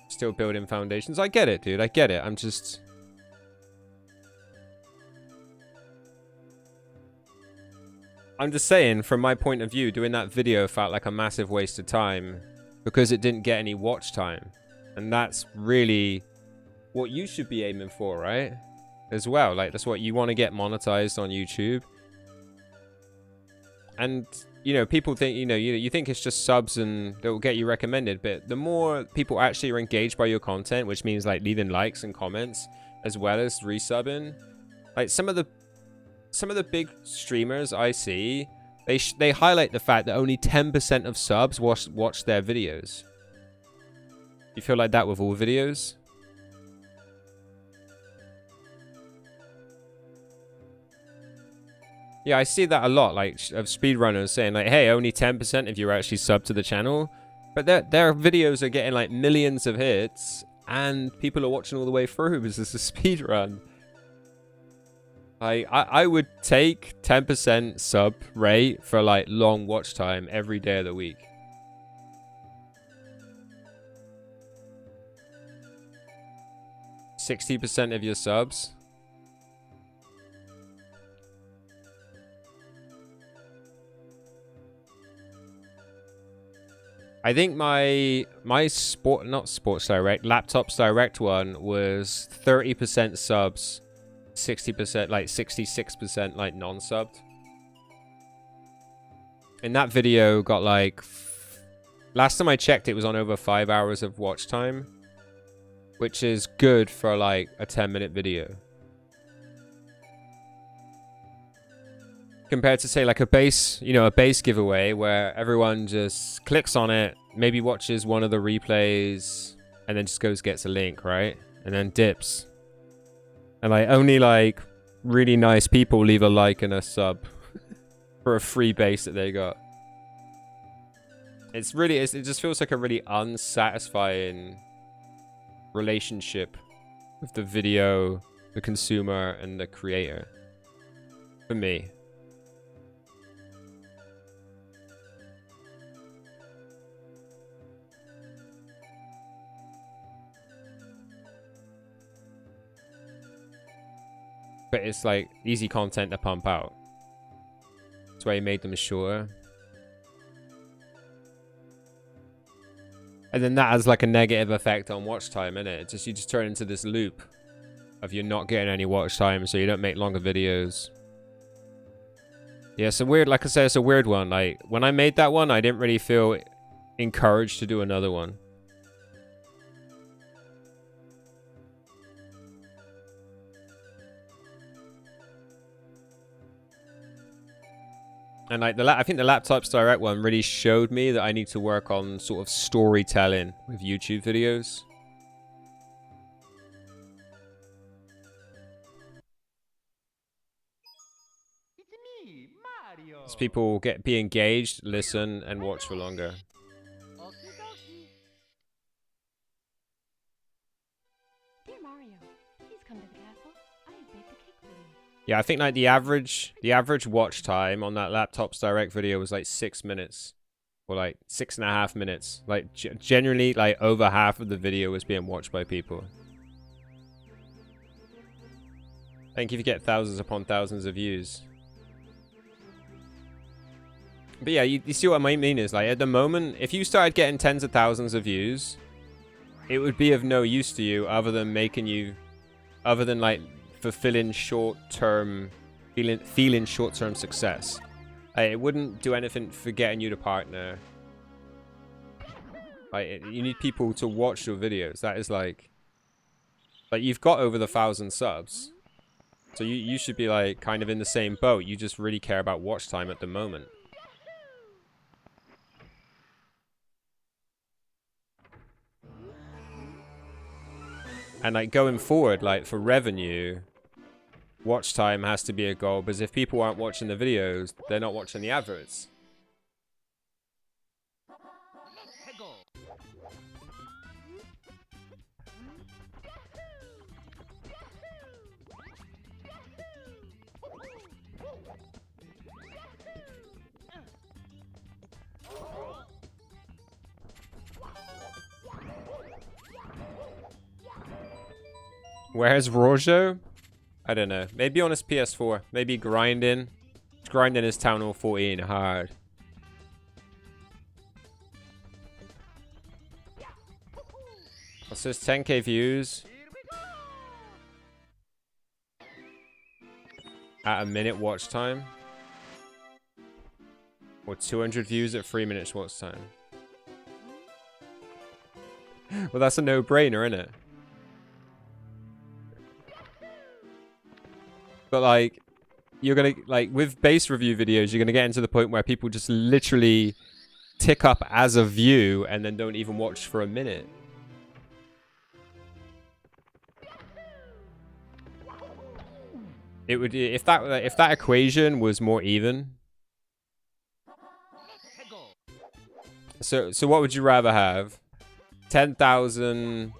Still building foundations. I get it, dude. I get it. I'm just saying, from my point of view, doing that video felt like a massive waste of time because it didn't get any watch time. And that's really what you should be aiming for, right? As well. Like, that's what you want to get monetized on YouTube. And people think, you think it's just subs and that will get you recommended, but the more people actually are engaged by your content, which means like leaving likes and comments as well as resubbing, like some of the big streamers I see, they highlight the fact that only 10% of subs watch their videos. You feel like that with all videos? Yeah, I see that a lot, like, of speedrunners saying, like, hey, only 10% of you are actually subbed to the channel. But their videos are getting, like, millions of hits, and people are watching all the way through because it's a speedrun. I would take 10% sub rate for, like, long watch time every day of the week. %60 of your subs. I think my Sports Direct, Laptops Direct one was 30% subs, 60%, like 66% like non-subbed. And that video got like, last time I checked, it was on over 5 hours of watch time, which is good for like a 10-minute video. Compared to, say, like a base giveaway where everyone just clicks on it, maybe watches one of the replays, and then just gets a link, right? And then dips. And like only like really nice people leave a like and a sub for a free base that they got. It just feels like a really unsatisfying relationship with the video, the consumer, and the creator. For me. But it's like easy content to pump out. where he made them shorter. And then that has like a negative effect on watch time, innit? You just turn into this loop of you're not getting any watch time, so you don't make longer videos. Yeah, it's a weird, like I said, it's a weird one. Like, when I made that one, I didn't really feel encouraged to do another one. And like I think the Laptops Direct one really showed me that I need to work on sort of storytelling with YouTube videos. It's me, Mario. As people be engaged, listen, and watch for longer. Okie dokie. Dear Mario, please come to the castle. I have baked a cake for you. Yeah, I think like the average watch time on that Laptops Direct video was like 6 minutes. Or like 6.5 minutes. Like generally like over half of the video was being watched by people. Thank you if you get thousands upon thousands of views. But yeah, you see what I mean is like at the moment, if you started getting tens of thousands of views, it would be of no use to you other than like fulfilling short-term, feeling short-term success. It wouldn't do anything for getting you to partner. Like you need people to watch your videos. That is like you've got over the 1,000 subs, so you should be like kind of in the same boat. You just really care about watch time at the moment. And like going forward, like for revenue, watch time has to be a goal, because if people aren't watching the videos, they're not watching the adverts. Let's go. Where's Rojo? I don't know. Maybe on his PS4. Maybe grinding. Grinding his Town Hall 14 hard. What's this? 10k views. Here we go. At a minute watch time. Or 200 views at 3 minutes watch time. Well, that's a no-brainer, isn't it? But like, you're gonna, like, with base review videos, you're gonna get into the point where people just literally tick up as a view and then don't even watch for a minute. It would, if that equation was more even. Let's go. So what would you rather have? 10,000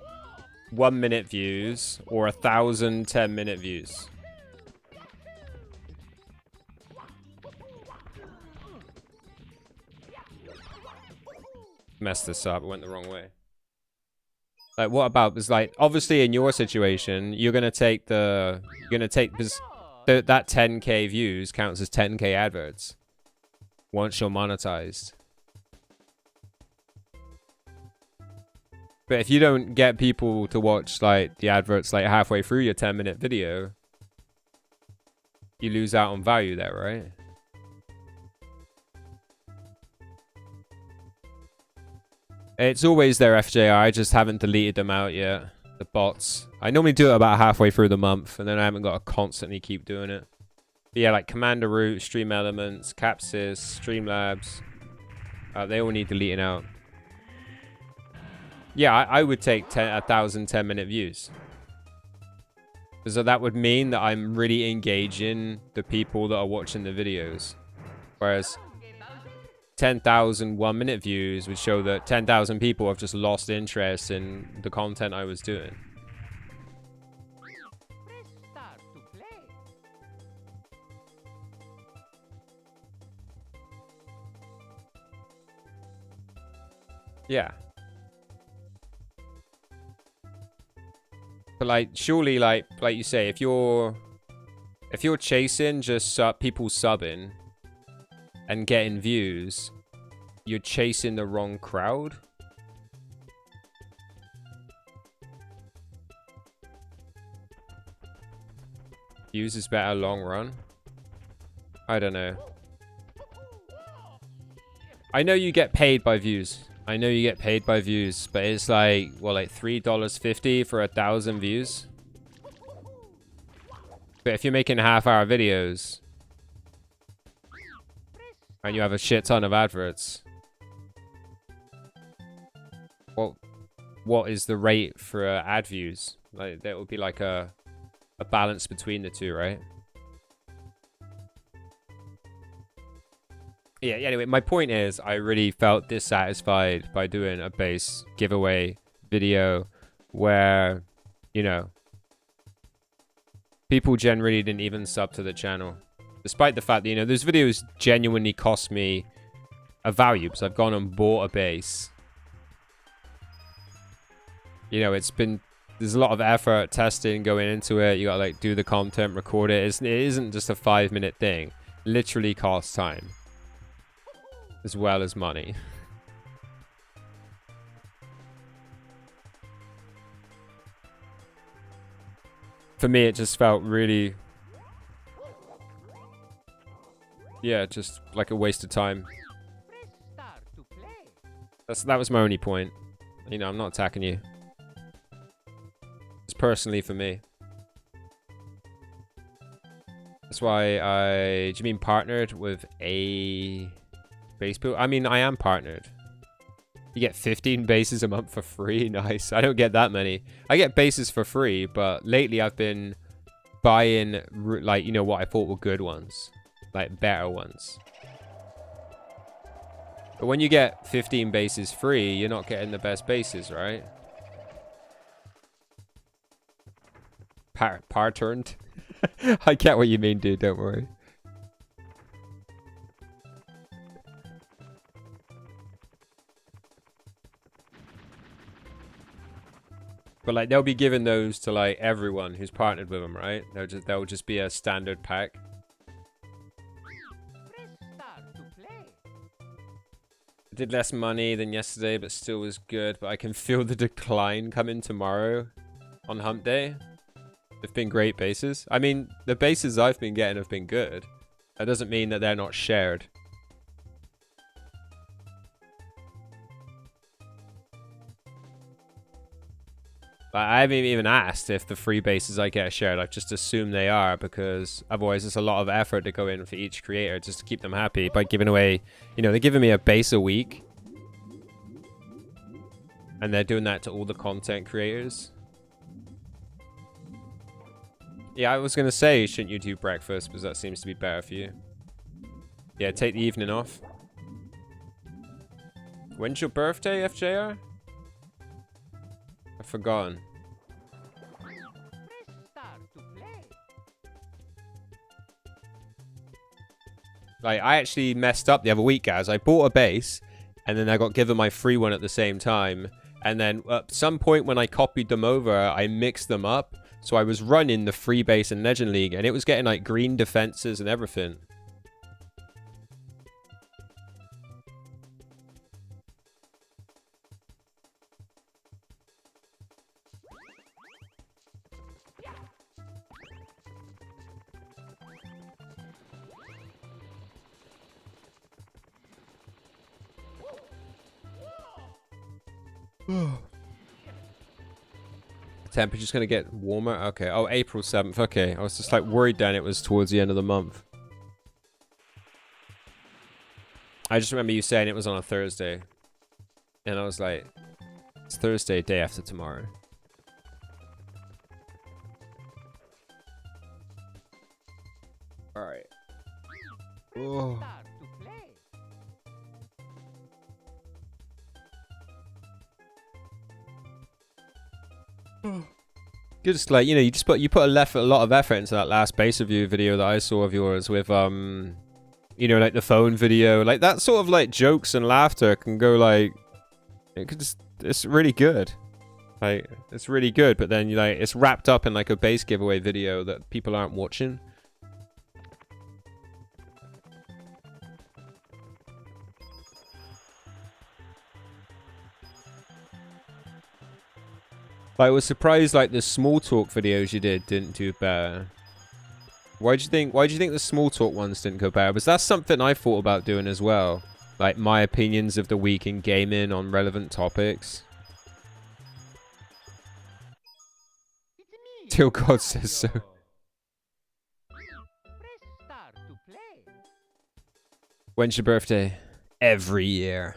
1-minute views or 1,000 10-minute views? Messed this up. It went the wrong way. Like, what about, because like obviously in your situation you're gonna take because that 10k views counts as 10k adverts once you're monetized. But if you don't get people to watch like the adverts like halfway through your 10-minute video, you lose out on value there, right? It's always there, FJR. I just haven't deleted them out yet. The bots. I normally do it about halfway through the month, and then I haven't got to constantly keep doing it. But yeah, like Commander Root, Stream Elements, Capsys, Streamlabs. They all need deleting out. Yeah, I would take 1,000 10-minute views. So that would mean that I'm really engaging the people that are watching the videos. Whereas 10,000 1-minute views would show that 10,000 people have just lost interest in the content I was doing. Press start to play. Yeah. But like, surely, like you say, if you're chasing just people subbing, and getting views, you're chasing the wrong crowd. Views is better long run. I don't know. I know you get paid by views. I know you get paid by views, but it's like, well, like $3.50 for 1,000 views. But if you're making half-hour videos and you have a shit ton of adverts, well, what is the rate for ad views? Like, that would be like a balance between the two, right? Yeah, anyway, my point is I really felt dissatisfied by doing a base giveaway video where, you know, people generally didn't even sub to the channel. Despite the fact that, you know, those videos genuinely cost me a value because I've gone and bought a base. You know, there's a lot of effort, testing going into it. You gotta like do the content, record it. It isn't just a 5-minute thing. It literally costs time. As well as money. For me, it just felt really... yeah, just like a waste of time. That was my only point. You know, I'm not attacking you. It's personally for me. That's why I... do you mean partnered with a... base pool? I mean, I am partnered. You get 15 bases a month for free. Nice. I don't get that many. I get bases for free, but lately I've been buying, like, you know, what I thought were good ones. Like, better ones. But when you get 15 bases free, you're not getting the best bases, right? Par-turned? I get what you mean, dude. Don't worry. But like they'll be giving those to like everyone who's partnered with them, right? They'll just be a standard pack. I did less money than yesterday, but still was good. But I can feel the decline coming tomorrow on hump day. They've been great bases. I mean, the bases I've been getting have been good. That doesn't mean that they're not shared. I haven't even asked if the free bases I get are shared. I've just assumed they are because otherwise it's a lot of effort to go in for each creator just to keep them happy by giving away, you know, they're giving me a base a week. And they're doing that to all the content creators. Yeah, I was going to say, shouldn't you do breakfast because that seems to be better for you. Yeah, take the evening off. When's your birthday, FJR? I've forgotten. Like, I actually messed up the other week, guys. I bought a base, and then I got given my free one at the same time. And then at some point when I copied them over, I mixed them up. So I was running the free base in Legend League, and it was getting like green defenses and everything. Temperature's gonna get warmer. Okay. Oh, April 7th. Okay. I was just like worried then it was towards the end of the month. I just remember you saying it was on a Thursday. And I was like, it's Thursday, day after tomorrow. Alright. Oh. Just like, you know, you put a lot of effort into that last base review video that I saw of yours with you know, like the phone video, like that sort of like jokes and laughter can go like it's really good. Like it's really good, but then you like it's wrapped up in like a base giveaway video that people aren't watching. I was surprised like the small talk videos you didn't do better. Why do you think the small talk ones didn't go better? Because that's something I thought about doing as well. Like my opinions of the week in gaming on relevant topics. It's me, Till God says so. Mario. Press start to play. When's your birthday? Every year.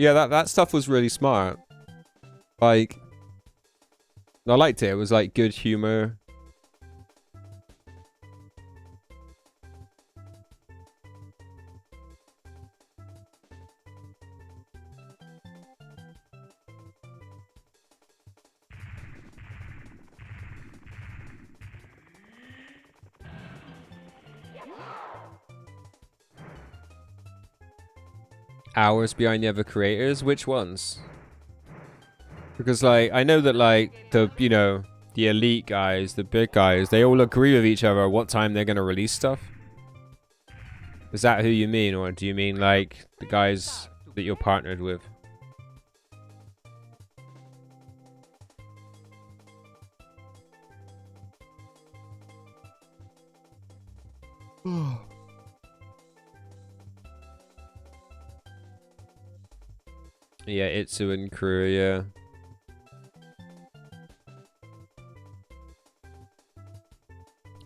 Yeah, that stuff was really smart. Like, I liked it. It was like good humor. Hours behind the other creators? Which ones? Because like I know that like the the elite guys, the big guys, they all agree with each other what time they're gonna release stuff. Is that who you mean, or do you mean like the guys that you're partnered with? Yeah, Itsu and crew, yeah.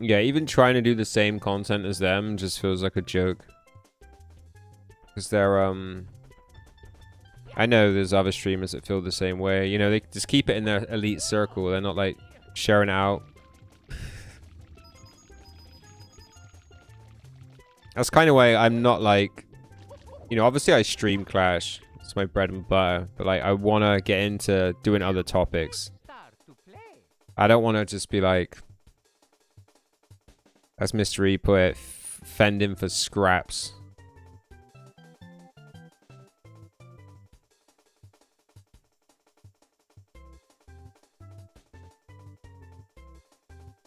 Yeah, even trying to do the same content as them just feels like a joke. Because they're, I know there's other streamers that feel the same way. You know, they just keep it in their elite circle. They're not, like, sharing it out. That's kind of why I'm not, like... You know, obviously I stream Clash. It's my bread and butter. But, like, I want to get into doing other topics. Start to play. I don't want to just be, like... As Mr. E put it, fending for scraps.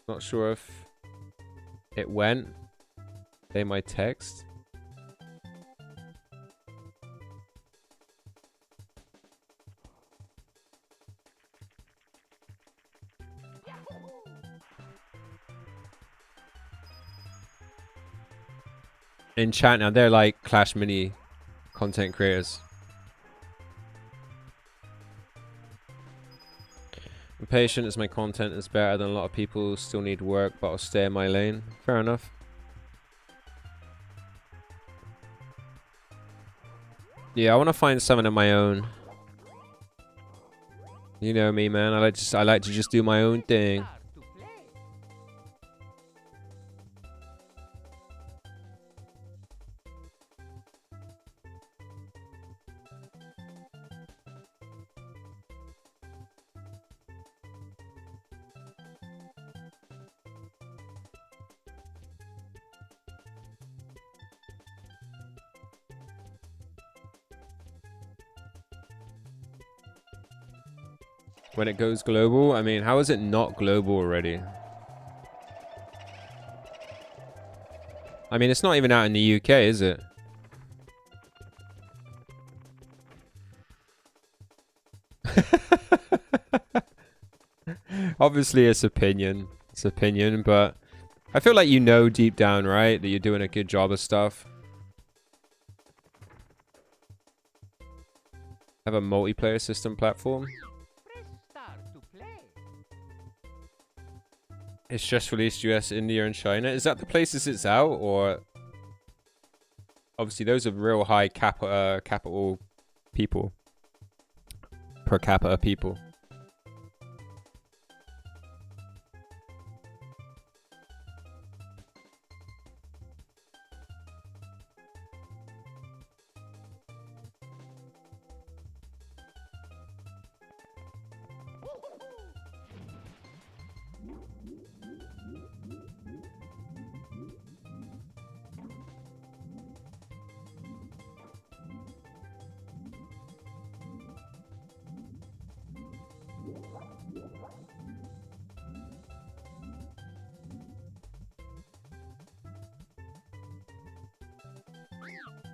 Not sure if it went. They my text. In chat now, they're like Clash Mini content creators. I'm patient as my content is better than a lot of people. Still need work, but I'll stay in my lane. Fair enough. Yeah, I want to find something of my own. You know me, man. I like to just do my own thing. Start to play. When it goes global, I mean, how is it not global already? I mean, it's not even out in the UK, is it? Obviously, it's opinion. It's opinion, but I feel like you know deep down, right, that you're doing a good job of stuff. Have a multiplayer system platform. Press start to play. It's just released US, India, and China. Is that the places it's out, or obviously those are real high capital people, per capita people.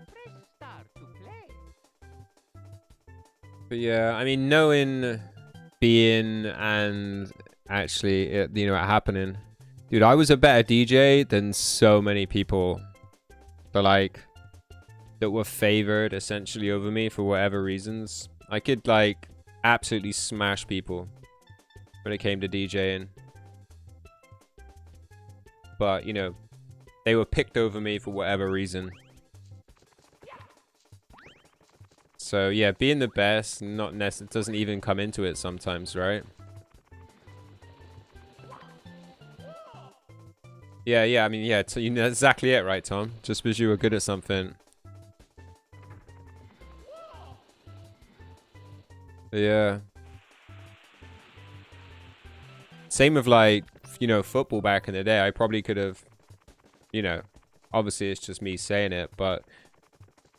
Press start to play. But yeah, I mean, knowing, being, and actually, it happening. Dude, I was a better DJ than so many people. But like, that were favored essentially over me for whatever reasons. I could like absolutely smash people when it came to DJing. But, you know, they were picked over me for whatever reason. So yeah, being the best, not necessarily, doesn't even come into it sometimes, right? Yeah, I mean, yeah, you know exactly it, right, Tom? Just because you were good at something. Yeah. Same with like, you know, football back in the day. I probably could have, you know, obviously it's just me saying it, but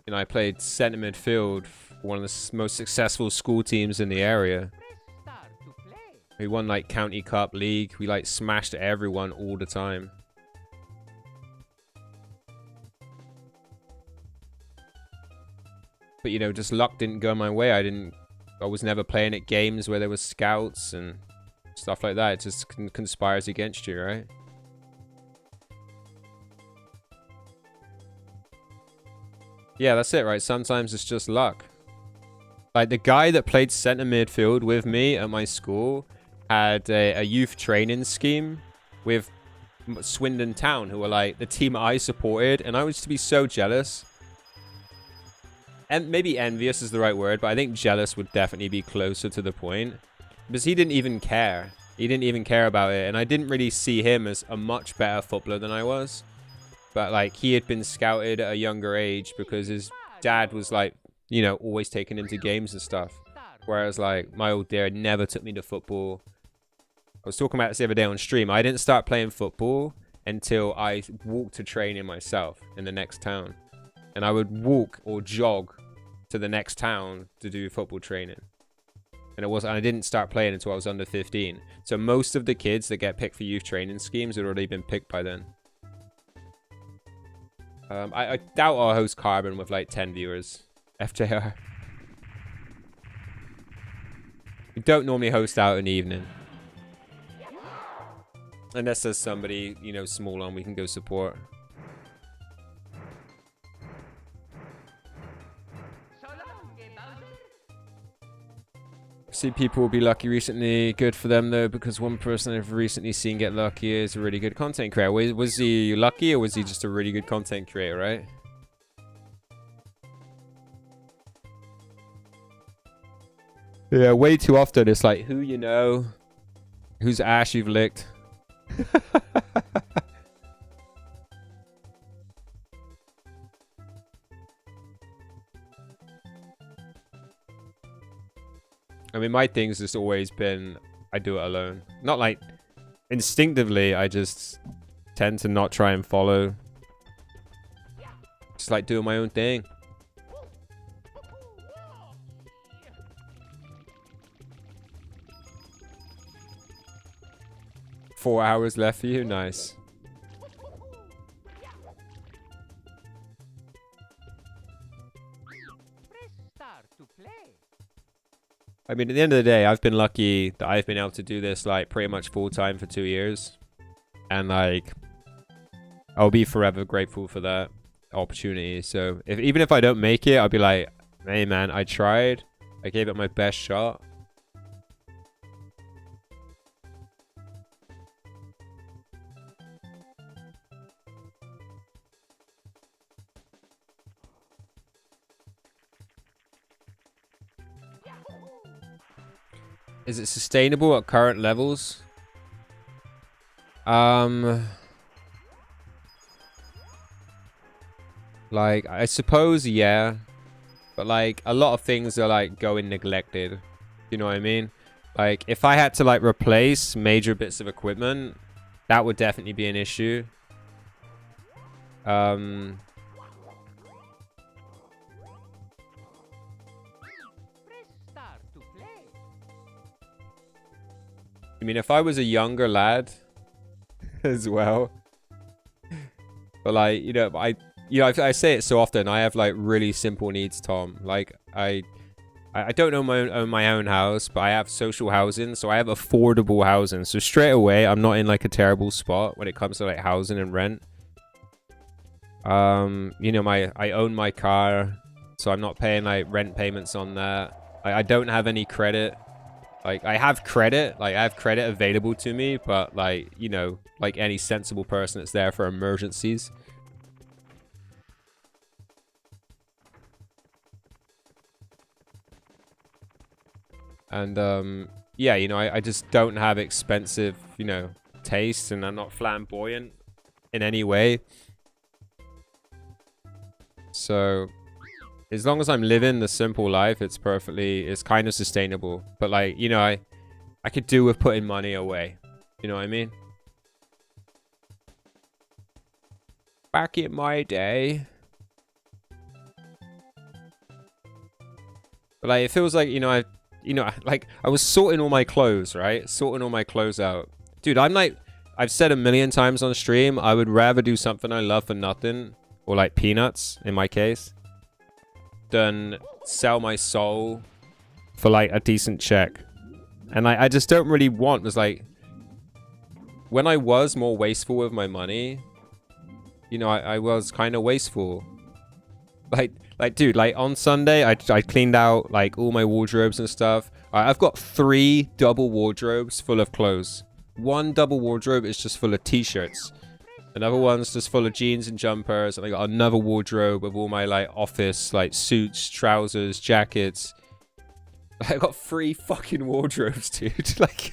you know, I played centre midfield for one of the most successful school teams in the area. Press start to play. We won like county cup league. We like smashed everyone all the time. But you know, just luck didn't go my way. I was never playing at games where there was scouts and stuff like that. It just conspires against you, right? Yeah, that's it, right? Sometimes it's just luck. Like, the guy that played centre midfield with me at my school had a youth training scheme with Swindon Town, who were, like, the team I supported. And I used to be so jealous. And maybe envious is the right word, but I think jealous would definitely be closer to the point. Because he didn't even care. He didn't even care about it. And I didn't really see him as a much better footballer than I was. But, like, he had been scouted at a younger age because his dad was, like, you know, always taking him to games and stuff. Whereas, like, my old dad never took me to football. I was talking about this the other day on stream. I didn't start playing football until I walked to training myself in the next town. And I would walk or jog to the next town to do football training. And I didn't start playing until I was under 15. So most of the kids that get picked for youth training schemes had already been picked by then. I doubt I'll host Carbon with like 10 viewers. FJR. We don't normally host out in the evening. Unless there's somebody, you know, small on we can go support. See, people will be lucky recently. Good for them though, because one person I've recently seen get lucky is a really good content creator. Was he lucky or was he just a really good content creator, right? Yeah, way too often it's like who you know, whose ass you've licked. I mean, my thing's just always been, I do it alone. Not like, instinctively, I just tend to not try and follow. Just like doing my own thing. Four hours left for you? Nice. Press start to play. I mean, at the end of the day, I've been lucky that I've been able to do this, like, pretty much full-time for 2 years. And, like, I'll be forever grateful for that opportunity. So, even if I don't make it, I'll be like, hey, man, I tried. I gave it my best shot. Is it sustainable at current levels? Like, I suppose, yeah. But, like, a lot of things are, like, going neglected. You know what I mean? Like, if I had to, like, replace major bits of equipment, that would definitely be an issue. I mean, if I was a younger lad as well, but like, you know, I say it so often. I have like really simple needs, Tom. Like I I don't own my own house, but I have social housing, so I have affordable housing. So straight away, I'm not in like a terrible spot when it comes to like housing and rent. You know, I own my car, so I'm not paying like rent payments on that. I don't have any credit. Like I have credit available to me, but like, you know, like any sensible person, it's there for emergencies. And yeah, you know, I just don't have expensive, you know, taste, and I'm not flamboyant in any way. So as long as I'm living the simple life, it's kind of sustainable. But like, you know, I could do with putting money away. You know what I mean? Back in my day. But like, it feels like, you know, like I was sorting all my clothes, right? Sorting all my clothes out. Dude, I'm like, I've said a million times on stream, I would rather do something I love for nothing, or like peanuts in my case, than sell my soul for like a decent check. And I just don't really want, was like, when I was more wasteful with my money, you know, I was kind of wasteful. Like, dude, like on Sunday, I cleaned out like all my wardrobes and stuff. I've got 3 double wardrobes full of clothes. 1 double wardrobe is just full of t-shirts. Another one's just full of jeans and jumpers. And I got another wardrobe of all my like office, like suits, trousers, jackets. I got 3 fucking wardrobes, dude. Like,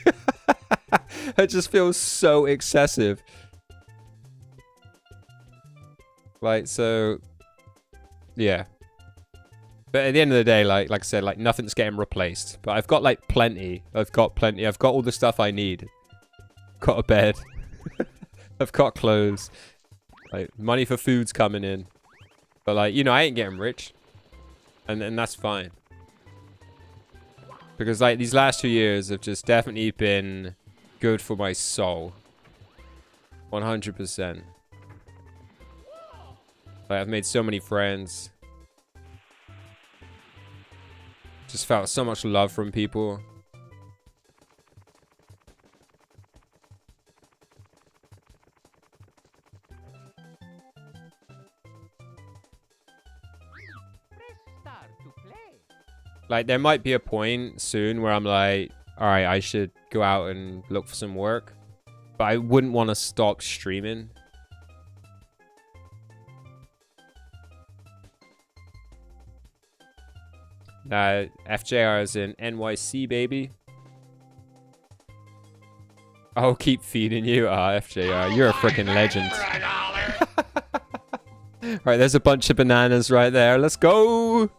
it just feels so excessive. Like, so, yeah. But at the end of the day, like I said, like nothing's getting replaced. But I've got like plenty. I've got all the stuff I need. Got a bed. I've got clothes. Like money for food's coming in. But like, you know, I ain't getting rich. And that's fine. Because like these last 2 years have just definitely been good for my soul. 100%. Like I've made so many friends. Just felt so much love from people. Press start to play. Like there might be a point soon where I'm like, all right, I should go out and look for some work. But I wouldn't want to stop streaming. FJR is in NYC, baby. I'll keep feeding you. FJR, you're a freaking legend. Right, there's a bunch of bananas right there. Let's go.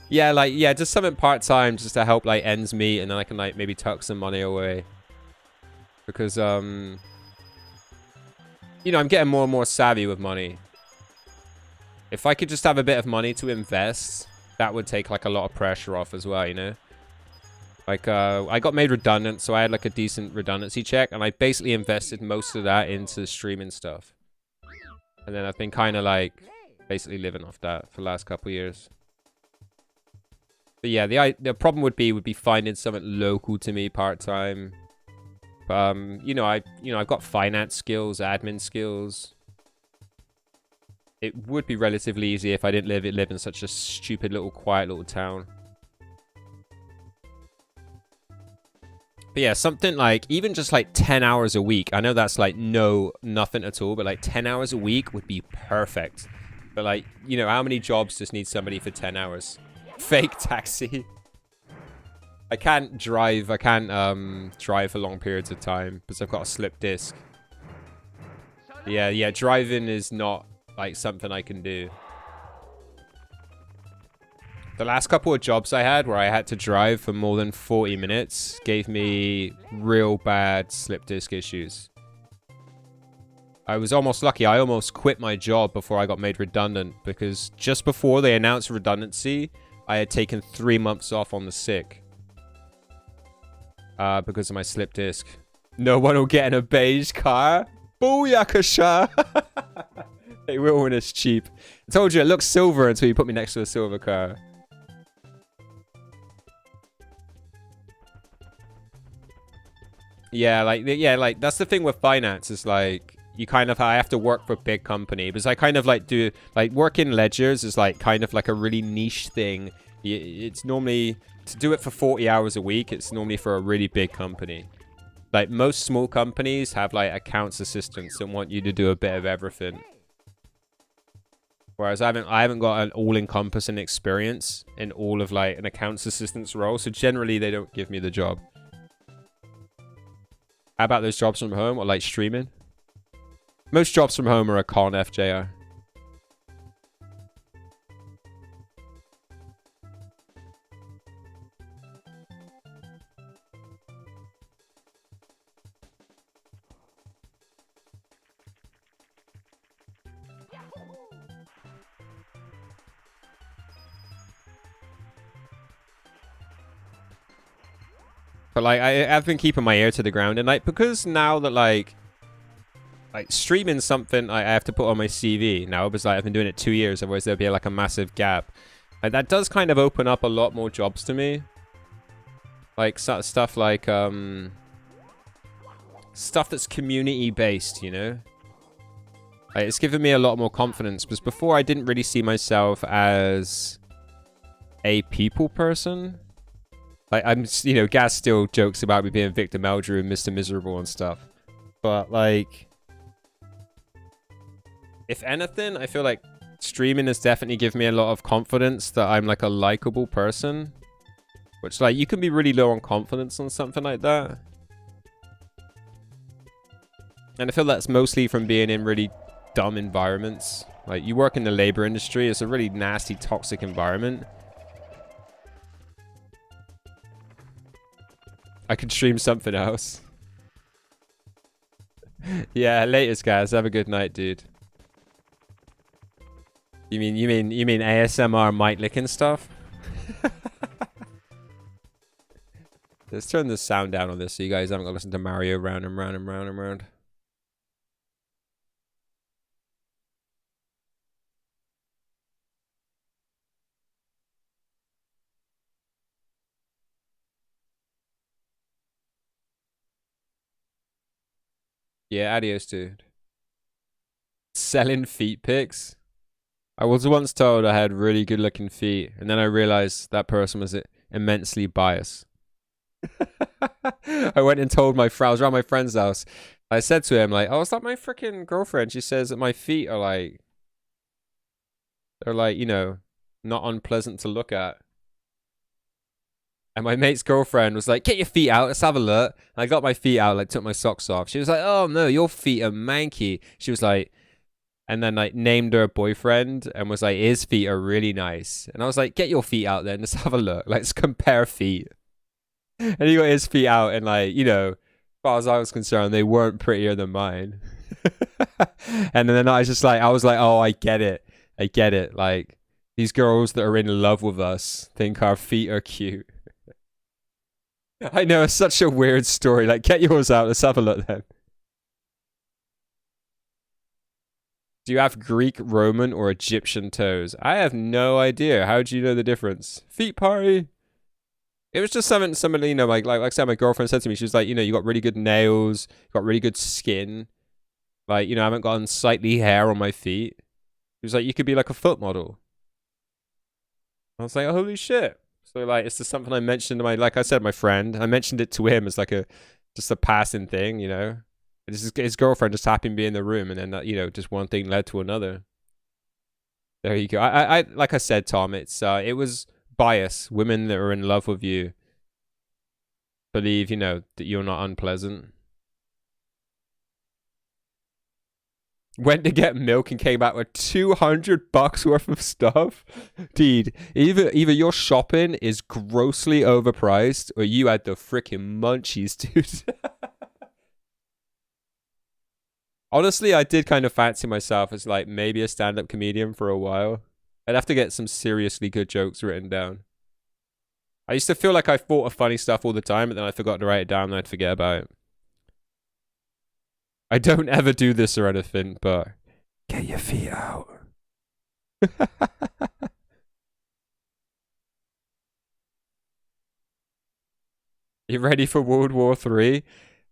Yeah, like, yeah, just something part-time just to help, like, ends meet, and then I can, like, maybe tuck some money away. Because, you know, I'm getting more and more savvy with money. If I could just have a bit of money to invest, that would take, like, a lot of pressure off as well, you know? Like, I got made redundant, so I had, like, a decent redundancy check, and I basically invested most of that into streaming stuff. And then I've been kind of, like, basically living off that for the last couple of years. But yeah, the problem would be finding something local to me part-time. You know, I've got finance skills, admin skills. It would be relatively easy if I didn't live in such a stupid little quiet little town. But yeah, something like even just like 10 hours a week. I know that's like nothing at all, but like 10 hours a week would be perfect. But like, you know, how many jobs just need somebody for 10 hours? Fake taxi. I can't drive. I can't drive for long periods of time because I've got a slip disc. Yeah, driving is not like something I can do. The last couple of jobs I had where I had to drive for more than 40 minutes gave me real bad slip disc issues. I was almost lucky. I almost quit my job before I got made redundant because just before they announced redundancy, I had taken 3 months off on the sick. Because of my slip disc. No one will get in a beige car. Booyakasha! They will when it's cheap. I told you it looks silver until you put me next to a silver car. Yeah, like that's the thing with finance is like you kind of I have to work for a big company because I kind of like do like work in ledgers is like kind of like a really niche thing. It's normally to do it for 40 hours a week. It's normally for a really big company. Like most small companies have like accounts assistants and want you to do a bit of everything. Whereas I haven't got an all-encompassing experience in all of like an accounts assistant's role, so generally they don't give me the job. How about those jobs from home or like streaming? Most jobs from home are a con FJR. But like I've been keeping my ear to the ground, and like because now that like streaming something I have to put on my CV now because like I've been doing it 2 years, otherwise there'll be like a massive gap. Like that does kind of open up a lot more jobs to me. Like stuff like stuff that's community based, you know. Like, it's given me a lot more confidence because before I didn't really see myself as a people person. Like I'm, you know, Gaz still jokes about me being Victor Meldrew and Mr. Miserable and stuff, but like, if anything, I feel like streaming has definitely given me a lot of confidence that I'm like a likable person, which like you can be really low on confidence on something like that, and I feel that's mostly from being in really dumb environments. Like you work in the labor industry, it's a really nasty, toxic environment. I could stream something else. Yeah, latest guys. Have a good night, dude. You mean ASMR mic licking stuff? Let's turn the sound down on this so you guys haven't got to listen to Mario round and round and round and round. Yeah, adios, dude. Selling feet pics? I was once told I had really good looking feet, and then I realized that person was immensely biased. I went and told my friend, I was around my friend's house. I said to him, like, oh, is that my freaking girlfriend? She says that my feet are like, they're like, you know, not unpleasant to look at. And my mate's girlfriend was like, get your feet out, let's have a look. And I got my feet out, like took my socks off. She was like, oh no, your feet are manky. She was like, and then like named her boyfriend and was like, his feet are really nice. And I was like, get your feet out then, let's have a look. Let's compare feet. And he got his feet out and like, you know, as far as I was concerned, they weren't prettier than mine. And then I was like, oh, I get it. I get it. Like, these girls that are in love with us think our feet are cute. I know, it's such a weird story. Like, get yours out. Let's have a look then. Do you have Greek, Roman, or Egyptian toes? I have no idea. How do you know the difference? Feet party. It was just something, you know, like I said, my girlfriend said to me, she was like, you know, you got really good nails, you got really good skin. Like, you know, I haven't got unsightly hair on my feet. She was like, you could be like a foot model. I was like, oh, holy shit. So like, it's just something I mentioned to like I said, my friend. I mentioned it to him as like just a passing thing, you know. His girlfriend just happened to be in the room, and then you know, just one thing led to another. There you go. I like I said, Tom, it was bias. Women that are in love with you believe, you know, that you're not unpleasant. Went to get milk and came back with $200 worth of stuff. Dude, either your shopping is grossly overpriced or you had the freaking munchies, dude. Honestly, I did kind of fancy myself as like maybe a stand-up comedian for a while. I'd have to get some seriously good jokes written down. I used to feel like I thought of funny stuff all the time, but then I forgot to write it down and I'd forget about it. I don't ever do this or anything, but get your feet out. You ready for World War III?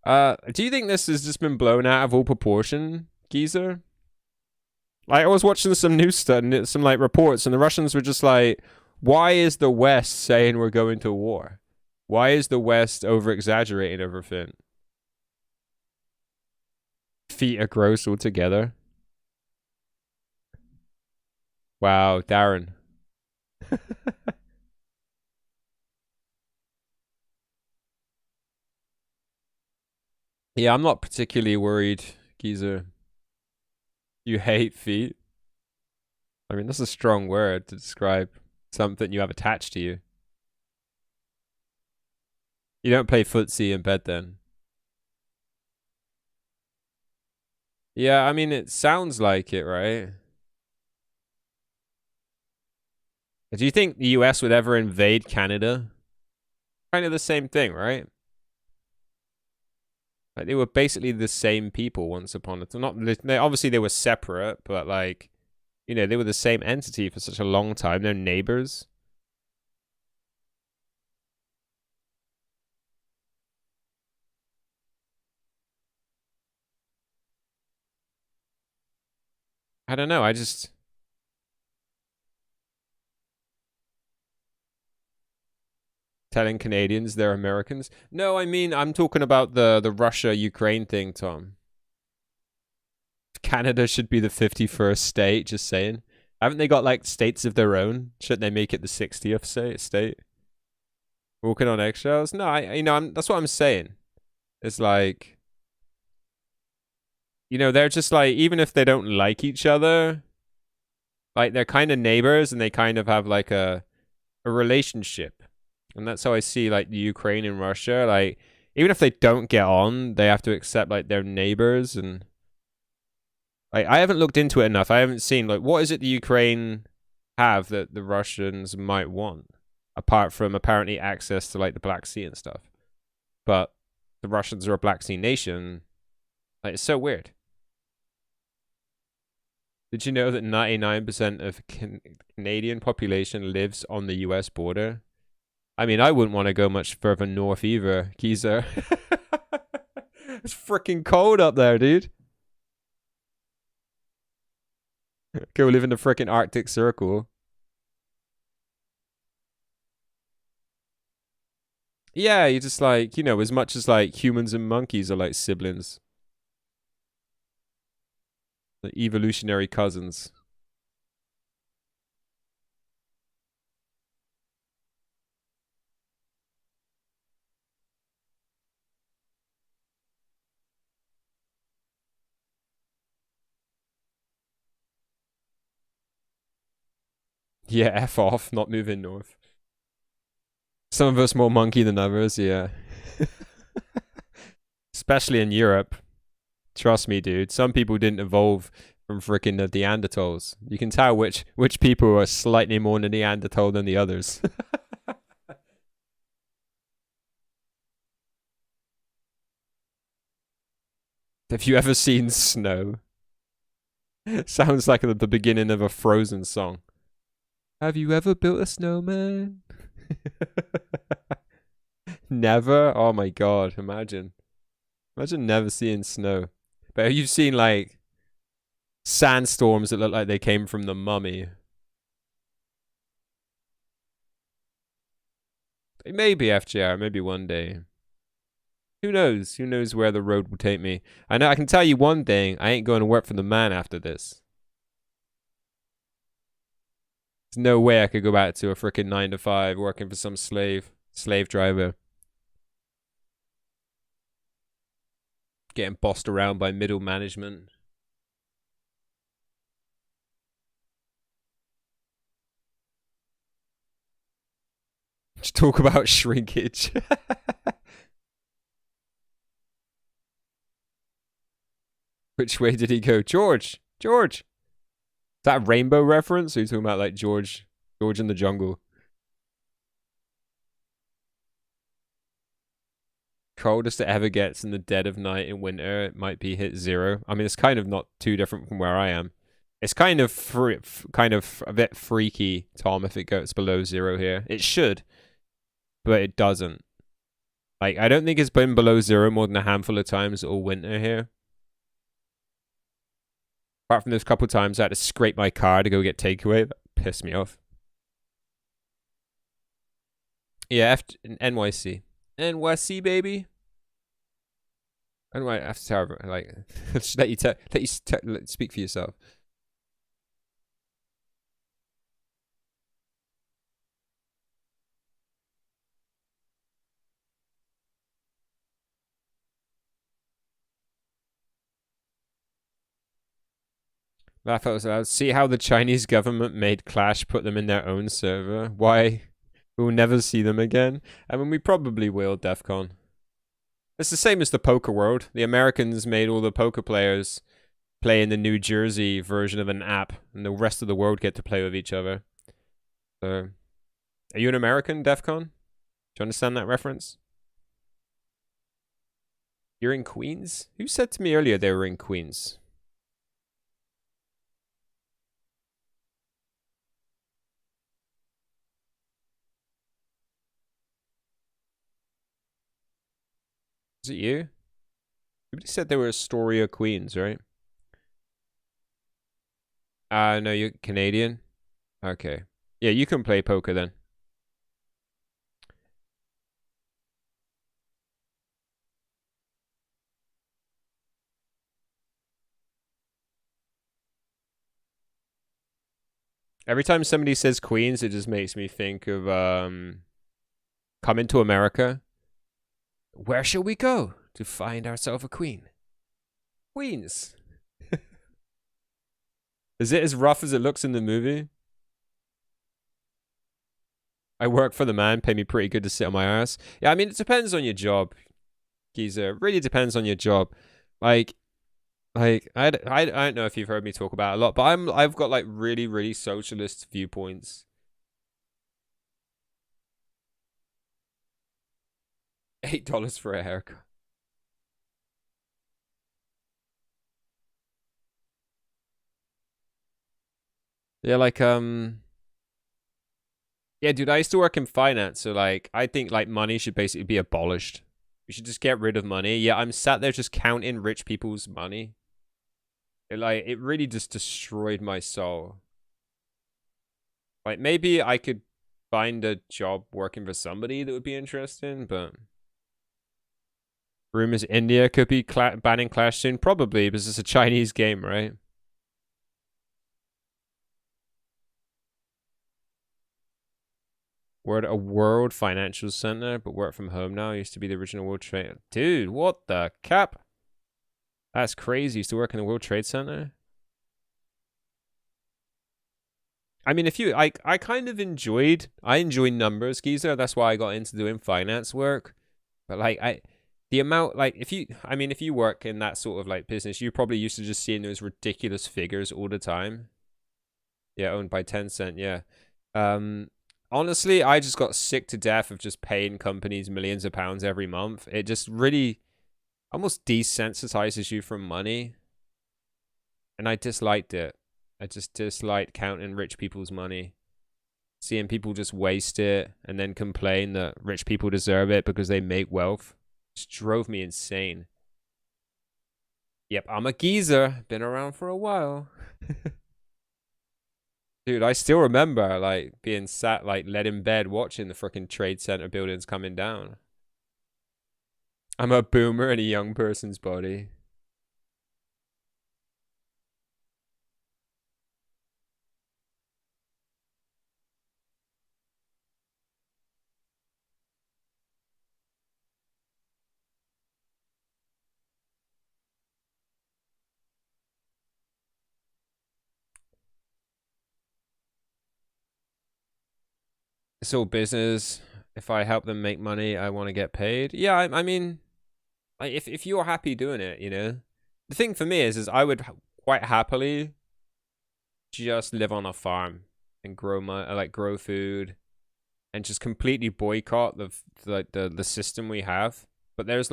Do you think this has just been blown out of all proportion, Geezer? Like, I was watching some news study, some like reports, and the Russians were just like, "Why is the West saying we're going to war? Why is the West over exaggerating everything?" Feet are gross altogether. Wow, Darren. Yeah, I'm not particularly worried, Geezer. You hate feet? I mean, that's a strong word to describe something you have attached to you. You don't play footsie in bed then? Yeah, I mean, it sounds like it, right? Do you think the US would ever invade Canada? Kind of the same thing, right? Like, they were basically the same people once upon a time. Obviously they were separate, but like, you know, they were the same entity for such a long time. They're neighbors. I don't know. I just telling Canadians they're Americans. No, I mean, I'm talking about the Russia-Ukraine thing, Tom. Canada should be the 51st state, just saying. Haven't they got, like, states of their own? Shouldn't they make it the 60th state? Walking on eggshells? No, that's what I'm saying. It's like, you know, they're just like, even if they don't like each other, like, they're kind of neighbors and they kind of have, like, a relationship. And that's how I see, like, the Ukraine and Russia. Like, even if they don't get on, they have to accept, like, their neighbors. And, like, I haven't looked into it enough. I haven't seen, like, what is it the Ukraine have that the Russians might want? Apart from, apparently, access to, like, the Black Sea and stuff. But the Russians are a Black Sea nation. Like, it's so weird. Did you know that 99% of Canadian population lives on the US border? I mean, I wouldn't want to go much further north either, Geezer. It's freaking cold up there, dude. Go live in the freaking Arctic Circle. Yeah, you just like, you know, as much as like humans and monkeys are like siblings. The evolutionary cousins. Yeah, F off, not moving north. Some of us more monkey than others, yeah. Especially in Europe. Trust me, dude. Some people didn't evolve from freaking the Neanderthals. You can tell which people are slightly more Neanderthal than the others. Have you ever seen snow? Sounds like the beginning of a Frozen song. Have you ever built a snowman? Never? Oh my god, imagine. Imagine never seeing snow. But have you seen like sandstorms that look like they came from the Mummy? Maybe FJR, maybe one day. Who knows? Who knows where the road will take me? I know I can tell you one thing, I ain't going to work for the man after this. There's no way I could go back to a freaking 9 to 5 working for some slave driver. Getting bossed around by middle management. Just talk about shrinkage. Which way did he go? George! George! Is that a Rainbow reference? Or are you talking about like George in the Jungle? Coldest it ever gets in the dead of night in winter, it might be hit 0. I mean, it's kind of not too different from where I am. It's kind of a bit freaky, Tom, if it goes below 0 here. It should, but it doesn't. Like, I don't think it's been below 0 more than a handful of times all winter here. Apart from those couple times I had to scrape my car to go get takeaway. That pissed me off. Yeah, NYC. NYC, baby. NY, after like, just let you speak for yourself. Laugh out loud. See how the Chinese government made Clash put them in their own server? Why? We'll never see them again. I mean, we probably will, DEF CON. It's the same as the poker world. The Americans made all the poker players play in the New Jersey version of an app, and the rest of the world get to play with each other. So, are you an American, DEF CON? Do you understand that reference? You're in Queens? Who said to me earlier they were in Queens? Is it you? Somebody said they were Astoria, Queens, right? No, you're Canadian? Okay. Yeah, you can play poker then. Every time somebody says Queens, it just makes me think of Coming to America. Where shall we go to find ourselves a queen? Queens. Is it as rough as it looks in the movie? I work for the man, pay me pretty good to sit on my ass. Yeah, I mean, it depends on your job, geezer. It really depends on your job. Like I don't know if you've heard me talk about it a lot, but I've got like really socialist viewpoints. $8 for a haircut. Yeah, like yeah, dude, I used to work in finance, so like I think like money should basically be abolished. We should just get rid of money. Yeah, I'm sat there just counting rich people's money. It really just destroyed my soul. Like maybe I could find a job working for somebody that would be interesting, but rumors India could be banning Clash soon, probably because it's a Chinese game, right? We're at a World Financial Center, but work from home now. Used to be the original World Trade. Dude, what the cap? That's crazy. Used to work in the World Trade Center. I mean, I kind of enjoy numbers, geezer. That's why I got into doing finance work. But like the amount, like if you work in that sort of like business, you're probably used to just seeing those ridiculous figures all the time. Yeah, owned by Tencent. Yeah. Honestly, I just got sick to death of just paying companies millions of pounds every month. It just really almost desensitizes you from money. And I disliked it. I just disliked counting rich people's money. Seeing people just waste it and then complain that rich people deserve it because they make wealth. Just drove me insane. Yep, I'm a geezer. Been around for a while. Dude, I still remember like being sat like led in bed watching the freaking Trade Center buildings coming down. I'm a boomer in a young person's body. It's all business. If I help them make money, I want to get paid. Yeah, I mean, like if you're happy doing it, you know. The thing for me is I would quite happily just live on a farm and grow food and just completely boycott the system we have. But there's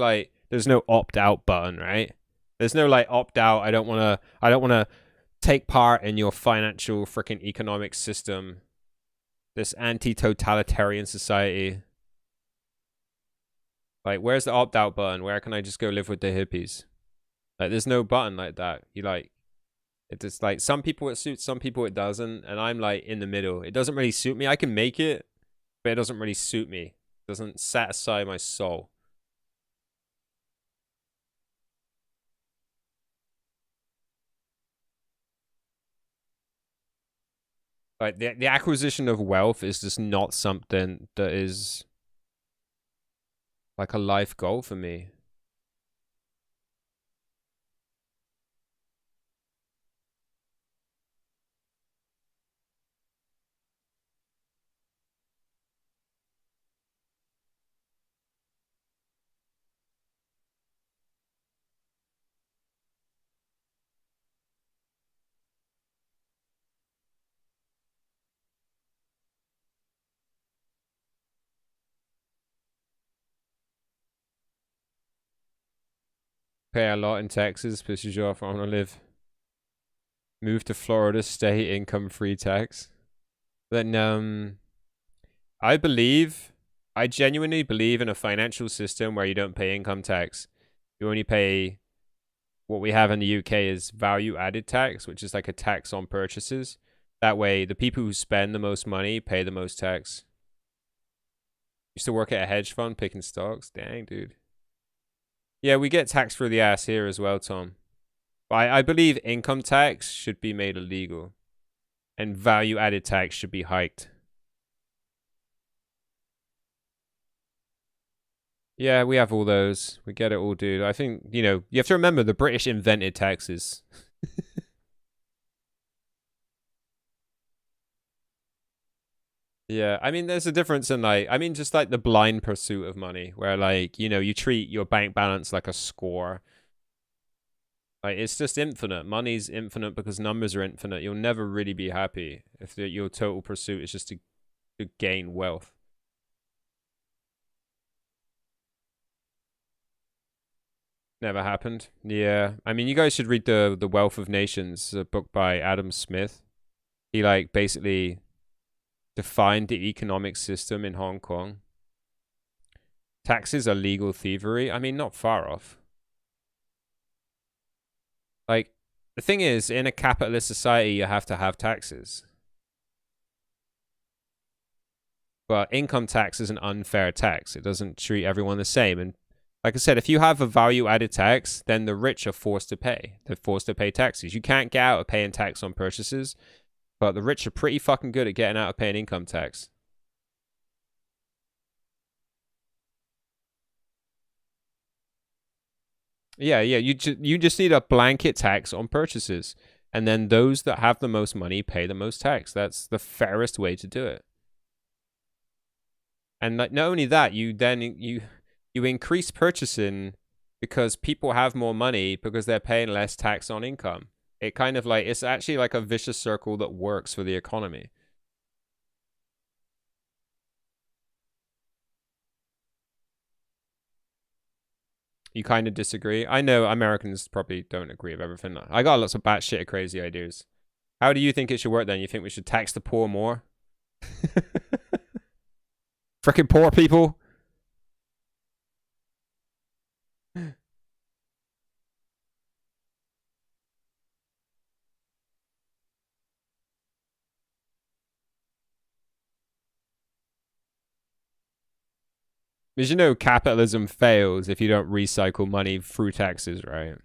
no opt out button, right? There's no like opt out. I don't want to take part in your financial freaking economic system. This anti-totalitarian society. Like, where's the opt-out button? Where can I just go live with the hippies? Like, there's no button like that. You like, it's like some people it suits, some people it doesn't, and I'm like in the middle. It doesn't really suit me. I can make it, but it doesn't really suit me. It doesn't satisfy my soul. Like the acquisition of wealth is just not something that is like a life goal for me. Pay a lot in taxes, pisses you off. I want to live. Move to Florida, stay income free tax. Then I genuinely believe in a financial system where you don't pay income tax. You only pay what we have in the UK is value added tax, which is like a tax on purchases. That way, the people who spend the most money pay the most tax. Used to work at a hedge fund picking stocks. Dang, dude. Yeah, we get taxed through the ass here as well, Tom. But I believe income tax should be made illegal. And value added tax should be hiked. Yeah, we have all those. We get it all, dude. I think, you know, you have to remember the British invented taxes. Yeah, I mean, there's a difference in like, I mean, just like the blind pursuit of money, where like, you know, you treat your bank balance like a score. Like, it's just infinite. Money's infinite because numbers are infinite. You'll never really be happy if your total pursuit is just to gain wealth. Never happened. Yeah, I mean, you guys should read the Wealth of Nations, a book by Adam Smith. He like basically defined the economic system in Hong Kong. Taxes are legal thievery. I mean, not far off. Like, the thing is, in a capitalist society, you have to have taxes. But income tax is an unfair tax. It doesn't treat everyone the same. And like I said, if you have a value-added tax, then the rich are forced to pay. They're forced to pay taxes. You can't get out of paying tax on purchases, but the rich are pretty fucking good at getting out of paying income tax. Yeah, you just need a blanket tax on purchases. And then those that have the most money pay the most tax. That's the fairest way to do it. And not only that, you increase purchasing because people have more money because they're paying less tax on income. It kind of like, it's actually like a vicious circle that works for the economy. You kind of disagree? I know Americans probably don't agree with everything. I got lots of batshit crazy ideas. How do you think it should work then? You think we should tax the poor more? Freaking poor people? Because you know capitalism fails if you don't recycle money through taxes, right?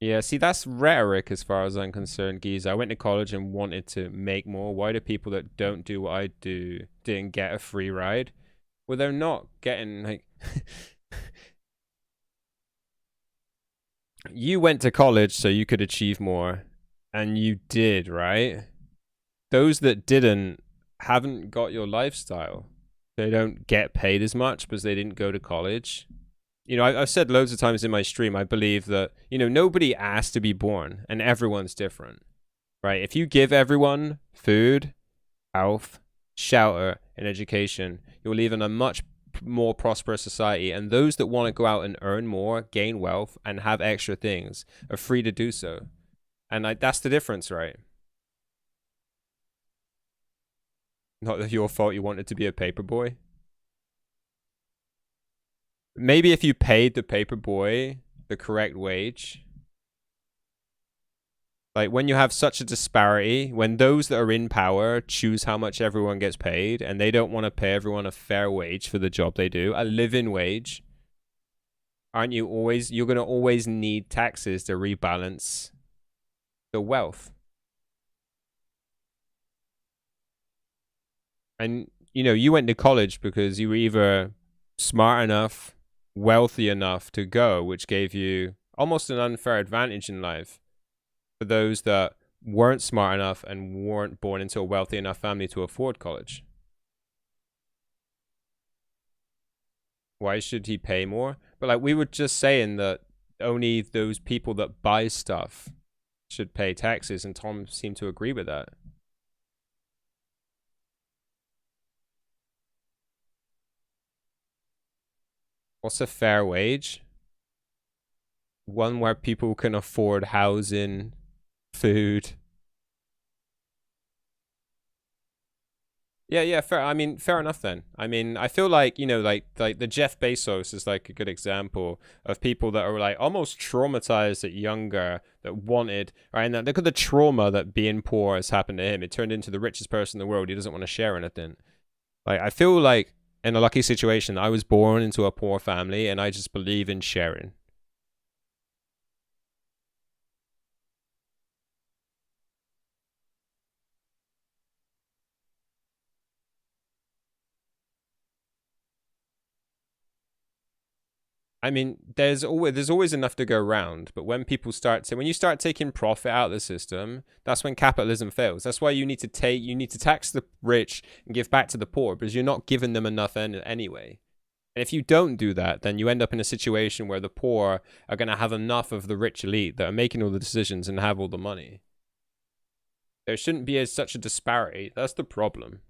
Yeah, see, that's rhetoric as far as I'm concerned, Geez. I went to college and wanted to make more. Why do people that don't do what I do didn't get a free ride? Well, they're not getting, like... You went to college so you could achieve more. And you did, right? Those that didn't haven't got your lifestyle. They don't get paid as much because they didn't go to college. You know, I've said loads of times in my stream, I believe that, you know, nobody asked to be born and everyone's different, right? If you give everyone food, health, shelter, and education, you'll live in a much more prosperous society. And those that want to go out and earn more, gain wealth, and have extra things are free to do so. And that's the difference, right? Not that your fault you wanted to be a paperboy. Maybe if you paid the paperboy the correct wage. Like, when you have such a disparity, when those that are in power choose how much everyone gets paid, and they don't want to pay everyone a fair wage for the job they do, a living wage, you're going to always need taxes to rebalance the wealth. And, you went to college because you were either smart enough, wealthy enough to go, which gave you almost an unfair advantage in life. For those that weren't smart enough and weren't born into a wealthy enough family to afford college. Why should he pay more? But like, we were just saying that only those people that buy stuff should pay taxes, and Tom seemed to agree with that. What's a fair wage? One where people can afford housing, food. Yeah, fair. I mean, fair enough then. I mean, I feel like, like the Jeff Bezos is like a good example of people that are like almost traumatized at younger, that wanted, right? And look at the trauma that being poor has happened to him. It turned into the richest person in the world. He doesn't want to share anything. Like, I feel like in a lucky situation, I was born into a poor family and I just believe in sharing. I mean, there's always enough to go around, but when you start taking profit out of the system, that's when capitalism fails. That's why you need to tax the rich and give back to the poor, because you're not giving them enough anyway. And if you don't do that, then you end up in a situation where the poor are going to have enough of the rich elite that are making all the decisions and have all the money. There shouldn't be such a disparity. That's the problem.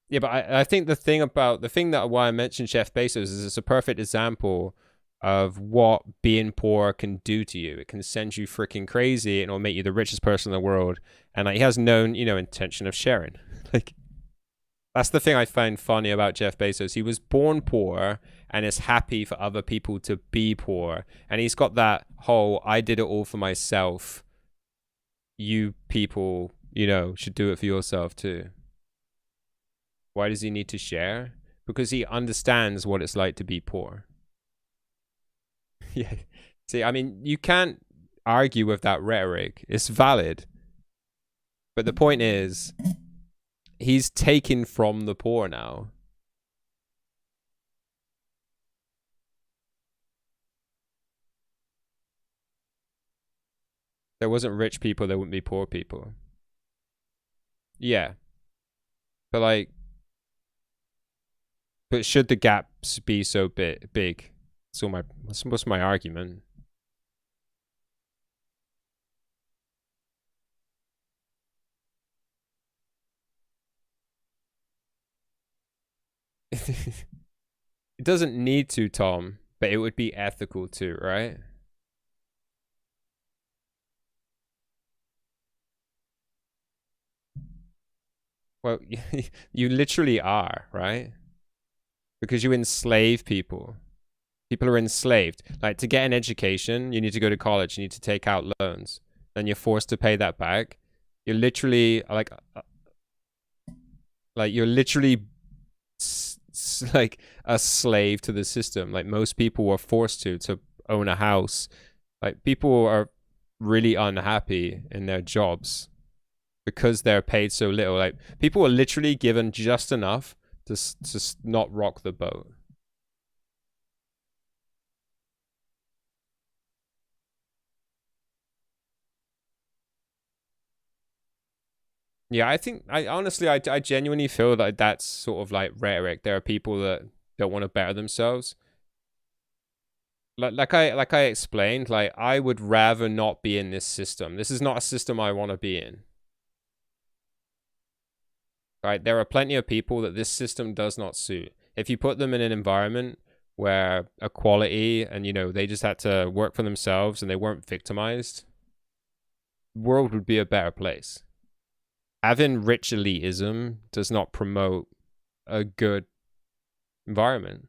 Yeah, but I think why I mentioned Jeff Bezos is it's a perfect example of what being poor can do to you. It can send you freaking crazy and it'll make you the richest person in the world. And he has no, intention of sharing. Like, that's the thing I find funny about Jeff Bezos. He was born poor and is happy for other people to be poor. And he's got that whole, I did it all for myself. You people, should do it for yourself too. Why does he need to share? Because he understands what it's like to be poor. Yeah. See, I mean, you can't argue with that rhetoric. It's valid. But the point is, he's taken from the poor now. There wasn't rich people, there wouldn't be poor people. Yeah. But should the gaps be so big? What's my argument? It doesn't need to, Tom, but it would be ethical too, right? Well, you literally are, right? Because you enslave people. People are enslaved. Like, to get an education, you need to go to college. You need to take out loans. Then you're forced to pay that back. You're literally you're literally like a slave to the system. Like, most people were forced to own a house. Like, people are really unhappy in their jobs because they're paid so little. Like, people are literally given just enough to not rock the boat. Yeah, I honestly, I genuinely feel like that's sort of like rhetoric. There are people that don't want to better themselves. like I explained, like I would rather not be in this system. This is not a system I want to be in. Right? There are plenty of people that this system does not suit. If you put them in an environment where equality and, you know, they just had to work for themselves and they weren't victimized, the world would be a better place. Having rich elitism does not promote a good environment.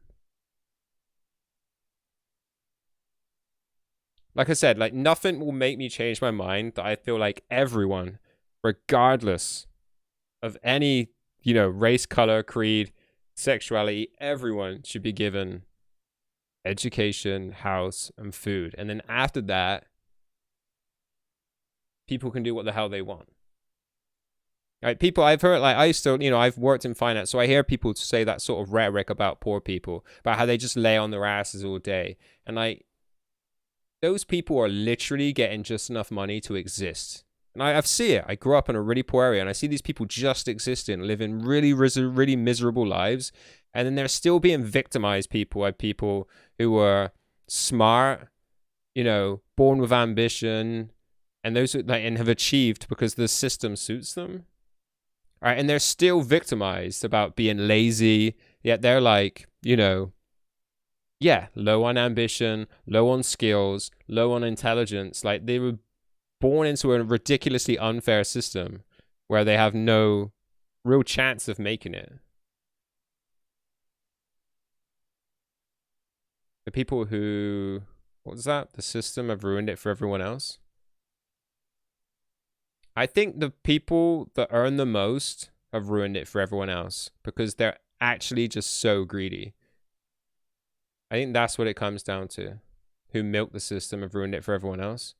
Like I said, like nothing will make me change my mind that I feel like everyone, regardless of any, you know, race, color, creed, sexuality, everyone should be given education, house, and food. And then after that, people can do what the hell they want. Right? People I've heard, like I used to, you know, I've worked in finance, so I hear people say that sort of rhetoric about poor people, about how they just lay on their asses all day. And like, those people are literally getting just enough money to exist. And I see it. I grew up in a really poor area, and I see these people just existing, living really, really miserable lives. And then they're still being victimized by people who are smart, you know, born with ambition, and those who, like, and have achieved because the system suits them. All right, and they're still victimized about being lazy. Yet they're like, you know, yeah, low on ambition, low on skills, low on intelligence. Like they were born into a ridiculously unfair system where they have no real chance of making it. The people who, what was that? The system have ruined it for everyone else. I think the people that earn the most have ruined it for everyone else because they're actually just so greedy. I think that's what it comes down to. Who milk the system have ruined it for everyone else.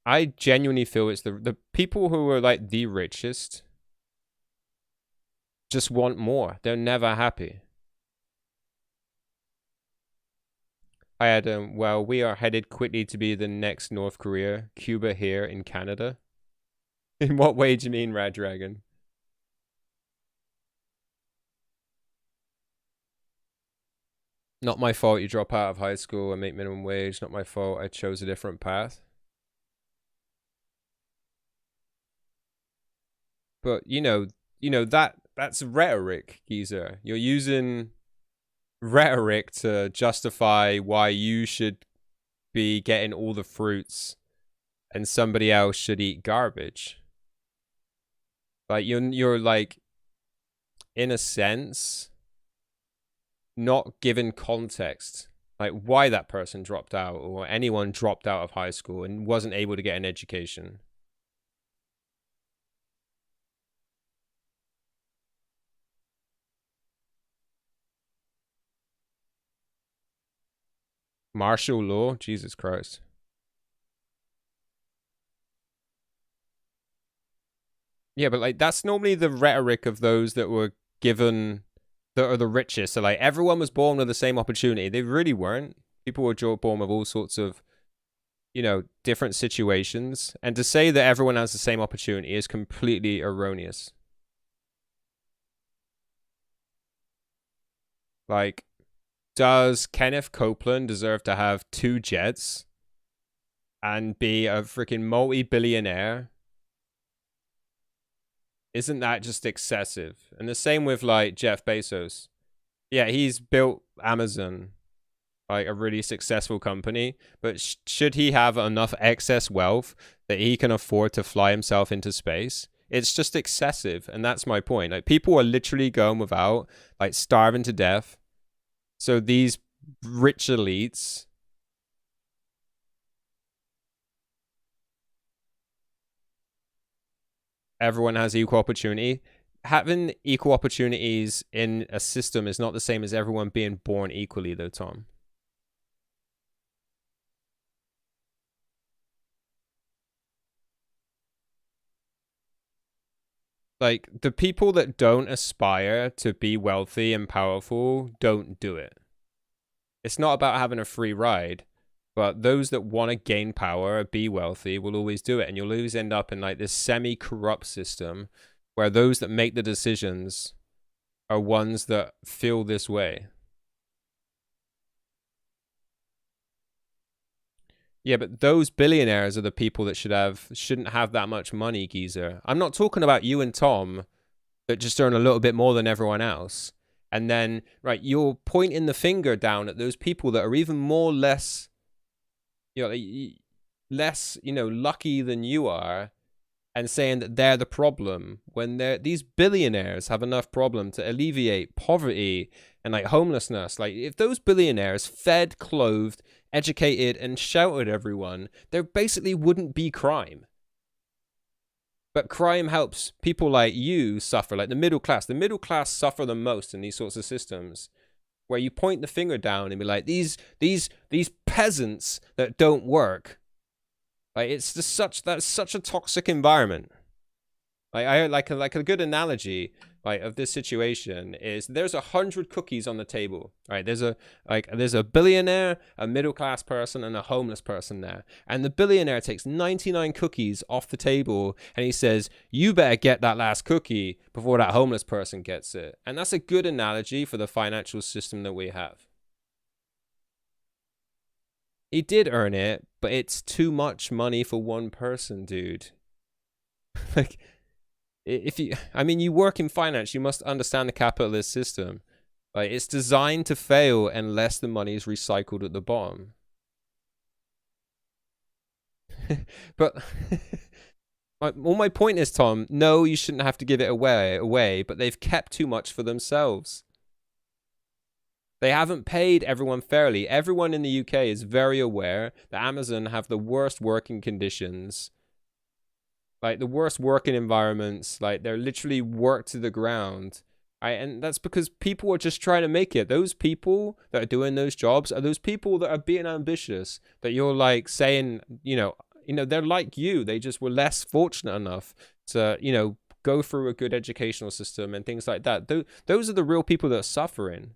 I genuinely feel it's the people who are like the richest just want more. They're never happy. I had, well, we are headed quickly to be the next North Korea. Cuba here in Canada. In what way do you mean, Rad Dragon? Not my fault you drop out of high school and make minimum wage. Not my fault I chose a different path. But you know that's rhetoric, geezer. You're using rhetoric to justify why you should be getting all the fruits and somebody else should eat garbage. Like you're like, in a sense, not given context, like why that person dropped out or anyone dropped out of high school and wasn't able to get an education. Martial law? Jesus Christ. Yeah, but like that's normally the rhetoric of those that were given, that are the richest. So like everyone was born with the same opportunity. They really weren't. People were born with all sorts of, you know, different situations. And to say that everyone has the same opportunity is completely erroneous. Like, does Kenneth Copeland deserve to have 2 jets and be a freaking multi-billionaire? Isn't that just excessive? And the same with like Jeff Bezos. Yeah, he's built Amazon, like a really successful company, but should he have enough excess wealth that he can afford to fly himself into space? It's just excessive, and that's my point. Like people are literally going without, like starving to death. So these rich elites everyone has equal opportunity. Having equal opportunities in a system is not the same as everyone being born equally, though, Tom. Like, the people that don't aspire to be wealthy and powerful don't do it. It's not about having a free ride, but those that want to gain power, be wealthy, will always do it. And you'll always end up in like this semi-corrupt system where those that make the decisions are ones that feel this way. Yeah, but those billionaires are the people that shouldn't have that much money, geezer. I'm not talking about you and Tom that just earn a little bit more than everyone else. And then, right, you're pointing the finger down at those people that are even more less, less, lucky than you are, and saying that they're the problem when these billionaires have enough problem to alleviate poverty and like homelessness. Like if those billionaires fed, clothed, educated, and sheltered everyone, there basically wouldn't be crime. But crime helps people like you suffer, like the middle class. The middle class suffer the most in these sorts of systems, where you point the finger down and be like, these peasants that don't work. Like it's just that's such a toxic environment. Like I like a good analogy of this situation is there's 100 cookies on the table. Right? There's a billionaire, a middle class person, and a homeless person there. And the billionaire takes 99 cookies off the table and he says, "You better get that last cookie before that homeless person gets it." And that's a good analogy for the financial system that we have. He did earn it, but it's too much money for one person, dude. Like, you work in finance, you must understand the capitalist system. Like, it's designed to fail unless the money is recycled at the bottom. But my point is, Tom, no, you shouldn't have to give it away, but they've kept too much for themselves. They haven't paid everyone fairly. Everyone in the UK is very aware that Amazon have the worst working conditions. Like, the worst working environments. Like, they're literally worked to the ground. And that's because people are just trying to make it. Those people that are doing those jobs are those people that are being ambitious. That you're, like, saying, they're like you. They just were less fortunate enough to, go through a good educational system and things like that. Those are the real people that are suffering.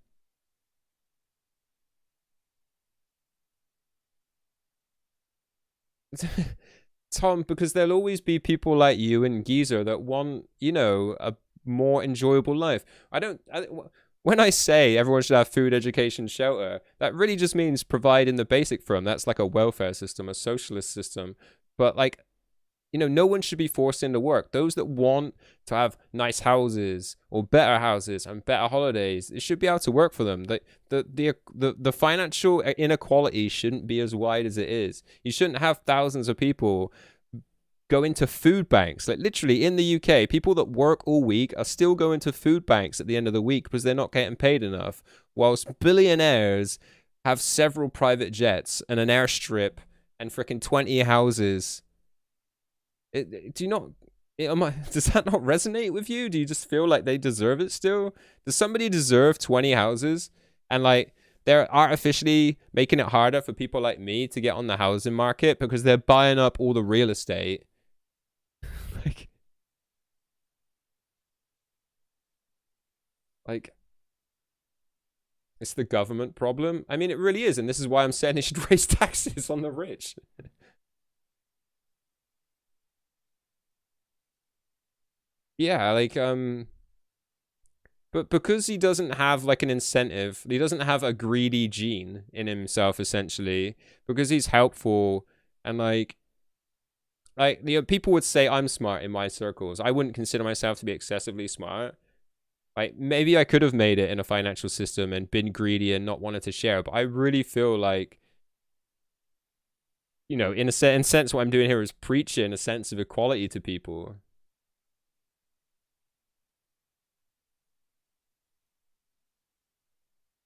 Tom, because there'll always be people like you and Geezer that want, a more enjoyable life. When I say everyone should have food, education, shelter, that really just means providing the basic for them. That's like a welfare system, a socialist system. But like, no one should be forced into work. Those that want to have nice houses or better houses and better holidays, it should be able to work for them. The financial inequality shouldn't be as wide as it is. You shouldn't have thousands of people go into food banks. Like literally in the UK, people that work all week are still going to food banks at the end of the week because they're not getting paid enough, whilst billionaires have several private jets and an airstrip and freaking 20 houses. Does that not resonate with you? Do you just feel like they deserve it still? Does somebody deserve 20 houses? And like, they're artificially making it harder for people like me to get on the housing market because they're buying up all the real estate. like, it's the government problem. I mean, it really is. And this is why I'm saying they should raise taxes on the rich. Yeah, but because he doesn't have like an incentive, he doesn't have a greedy gene in himself, essentially, because he's helpful and people would say I'm smart in my circles. I wouldn't consider myself to be excessively smart. Like maybe I could have made it in a financial system and been greedy and not wanted to share, but I really feel like, in a sense, what I'm doing here is preaching a sense of equality to people.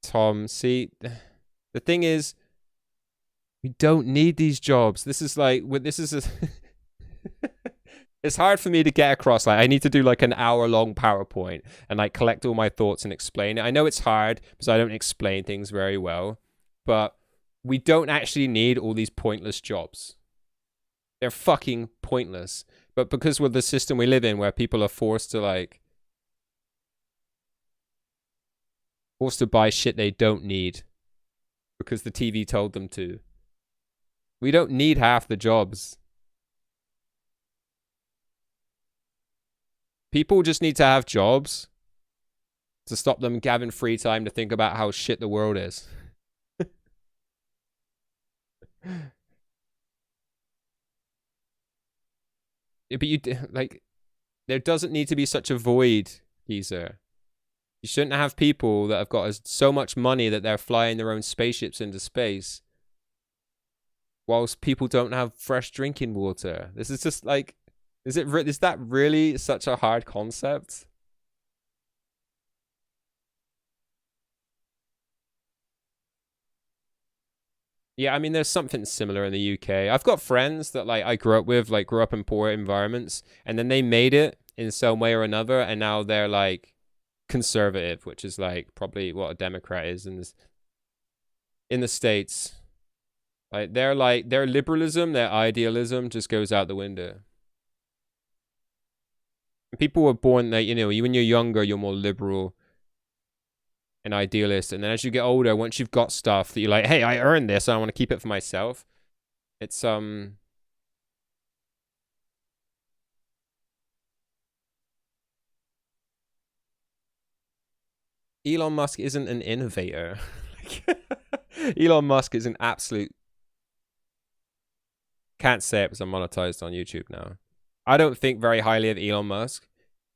Tom, see, the thing is, we don't need these jobs. This is it's hard for me to get across. Like, I need to do like an hour-long PowerPoint and like collect all my thoughts and explain it. I know it's hard because I don't explain things very well, but we don't actually need all these pointless jobs. They're fucking pointless. But because with the system we live in where people are forced to buy shit they don't need because the TV told them to. We don't need half the jobs. People just need to have jobs to stop them having free time to think about how shit the world is. But like, there doesn't need to be such a void, geezer. You shouldn't have people that have got so much money that they're flying their own spaceships into space, whilst people don't have fresh drinking water. This is just like, is that really such a hard concept? Yeah, I mean, there's something similar in the UK. I've got friends that like I grew up with, like grew up in poor environments, and then they made it in some way or another, and now they're like conservative, which is like probably what a Democrat is in the States. Like their liberalism, their idealism just goes out the window. People were born that, you know, when you're younger, you're more liberal and idealist, and then as you get older, once you've got stuff that you're like, hey, I earned this, I want to keep it for myself. It's Elon Musk isn't an innovator. Elon Musk is an absolute, can't say it because I'm monetized on YouTube now. I don't think very highly of Elon Musk.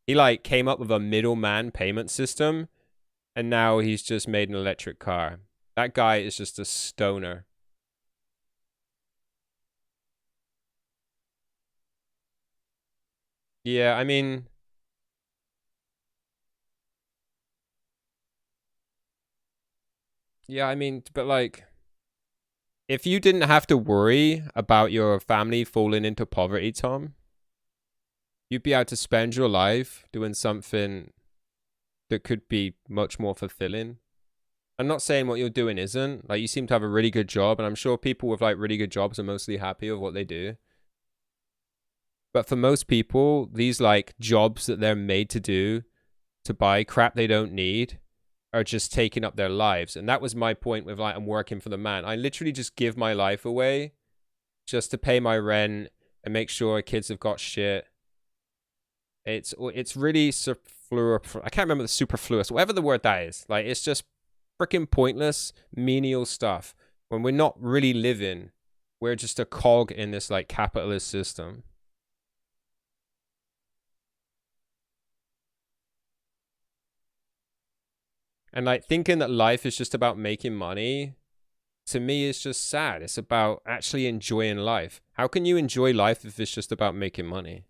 He like came up with a middleman payment system, and now he's just made an electric car. That guy is just a stoner. Yeah, I mean, but like, if you didn't have to worry about your family falling into poverty, Tom, you'd be able to spend your life doing something that could be much more fulfilling. I'm not saying what you're doing isn't. Like, you seem to have a really good job, and I'm sure people with like really good jobs are mostly happy with what they do. But for most people, these like jobs that they're made to do to buy crap they don't need are just taking up their lives. And that was my point with like, I'm working for the man. I literally just give my life away just to pay my rent and make sure kids have got shit. It's really superfluous. I can't remember the superfluous, whatever the word that is. Like, it's just freaking pointless, menial stuff. When we're not really living, we're just a cog in this like capitalist system. And like thinking that life is just about making money, to me, is just sad. It's about actually enjoying life. How can you enjoy life if it's just about making money?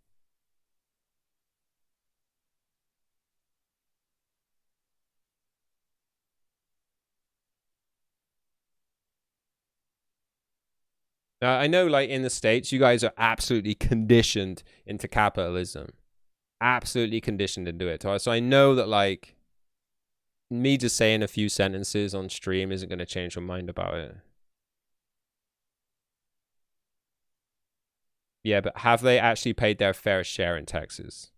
I know, like, in the States, you guys are absolutely conditioned into capitalism. Absolutely conditioned into it. So I know that, like, me just saying a few sentences on stream isn't going to change your mind about it. Yeah, but have they actually paid their fair share in taxes?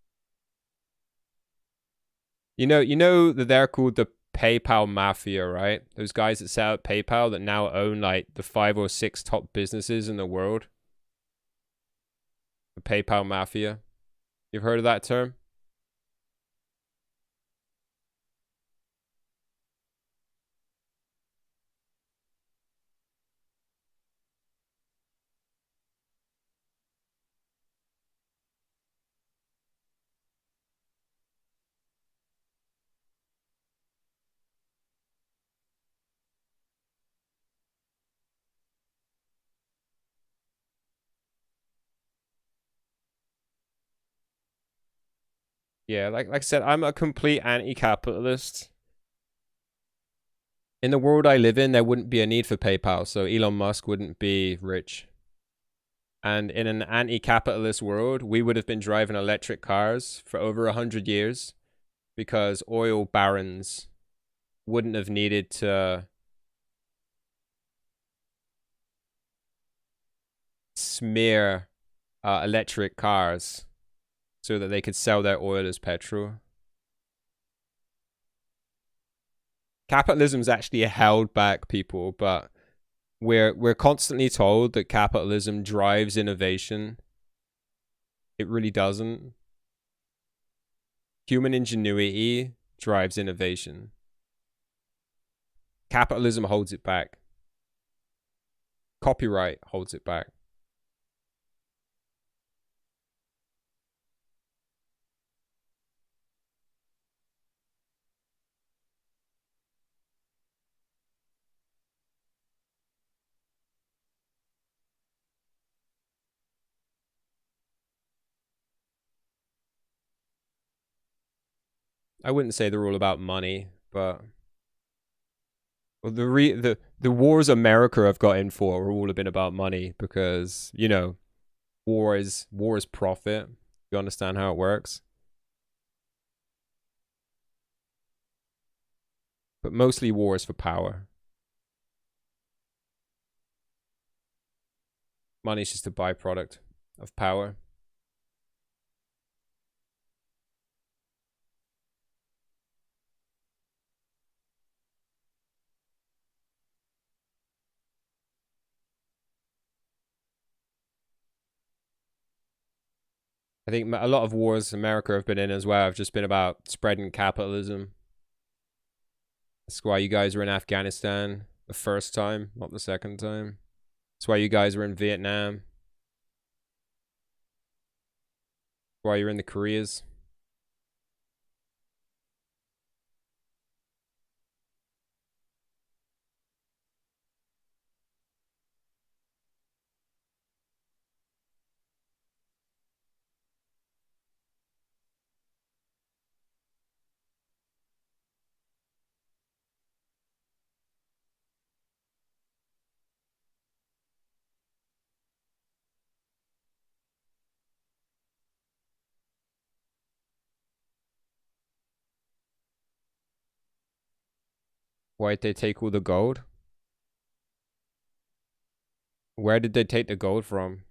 You know that they're called the PayPal Mafia, right? Those guys that set up PayPal that now own like the 5 or 6 top businesses in the world. The PayPal Mafia. You've heard of that term? Yeah, like I said, I'm a complete anti-capitalist. In the world I live in, there wouldn't be a need for PayPal, so Elon Musk wouldn't be rich. And in an anti-capitalist world, we would have been driving electric cars for over 100 years because oil barons wouldn't have needed to smear electric cars so that they could sell their oil as petrol. Capitalism's actually held back people, but we're constantly told that capitalism drives innovation. It really doesn't. Human ingenuity drives innovation. Capitalism holds it back. Copyright holds it back. I wouldn't say they're all about money, but well, the wars America have got in for have all been about money because, you know, war is profit. You understand how it works? But mostly war is for power. Money is just a byproduct of power. I think a lot of wars America have been in as well have just been about spreading capitalism. That's why you guys were in Afghanistan the first time, not the second time. That's why you guys were in Vietnam. That's why you're in the Koreas. Why'd they take all the gold? Where did they take the gold from?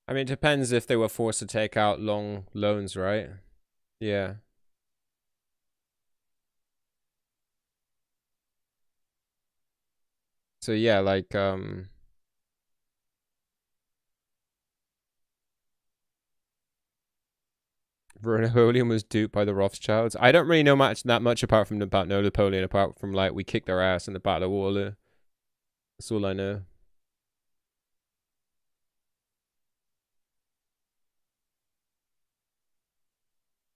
I mean, it depends if they were forced to take out long loans, right? Yeah. So yeah, like Napoleon was duped by the Rothschilds. I don't really know that much apart from about Napoleon, apart from like we kicked their ass in the Battle of Waterloo. That's all I know.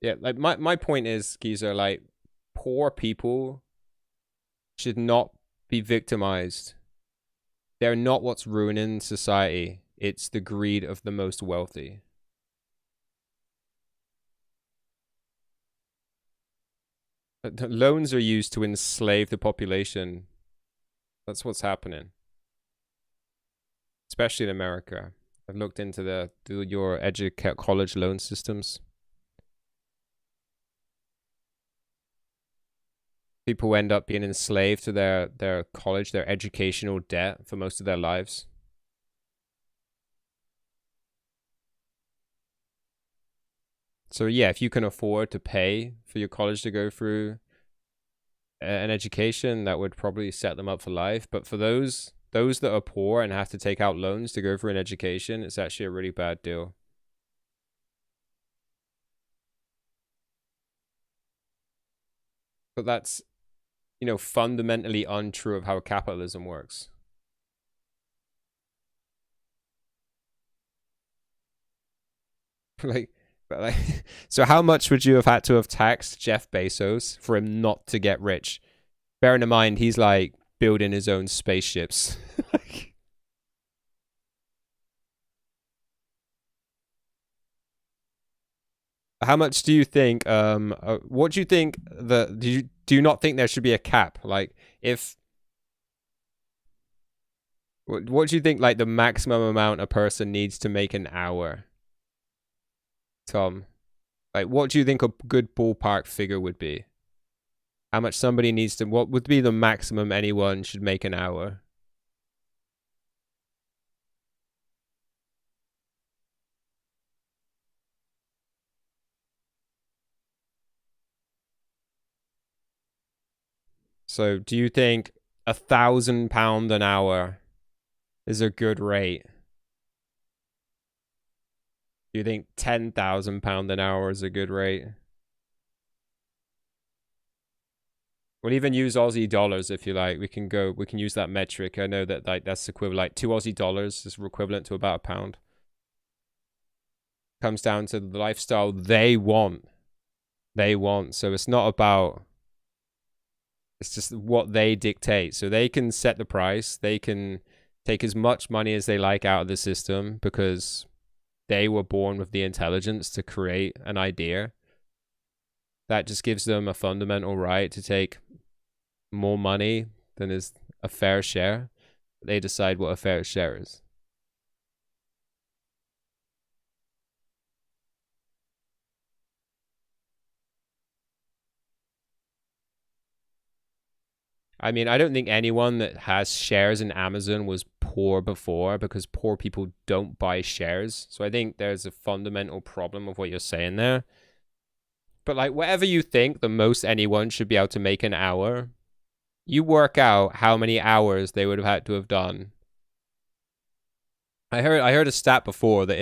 Yeah, like my point is, Geezer, like poor people should not be victimized. They're not what's ruining society. It's the greed of the most wealthy. The loans are used to enslave the population. That's what's happening. Especially in America. I've looked into your college loan systems. People end up being enslaved to their college, their educational debt for most of their lives. So yeah, if you can afford to pay for your college to go through an education, that would probably set them up for life. But for those that are poor and have to take out loans to go for an education, it's actually a really bad deal. But that's, you know, fundamentally untrue of how capitalism works. like so how much would you have had to have taxed Jeff Bezos for him not to get rich? Bearing in mind he's like building his own spaceships. How much do you think what do you think do you not think there should be a cap? Like if what do you think like the maximum amount a person needs to make an hour? Tom, like what do you think a good ballpark figure would be? How much somebody needs to, what would be the maximum anyone should make an hour? So do you think £1,000 an hour is a good rate? Do you think £10,000 an hour is a good rate? We'll even use Aussie dollars if you like. We can use that metric. I know that like that's equivalent, like 2 Aussie dollars is equivalent to about £1. Comes down to the lifestyle they want. So it's not about, it's just what they dictate. So they can set the price. They can take as much money as they like out of the system because they were born with the intelligence to create an idea. That just gives them a fundamental right to take more money than is a fair share. They decide what a fair share is. I mean, I don't think anyone that has shares in Amazon was poor before, because poor people don't buy shares. So I think there's a fundamental problem with what you're saying there. But like, whatever you think the most anyone should be able to make an hour, you work out how many hours they would have had to have done. I heard a stat before that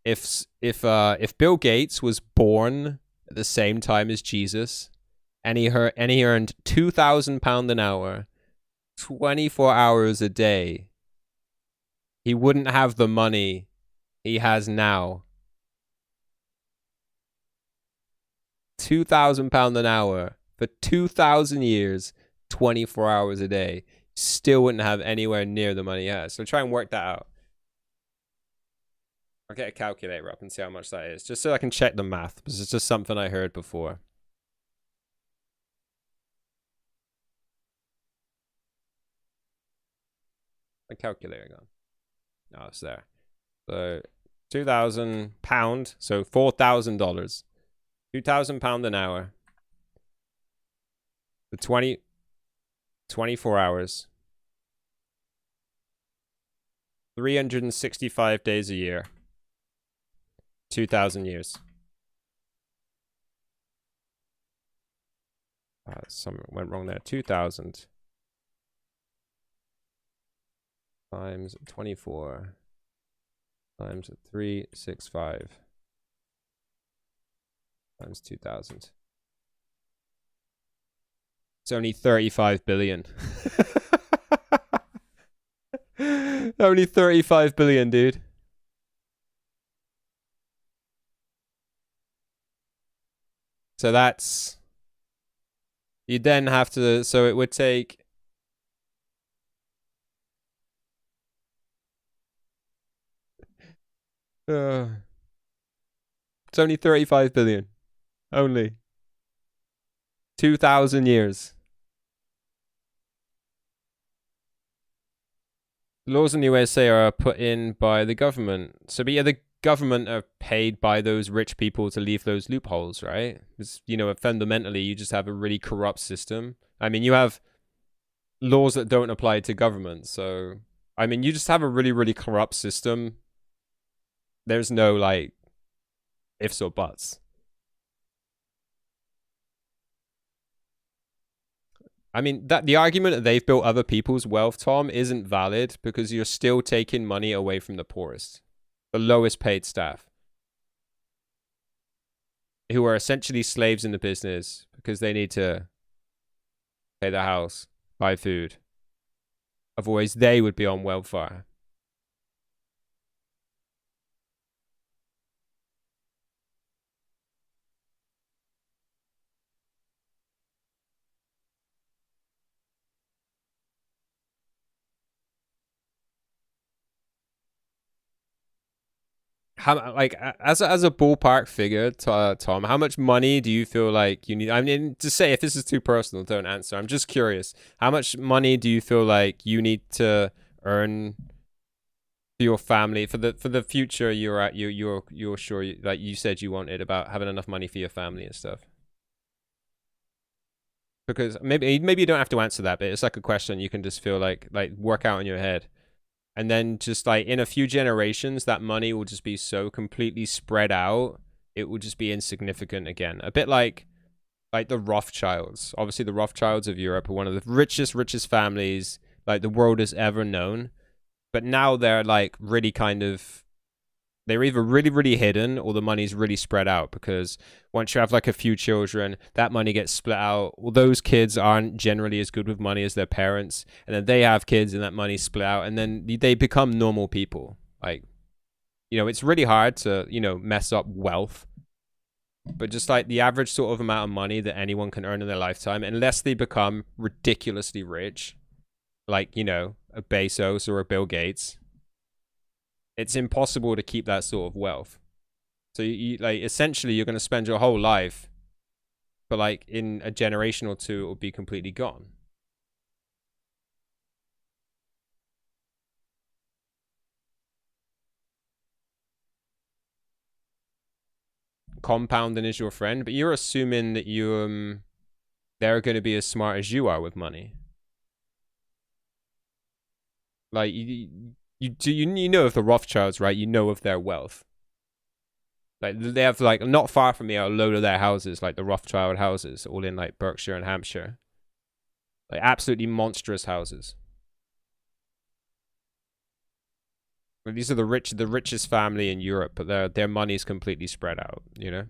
if Bill Gates was born at the same time as Jesus, and he earned £2,000 an hour, 24 hours a day, he wouldn't have the money he has now. £2,000 an hour for 2,000 years, 24 hours a day. Still wouldn't have anywhere near the money he has. So try and work that out. I'll get a calculator up and see how much that is, just so I can check the math, because it's just something I heard before. My calculator gone. Oh, it's there. So £2,000, so $4,000. £2,000 an hour for 24 hours. 365 days a year. 2,000 years. Something went wrong there. 2,000 times 24 times 365 times 2,000. It's only 35 billion. Only 35 billion, dude. So that's... You'd then have to... So it would take... It's only 35 billion. Only. 2,000 years. Laws in the USA are put in by the government. So, but yeah, the government are paid by those rich people to leave those loopholes, right? It's, you know, fundamentally, you just have a really corrupt system. I mean, you have laws that don't apply to government. So, I mean, you just have a really, really corrupt system. There's no, like, ifs or buts. I mean, that the argument that they've built other people's wealth, Tom, isn't valid, because you're still taking money away from the poorest, the lowest paid staff, who are essentially slaves in the business because they need to pay their house, buy food. Otherwise, they would be on welfare. How, like, as a ballpark figure, Tom, how much money do you feel like you need? I mean, to say, if this is too personal, don't answer. I'm just curious. How much money do you feel like you need to earn for your family, for the future you're at? You're sure, like you said, you wanted, about having enough money for your family and stuff. Because maybe you don't have to answer that, but it's like a question you can just feel like work out in your head. And then just like in a few generations, that money will just be so completely spread out, it will just be insignificant again. A bit like the Rothschilds. Obviously, the Rothschilds of Europe are one of the richest families like the world has ever known. But now they're like really kind of They're either really, really hidden or the money's really spread out, because once you have like a few children, that money gets split out. Well, those kids aren't generally as good with money as their parents. And then they have kids and that money's split out. And then they become normal people. Like, you know, it's really hard to, you know, mess up wealth. But just like the average sort of amount of money that anyone can earn in their lifetime, unless they become ridiculously rich, like, you know, a Bezos or a Bill Gates, it's impossible to keep that sort of wealth. So you like, essentially you're going to spend your whole life, but like in a generation or two, it will be completely gone. Compounding is your friend, but you're assuming that they're going to be as smart as you are with money. Like you know of the Rothschilds, right? You know of their wealth. Like they have like not far from me a load of their houses, like the Rothschild houses, all in like Berkshire and Hampshire. Like absolutely monstrous houses. Well, these are the richest family in Europe, but their money's completely spread out, you know?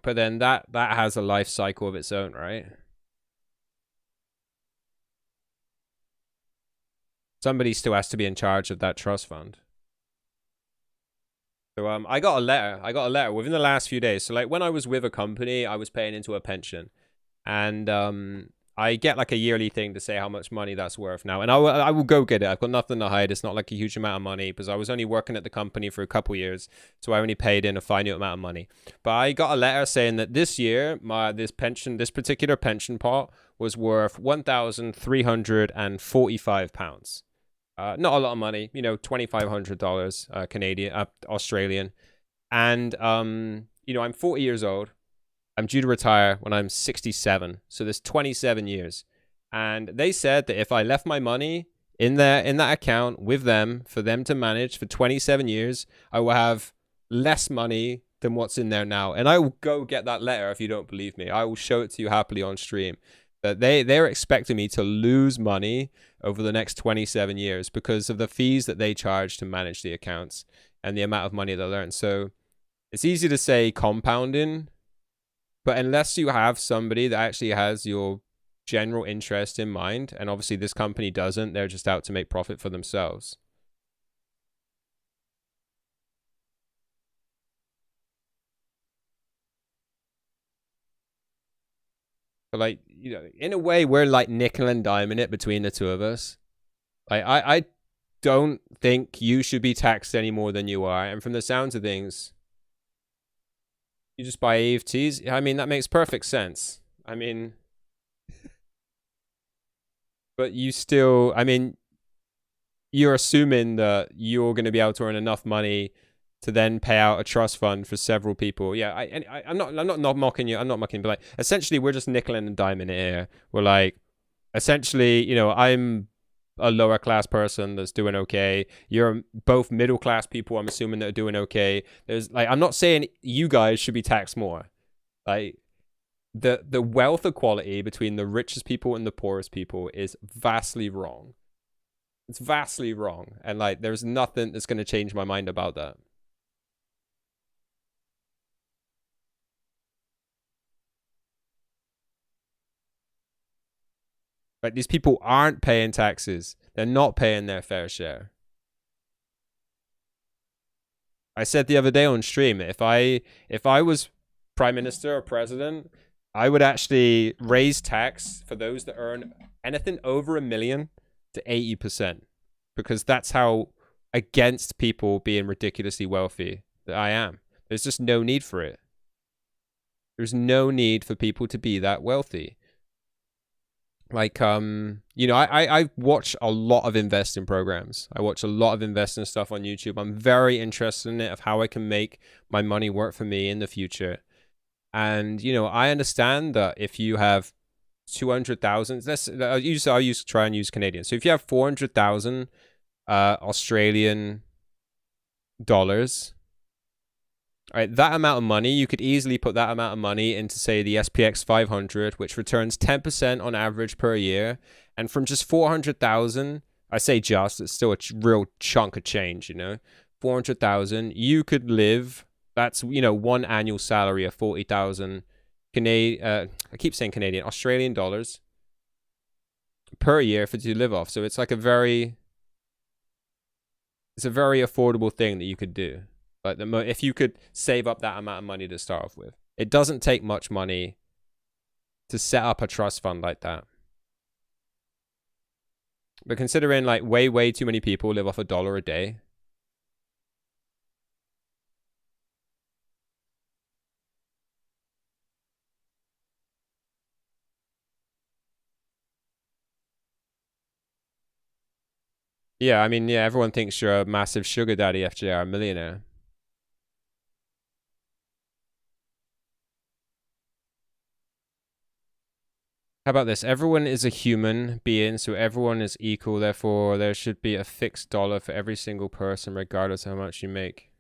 But then that has a life cycle of its own, right? Somebody still has to be in charge of that trust fund. So I got a letter within the last few days. So like when I was with a company, I was paying into a pension, and I get like a yearly thing to say how much money that's worth now, and I will go get it. I've got nothing to hide. It's not like a huge amount of money because I was only working at the company for a couple years, so I only paid in a finite amount of money. But I got a letter saying that this year this particular pension pot was worth £1,345. Not a lot of money, you know, $2,500 Canadian, Australian, and you know, I'm 40 years old. I'm due to retire when I'm 67, so there's 27 years. And they said that if I left my money in that account with them for them to manage for 27 years, I will have less money than what's in there now. And I will go get that letter if you don't believe me. I will show it to you happily on stream. That they're expecting me to lose money over the next 27 years because of the fees that they charge to manage the accounts and the amount of money they'll earn. So it's easy to say compounding, but unless you have somebody that actually has your general interest in mind, and obviously this company doesn't, they're just out to make profit for themselves. But like, you know, in a way, we're like nickel and diming it between the two of us. Like, I don't think you should be taxed any more than you are. And from the sounds of things, you just buy EFTs. I mean, that makes perfect sense. I mean, but you still, I mean, you're assuming that you're going to be able to earn enough money to then pay out a trust fund for several people. Yeah, I'm not mocking you. I'm not mocking, but like, essentially, we're just nickeling and diming it here. We're like, essentially, you know, I'm a lower class person that's doing okay. You're both middle class people, I'm assuming, that are doing okay. There's like, I'm not saying you guys should be taxed more. Like, the wealth equality between the richest people and the poorest people is vastly wrong. It's vastly wrong. And like, there's nothing that's going to change my mind about that. Like, these people aren't paying taxes. They're not paying their fair share. I said the other day on stream, if I was prime minister or president, I would actually raise tax for those that earn anything over $1 million to 80%, because that's how against people being ridiculously wealthy that I am. There's just no need for it. There's no need for people to be that wealthy. Like, you know, I watch a lot of investing programs. I watch a lot of investing stuff on YouTube. I'm very interested in it, of how I can make my money work for me in the future. And, you know, I understand that if you have 200,000, I'll try and use Canadian. So if you have 400,000 Australian dollars, right, that amount of money, you could easily put that amount of money into, say, the SPX 500, which returns 10% on average per year. And from just 400,000, I say just, it's still a real chunk of change, you know, 400,000, you could live. That's, you know, one annual salary of 40,000 I keep saying Canadian, Australian dollars per year for you to live off. So it's like it's a very affordable thing that you could do. Like if you could save up that amount of money to start off with, it doesn't take much money to set up a trust fund like that. But considering like way too many people live off $1 a day. Yeah, I mean, yeah, everyone thinks you're a massive sugar daddy after you're a millionaire. How about this? Everyone is a human being, so everyone is equal. Therefore, there should be a fixed dollar for every single person, regardless of how much you make.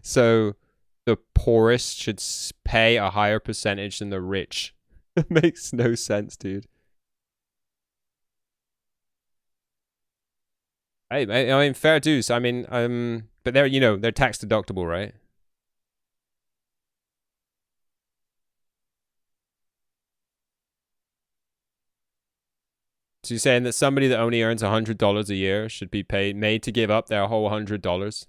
So the poorest should pay a higher percentage than the rich. It makes no sense, dude. I mean, fair dues. I mean, but they're, you know, they're tax deductible, right? So you're saying that somebody that only earns $100 a year should be made to give up their whole $100?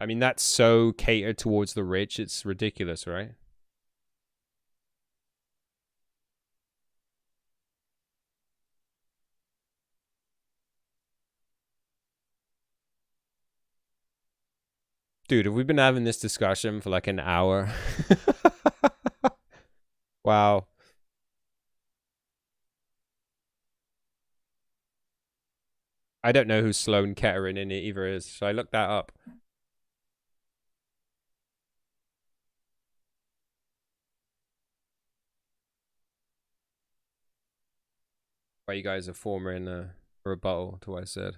I mean, that's so catered towards the rich. It's ridiculous, right? Dude, have we been having this discussion for like an hour? Wow. I don't know who Sloan Kettering in it either is. Should I look that up? Why you guys are forming a rebuttal to what I said.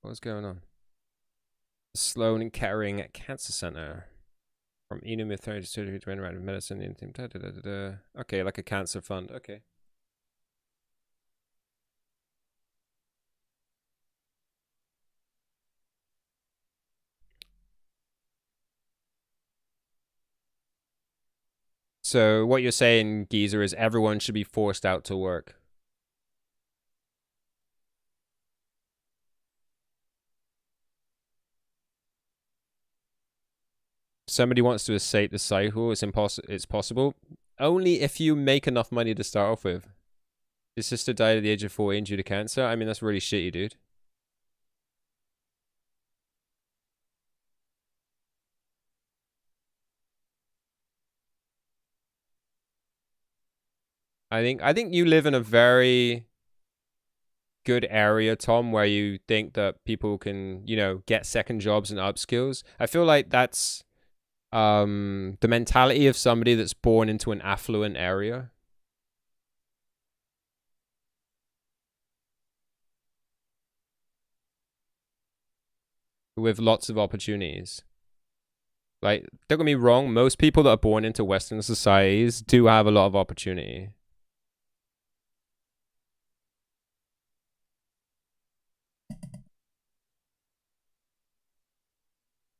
What's going on? Sloan Kettering Cancer Center. From immunotherapy to regenerative medicine. Okay, like a cancer fund. Okay. So what you're saying, Geezer, is everyone should be forced out to work. Somebody wants to escape the cycle. It's possible. Only if you make enough money to start off with. His sister died at the age of 14 due to cancer. I mean, that's really shitty, dude. I think you live in a very good area, Tom, where you think that people can, you know, get second jobs and upskills. I feel like that's the mentality of somebody that's born into an affluent area. With lots of opportunities. Like, don't get me wrong, most people that are born into Western societies do have a lot of opportunity.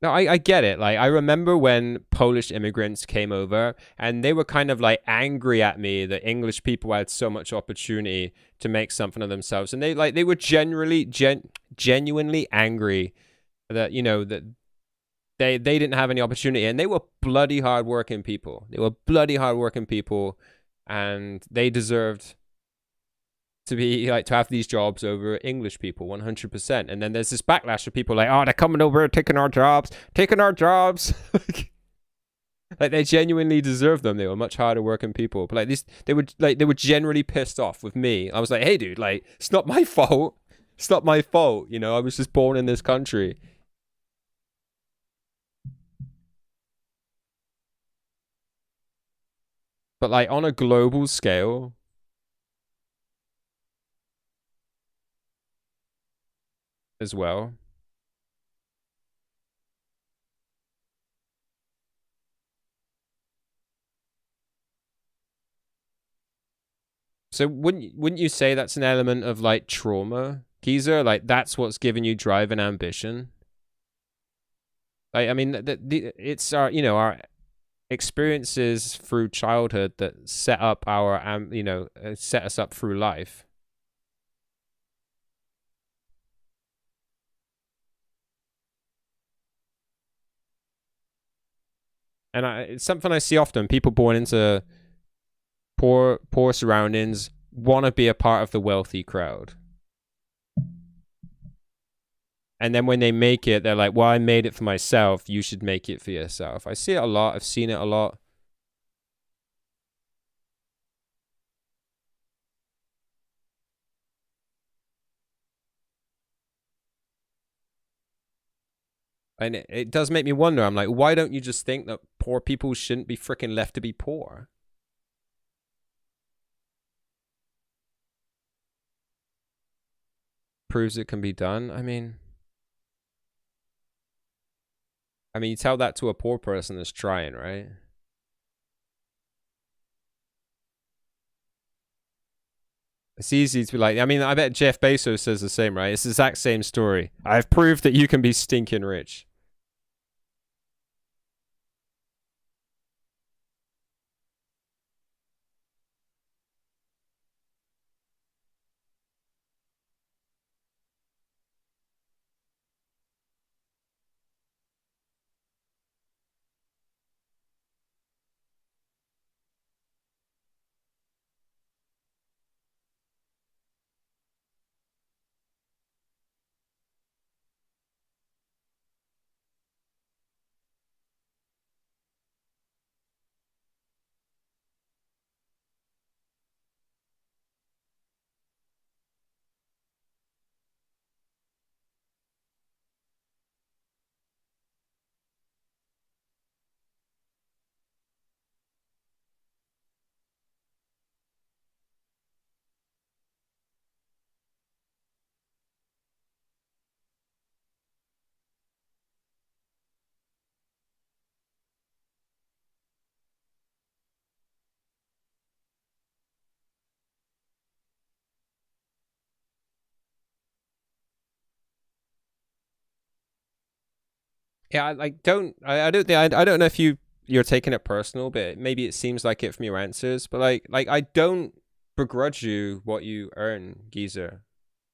No, I get it. Like, I remember when Polish immigrants came over and they were kind of like angry at me that English people had so much opportunity to make something of themselves. And they were genuinely angry that, you know, that they didn't have any opportunity. And they were bloody hardworking people. They were bloody hardworking people, and they deserved to be like to have these jobs over English people 100%. And then there's this backlash of people like, oh, they're coming over taking our jobs. Like, they genuinely deserve them. They were much harder working people, but like this, they were generally pissed off with me. I was like, hey dude, like, it's not my fault. It's not my fault, you know. I was just born in this country. But like, on a global scale as well. So wouldn't you say that's an element of like trauma, Geezer? Like, that's what's given you drive and ambition? Like, I mean, it's our, you know, our experiences through childhood that set up our, you know, set us up through life. And it's something I see often. People born into poor surroundings want to be a part of the wealthy crowd. And then when they make it, they're like, well, I made it for myself. You should make it for yourself. I see it a lot. I've seen it a lot. And it does make me wonder. I'm like, why don't you just think that poor people shouldn't be freaking left to be poor? Proves it can be done. I mean, you tell that to a poor person that's trying, right? It's easy to be like, I mean, I bet Jeff Bezos says the same, right? It's the exact same story. I've proved that you can be stinking rich. Yeah, I like don't I don't think I don't know if you're taking it personal, but maybe it seems like it from your answers. But like I don't begrudge you what you earn, Geezer.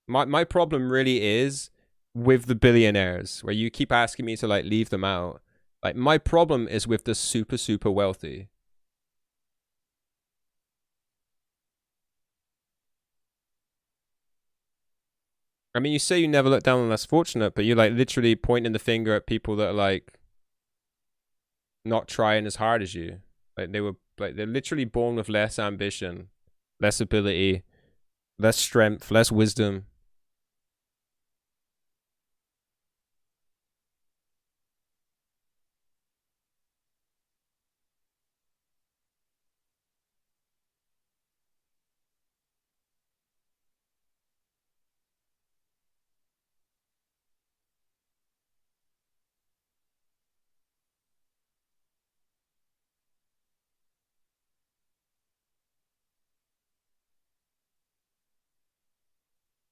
My problem really is with the billionaires, where you keep asking me to like leave them out. Like, my problem is with the super wealthy. I mean, you say you never look down on less fortunate, but you're like literally pointing the finger at people that are like not trying as hard as you. Like, they're literally born with less ambition, less ability, less strength, less wisdom.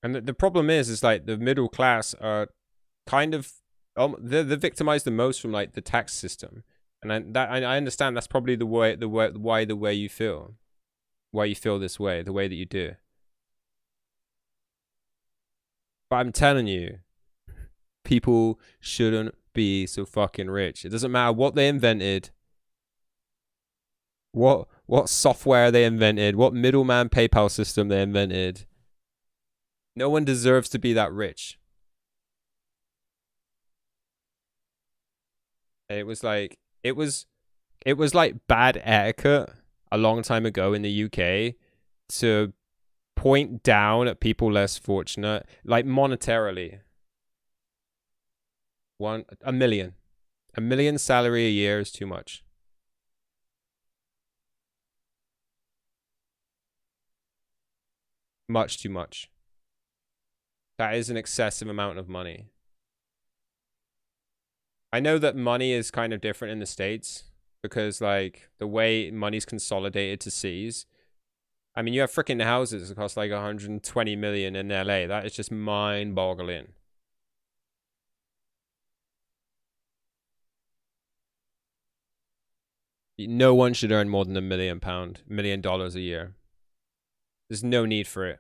And the problem is like the middle class are kind of they're victimized the most from like the tax system, and I understand that's probably the way you feel, why you feel this way, the way that you do. But I'm telling you, people shouldn't be so fucking rich. It doesn't matter what they invented, what software they invented, what middleman PayPal system they invented. No one deserves to be that rich. And it was like bad etiquette a long time ago in the UK to point down at people less fortunate, like monetarily. A million salary a year is too much. Much too much. That is an excessive amount of money. I know that money is kind of different in the States because like the way money's consolidated to cities. I mean, you have freaking houses that cost like 120 million in LA. That is just mind-boggling. No one should earn more than $1 million a year. There's no need for it.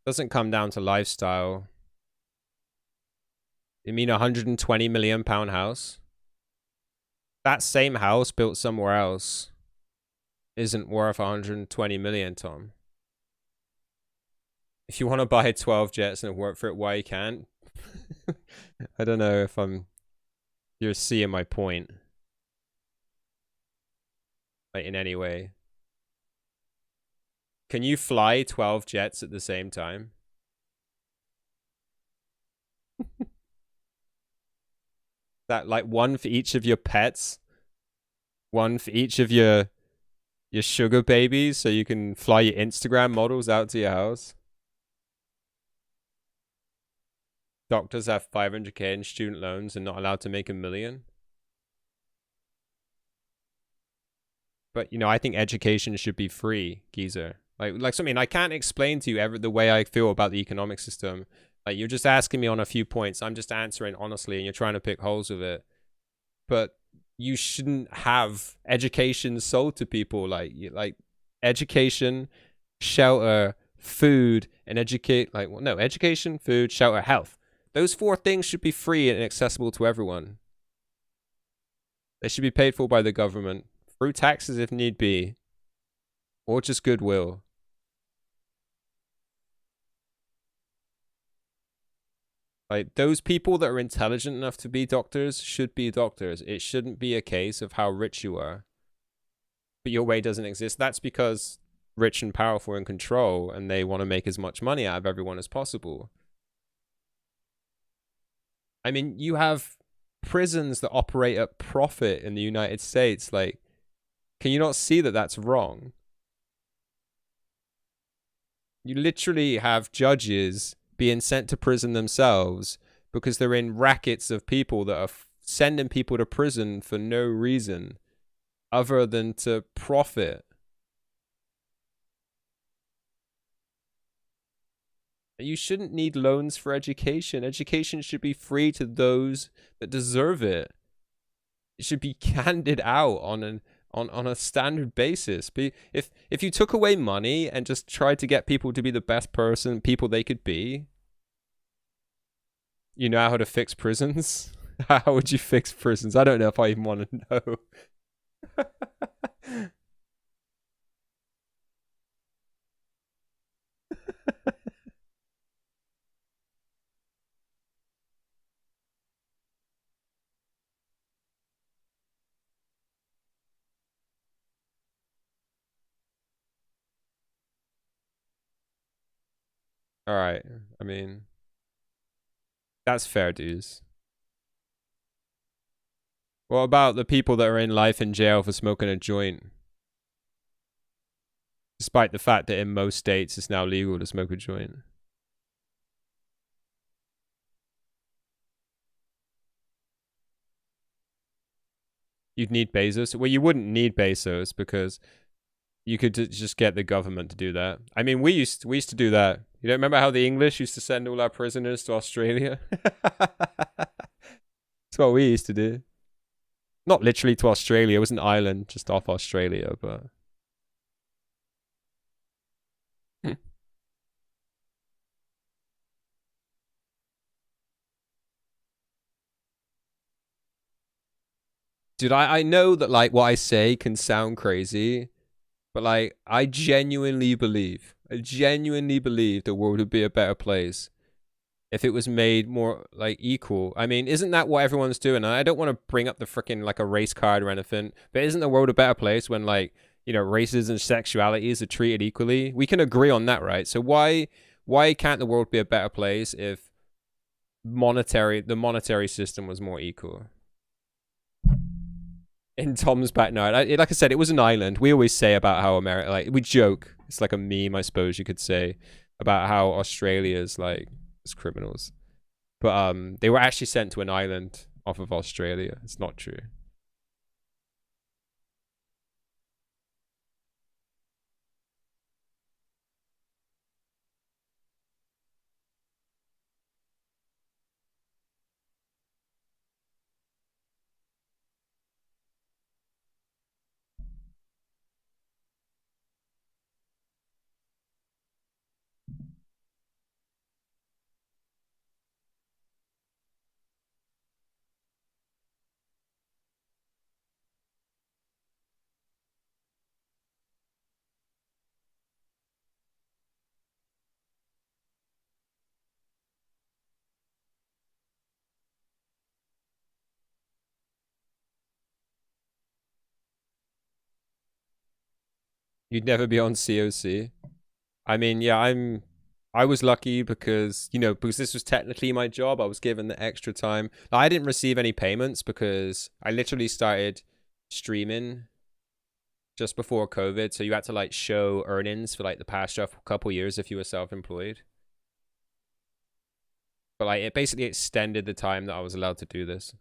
Doesn't come down to lifestyle. You mean £120 million house? That same house built somewhere else isn't worth 120 million, Tom. If you want to buy 12 jets and work for it, why you can't? I don't know if you're seeing my point. Like in any way. Can you fly 12 jets at the same time? That like one for each of your pets, one for each of your sugar babies, so you can fly your Instagram models out to your house. Doctors have 500k in student loans and not allowed to make $1 million. But you know, I think education should be free, geezer. Like something I can't explain to you the way I feel about the economic system. Like you're just asking me on a few points. I'm just answering honestly, and you're trying to pick holes with it. But you shouldn't have education sold to people like education, shelter, food, and education, food, shelter, health. Those 4 things should be free and accessible to everyone. They should be paid for by the government through taxes if need be, or just goodwill. Like, those people that are intelligent enough to be doctors should be doctors. It shouldn't be a case of how rich you are. But your way doesn't exist. That's because rich and powerful are in control, and they want to make as much money out of everyone as possible. I mean, you have prisons that operate at profit in the United States. Like, can you not see that that's wrong? You literally have judges being sent to prison themselves because they're in rackets of people that are sending people to prison for no reason other than to profit. You shouldn't need loans for education. Education should be free to those that deserve it. It should be handed out on a standard basis. If you took away money and just tried to get people to be the best people they could be, you know how to fix prisons? How would you fix prisons? I don't know if I even want to know. All right. I mean, that's fair dues. What about the people that are in life in jail for smoking a joint? Despite the fact that in most states it's now legal to smoke a joint. You'd need Bezos. Well, you wouldn't need Bezos because You could just get the government to do that. I mean, we used to do that. You don't remember how the English used to send all our prisoners to Australia? That's what we used to do. Not literally to Australia. It was an island just off Australia, but... Dude, I know that, like, what I say can sound crazy, but, like, I genuinely believe the world would be a better place if it was made more, like, equal. I mean, isn't that what everyone's doing? I don't want to bring up the freaking, like, a race card or anything, but isn't the world a better place when, like, you know, races and sexualities are treated equally? We can agree on that, right? So why can't the world be a better place if the monetary system was more equal? In Tom's backyard, like I said, it was an island. We always say about how America, like, we joke. It's like a meme, I suppose you could say, about how Australia's like as criminals, but they were actually sent to an island off of Australia. It's not true. You'd never be on COC. I mean, yeah, I was lucky because, you know, because this was technically my job. I was given the extra time. I didn't receive any payments because I literally started streaming just before COVID. So you had to like show earnings for like the past couple years if you were self-employed. But like it basically extended the time that I was allowed to do this.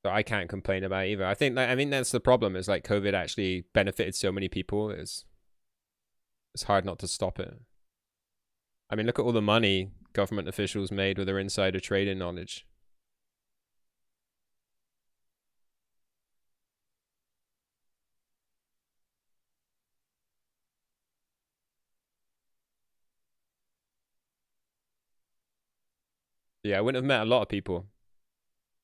So I can't complain about it either. I mean that's the problem, is like COVID actually benefited so many people. It's hard not to stop it. I mean, look at all the money government officials made with their insider trading knowledge. Yeah, I wouldn't have met a lot of people.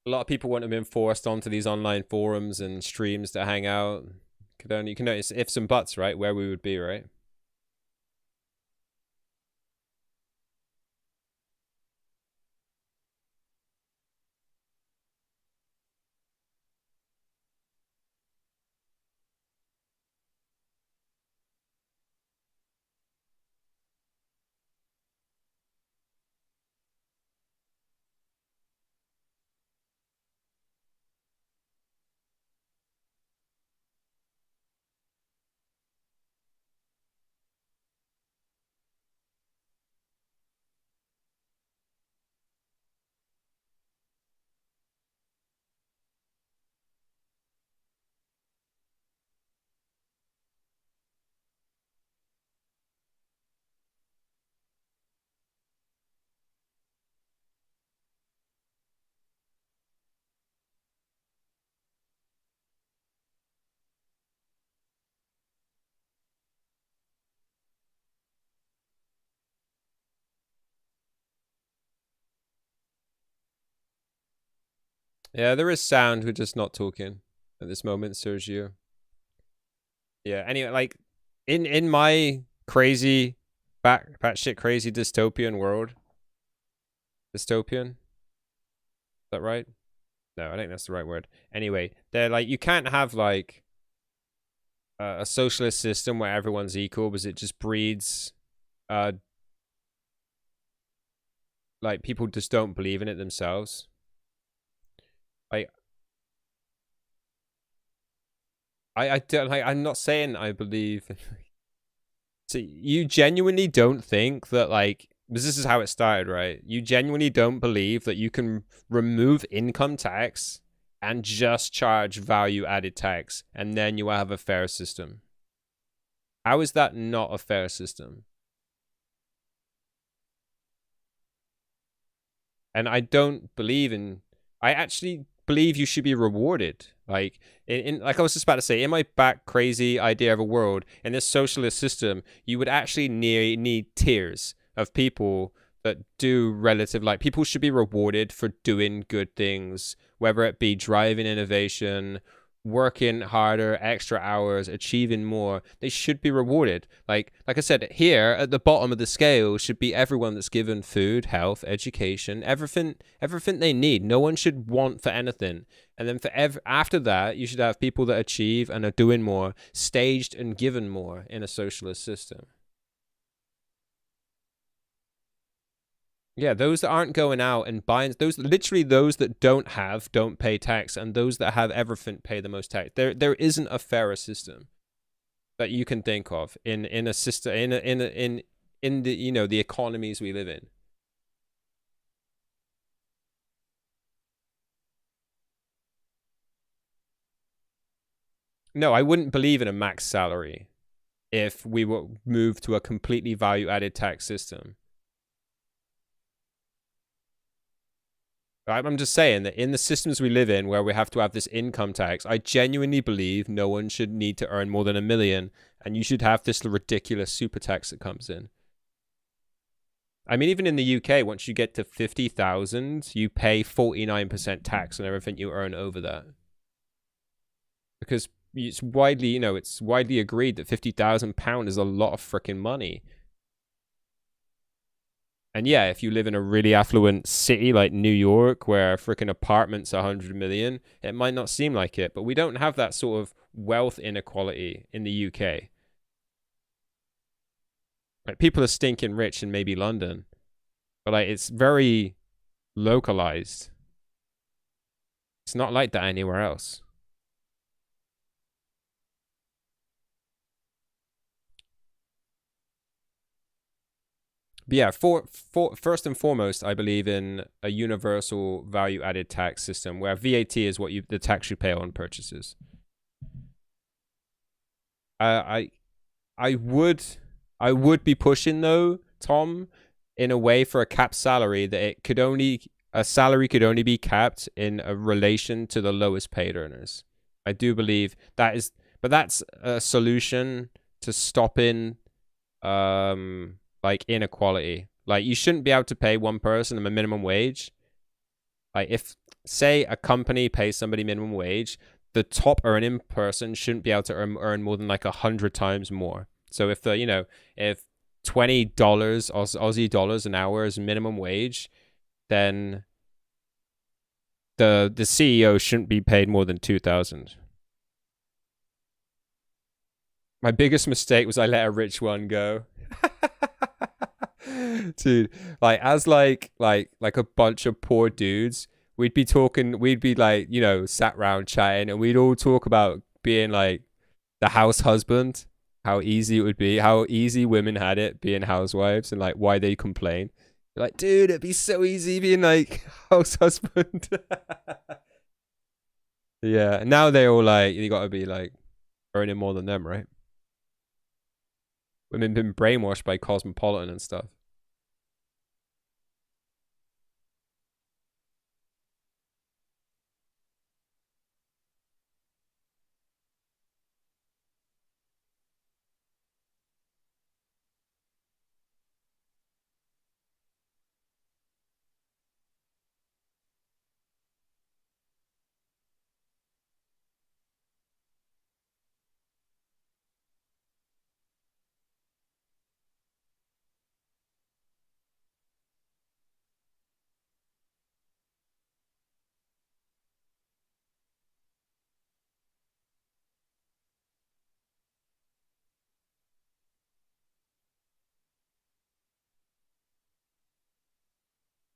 A lot of people wouldn't have been forced onto these online forums and streams to hang out. You can notice ifs and buts, right? Where we would be, right? Yeah, there is sound. We're just not talking at this moment, Sergio. Yeah. Anyway, like in my crazy, batshit crazy dystopian world. Dystopian. Is that right? No, I think that's the right word. Anyway, they're like, you can't have like a socialist system where everyone's equal, because it just breeds like people just don't believe in it themselves. I don't like. I'm not saying I believe. So you genuinely don't think that, like, because this is how it started, right? You genuinely don't believe that you can remove income tax and just charge value added tax, and then you will have a fair system. How is that not a fair system? And I don't believe in. I actually believe you should be rewarded. Like like I was just about to say, in my back crazy idea of a world, in this socialist system, you would actually need tiers of people that do relative, like people should be rewarded for doing good things, whether it be driving innovation, working harder, extra hours, achieving more. They should be rewarded. Like I said, here at the bottom of the scale should be everyone that's given food, health, education, everything they need. No one should want for anything. And then after that, you should have people that achieve and are doing more, staged and given more in a socialist system. Yeah, those that aren't going out and buying, those that don't pay tax, and those that have everything pay the most tax. There isn't a fairer system that you can think of in a system in the the economies we live in. No, I wouldn't believe in a max salary if we were moved to a completely value-added tax system. I'm just saying that in the systems we live in where we have to have this income tax, I genuinely believe no one should need to earn more than $1 million, and you should have this ridiculous super tax that comes in. I mean, even in the UK, once you get to 50,000, you pay 49% tax on everything you earn over that. Because it's widely, it's widely agreed that £50,000 is a lot of freaking money. And yeah, if you live in a really affluent city like New York, where freaking apartments are 100 million, it might not seem like it. But we don't have that sort of wealth inequality in the UK. Like, people are stinking rich in maybe London, but like it's very localized. It's not like that anywhere else. But yeah, first and foremost, I believe in a universal value-added tax system where VAT is what the tax you pay on purchases. I would be pushing though, Tom, in a way for a capped salary that a salary could only be capped in a relation to the lowest paid earners. I do believe that is, but that's a solution to stopping like inequality. Like, you shouldn't be able to pay one person a minimum wage. Like, if say a company pays somebody minimum wage, the top earning person shouldn't be able to earn more than like 100 times more. So if if $20 Aussie dollars an hour is minimum wage, then the CEO shouldn't be paid more than 2,000. My biggest mistake was I let a rich one go. Dude, like, as like a bunch of poor dudes, we'd be like, sat around chatting, and we'd all talk about being like the house husband, how easy it would be, how easy women had it being housewives, and like why they complain. Like, dude, it'd be so easy being like house husband. Yeah, now they're all like, you gotta be like earning more than them, right? Women been brainwashed by Cosmopolitan and stuff.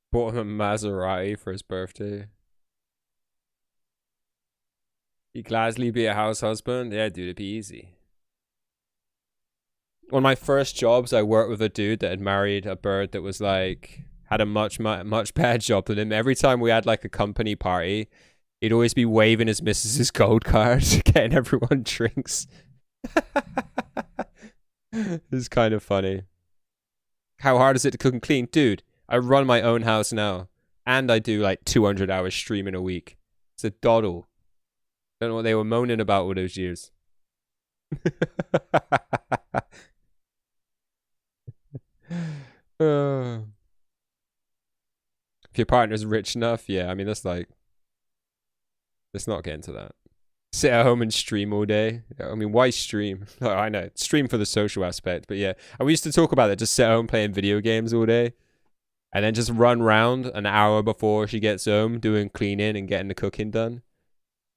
Bought him a Maserati for his birthday. He'd gladly be a house husband. Yeah, dude, it'd be easy. One of my first jobs, I worked with a dude that had married a bird that was like, had a much better job than him. Every time we had like a company party, he'd always be waving his missus's gold card, getting everyone drinks. It's kind of funny. How hard is it to cook and clean? Dude, I run my own house now. And I do like 200 hours streaming a week. It's a doddle. Don't know what they were moaning about all those years. If your partner's rich enough, yeah, I mean, that's like, let's not get into that. Sit at home and stream all day. I mean, why stream? Oh, I know, stream for the social aspect, but yeah. And we used to talk about that, just sit at home playing video games all day. And then just run round an hour before she gets home, doing cleaning and getting the cooking done.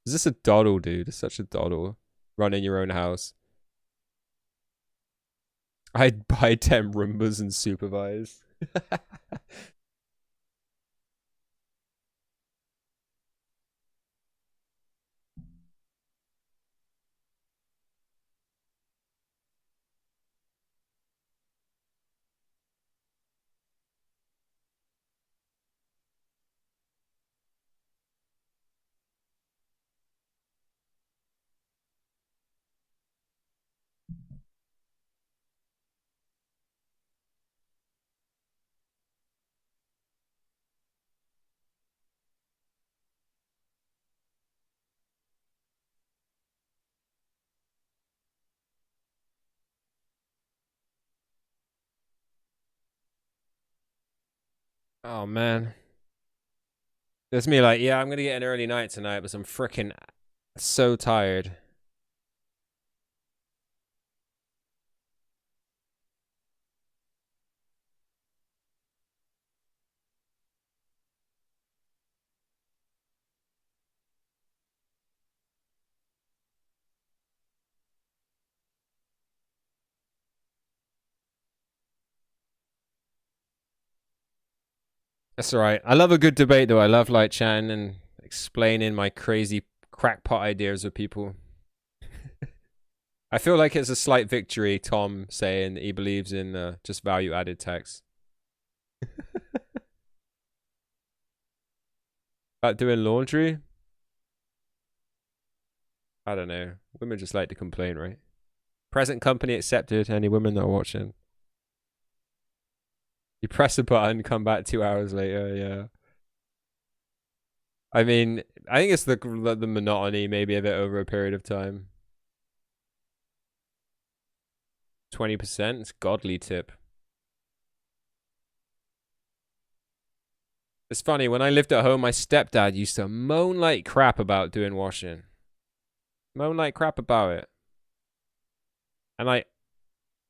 Is this a doddle, dude? It's such a doddle. Running your own house. I'd buy 10 Roombas and supervise. Oh, man. There's me like, yeah, I'm going to get an early night tonight, but I'm freaking so tired. That's all right. I love a good debate, though. I love like chatting and explaining my crazy crackpot ideas with people. I feel like it's a slight victory, Tom saying he believes in just value-added tax. About doing laundry? I don't know. Women just like to complain, right? Present company accepted. Any women that are watching? You press a button, come back 2 hours later. Yeah. I mean, I think it's the monotony maybe of it over a period of time. 20%. It's godly tip. It's funny, when I lived at home, my stepdad used to moan like crap about doing washing. Moan like crap about it. And like,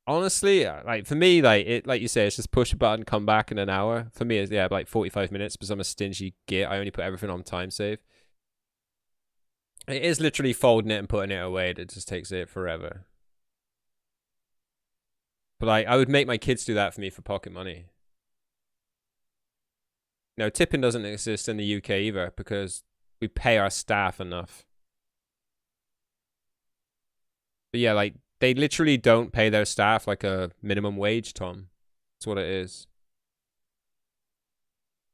honestly, like for me, like it, like you say, it's just push a button, come back in an hour. For me, it's like 45 minutes because I'm a stingy git. I only put everything on time save. It is literally folding it and putting it away that just takes it forever. But like, I would make my kids do that for me for pocket money. No, tipping doesn't exist in the UK either because we pay our staff enough. But yeah, like, they literally don't pay their staff like a minimum wage, Tom. That's what it is.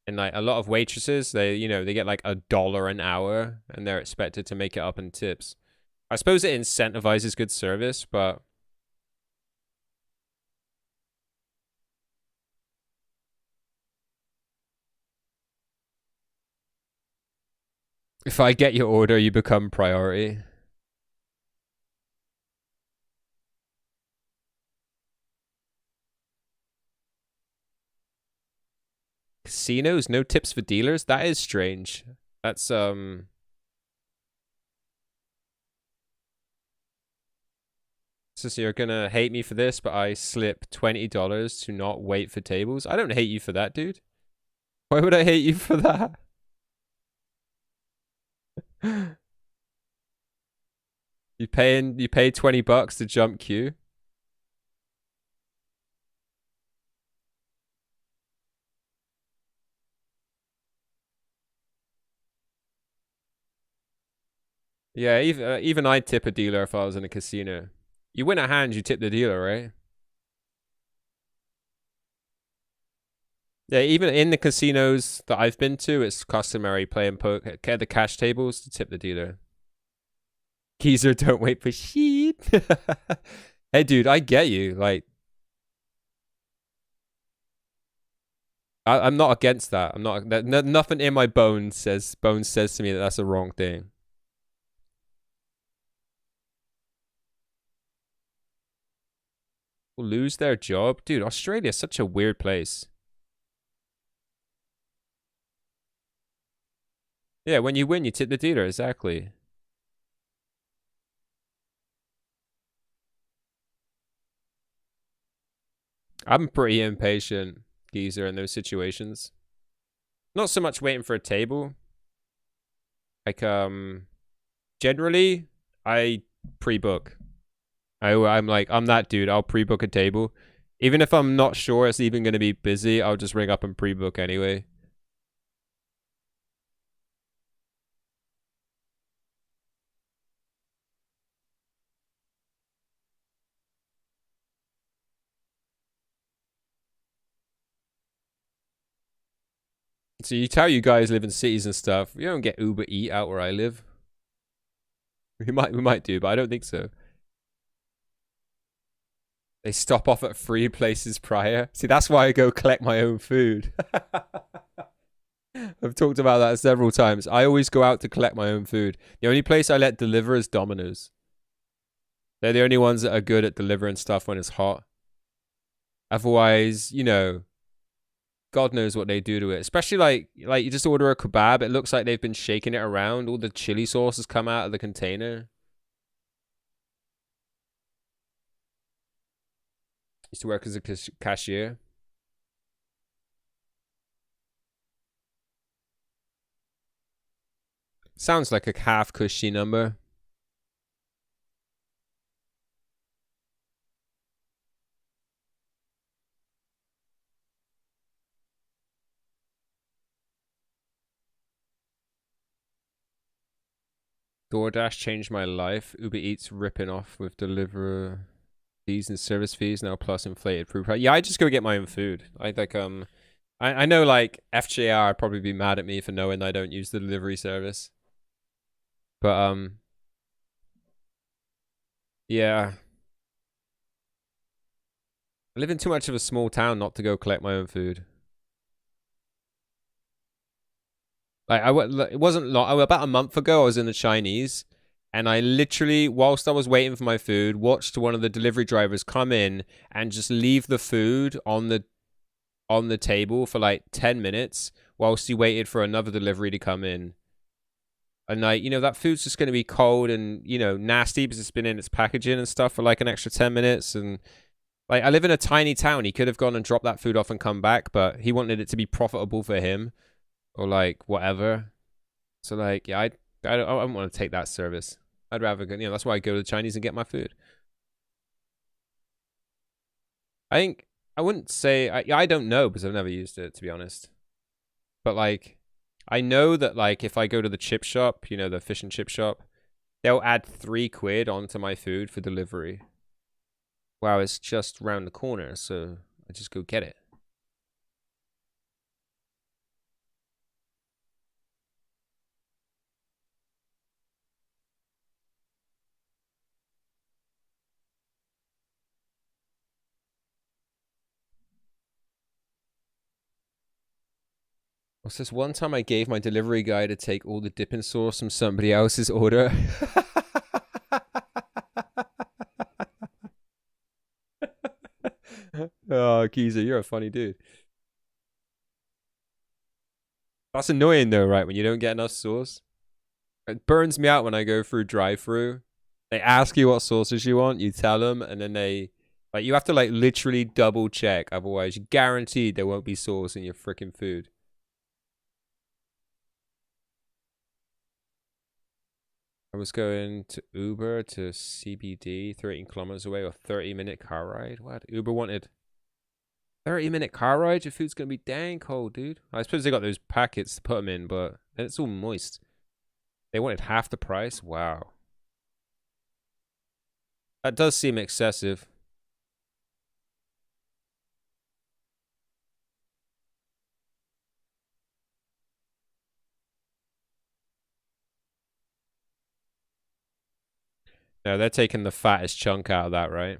And like a lot of waitresses, they get like $1 an hour and they're expected to make it up in tips. I suppose it incentivizes good service, but if I get your order, you become priority. Casinos, no tips for dealers? That is strange. That's So you're gonna hate me for this, but I slip $20 to not wait for tables. I don't hate you for that, dude. Why would I hate you for that? You pay $20 to jump queue. Yeah, even I'd tip a dealer if I was in a casino. You win a hand, you tip the dealer, right? Yeah, even in the casinos that I've been to, it's customary playing poker at the cash tables to tip the dealer. Geezer, don't wait for shit. Hey, dude, I get you. Like, I'm not against that. I'm not. Nothing in my bones says to me that that's a wrong thing. Will lose their job, dude. Australia's such a weird place. Yeah, when you win, you tip the dealer. Exactly. I'm pretty impatient, geezer, in those situations. Not so much waiting for a table. Like, generally, I pre-book. I'm like, I'm that dude. I'll pre-book a table. Even if I'm not sure it's even going to be busy, I'll just ring up and pre-book anyway. So you tell you guys live in cities and stuff. You don't get Uber Eat out where I live. We might do, but I don't think so. They stop off at 3 places prior. See, that's why I go collect my own food. I've talked about that several times. I always go out to collect my own food. The only place I let deliver is Domino's. They're the only ones that are good at delivering stuff when it's hot. Otherwise, you know, God knows what they do to it. Especially like you just order a kebab, it looks like they've been shaking it around. All the chili sauce has come out of the container. Used to work as a cashier. Sounds like a half cushy number. DoorDash changed my life. Uber Eats ripping off with delivery fees and service fees now plus inflated food price. Yeah, I just go get my own food. I know like FJR would probably be mad at me for knowing I don't use the delivery service. But yeah. I live in too much of a small town not to go collect my own food. Like it wasn't long. About a month ago, I was in the Chinese, and I literally, whilst I was waiting for my food, watched one of the delivery drivers come in and just leave the food on the table for like 10 minutes whilst he waited for another delivery to come in. And like, you know, that food's just going to be cold and, you know, nasty because it's been in its packaging and stuff for like an extra 10 minutes. And like, I live in a tiny town. He could have gone and dropped that food off and come back, but he wanted it to be profitable for him. Or like whatever. So like, yeah, I don't want to take that service. I'd rather go, you know, that's why I go to the Chinese and get my food. I think I wouldn't say I don't know because I've never used it, to be honest. But like, I know that like if I go to the chip shop, you know, the fish and chip shop, they'll add £3 onto my food for delivery. Wow, it's just round the corner, so I just go get it. What's this? One time I gave my delivery guy to take all the dipping sauce from somebody else's order. Oh, Geezer, you're a funny dude. That's annoying though, right? When you don't get enough sauce. It burns me out when I go through drive-through. They ask you what sauces you want, you tell them, and then they like you have to like literally double check, otherwise you're guaranteed there won't be sauce in your freaking food. I was going to Uber to CBD, 13 kilometers away, or 30-minute car ride. What? Uber wanted 30-minute car ride? Your food's going to be dang cold, dude. I suppose they got those packets to put them in, but then it's all moist. They wanted half the price? Wow. That does seem excessive. No, they're taking the fattest chunk out of that, right?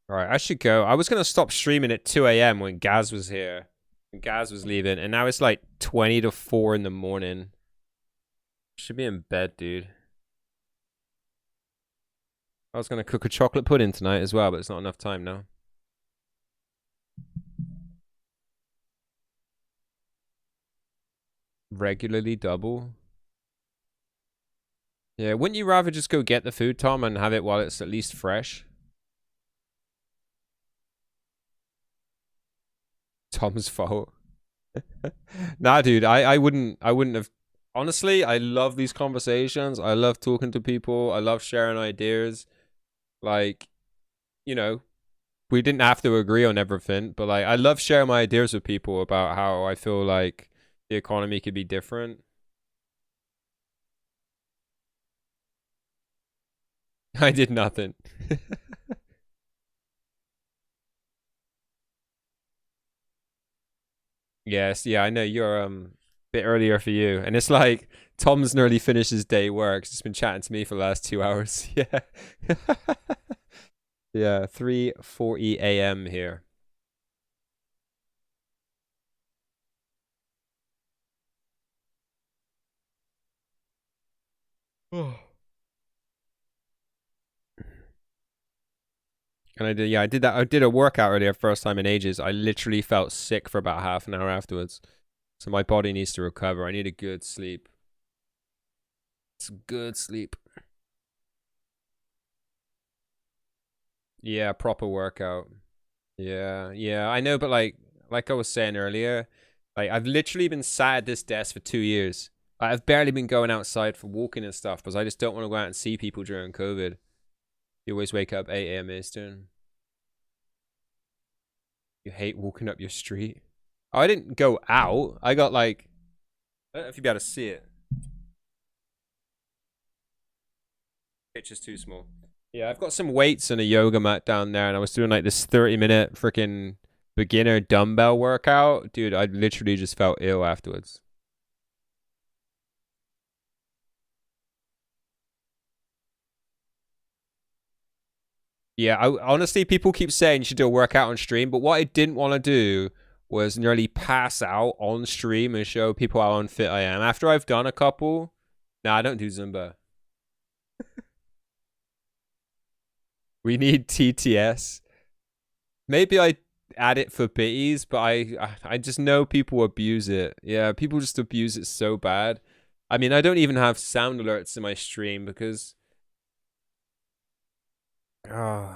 All right, I should go. I was gonna stop streaming at 2 a.m. when Gaz was here. When Gaz was leaving, and now it's like 20 to 4 in the morning. Should be in bed, dude. I was gonna cook a chocolate pudding tonight as well, but it's not enough time now. Regularly double. Yeah, wouldn't you rather just go get the food, Tom, and have it while it's at least fresh? Tom's fault. Nah, dude, I wouldn't have. Honestly, I love these conversations. I love talking to people. I love sharing ideas. Like, you know, we didn't have to agree on everything, but like, I love sharing my ideas with people about how I feel like the economy could be different. I did nothing. Yes, yeah, I know you're a bit earlier for you, and it's like Tom's nearly finished his day work. He's been chatting to me for the last 2 hours. Yeah, yeah, 3:40 a.m. here. And I did that. I did a workout earlier, first time in ages. I literally felt sick for about half an hour afterwards. So my body needs to recover. I need a good sleep. Some good sleep. Yeah, proper workout. Yeah, yeah, I know, but like I was saying earlier, like I've literally been sat at this desk for 2 years. I've barely been going outside for walking and stuff because I just don't want to go out and see people during COVID. You always wake up 8 a.m. Eastern. You hate walking up your street. Oh, I didn't go out. I got like, I don't know if you'll be able to see it. Picture's too small. Yeah, I've got some weights and a yoga mat down there, and I was doing like this 30-minute freaking beginner dumbbell workout. Dude, I literally just felt ill afterwards. Yeah, honestly, people keep saying you should do a workout on stream, but what I didn't want to do was nearly pass out on stream and show people how unfit I am. After I've done a couple, nah, I don't do Zumba. We need TTS. Maybe I add it for biddies, but I just know people abuse it. Yeah, people just abuse it so bad. I mean, I don't even have sound alerts in my stream because I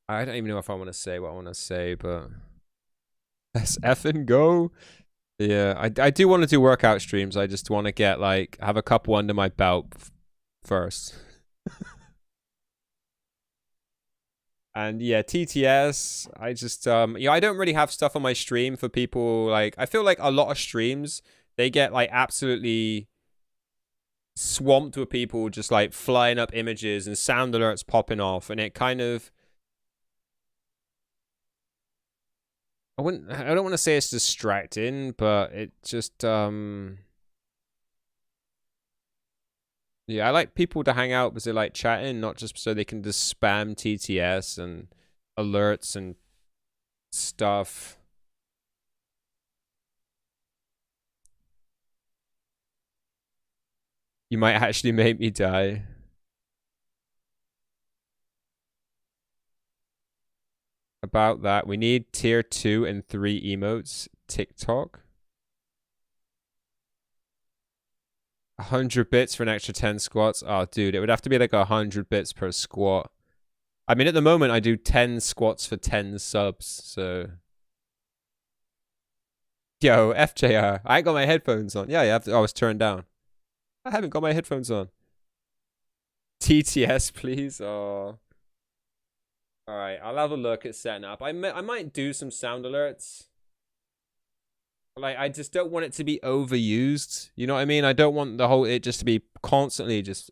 don't even know if I want to say what I want to say, but let's effing go. Yeah, I do want to do workout streams. I just want to get like have a couple under my belt first. And yeah, TTS, I just yeah, I don't really have stuff on my stream for people. Like I feel like a lot of streams, they get like absolutely swamped with people just like flying up images and sound alerts popping off, and it kind of I don't want to say it's distracting, but it just yeah, I like people to hang out because they like chatting, not just so they can just spam TTS and alerts and stuff. You might actually make me die. About that, we need tier 2 and 3 emotes. TikTok. 100 bits for an extra 10 squats. Oh, dude, it would have to be like 100 bits per squat. I mean, at the moment, I do 10 squats for 10 subs, so... Yo, FJR, I ain't got my headphones on. Yeah, I was turned down. I haven't got my headphones on. TTS, please. Oh. Alright, I'll have a look at setting up. I might do some sound alerts. Like, I just don't want it to be overused. You know what I mean? I don't want the whole it just to be constantly just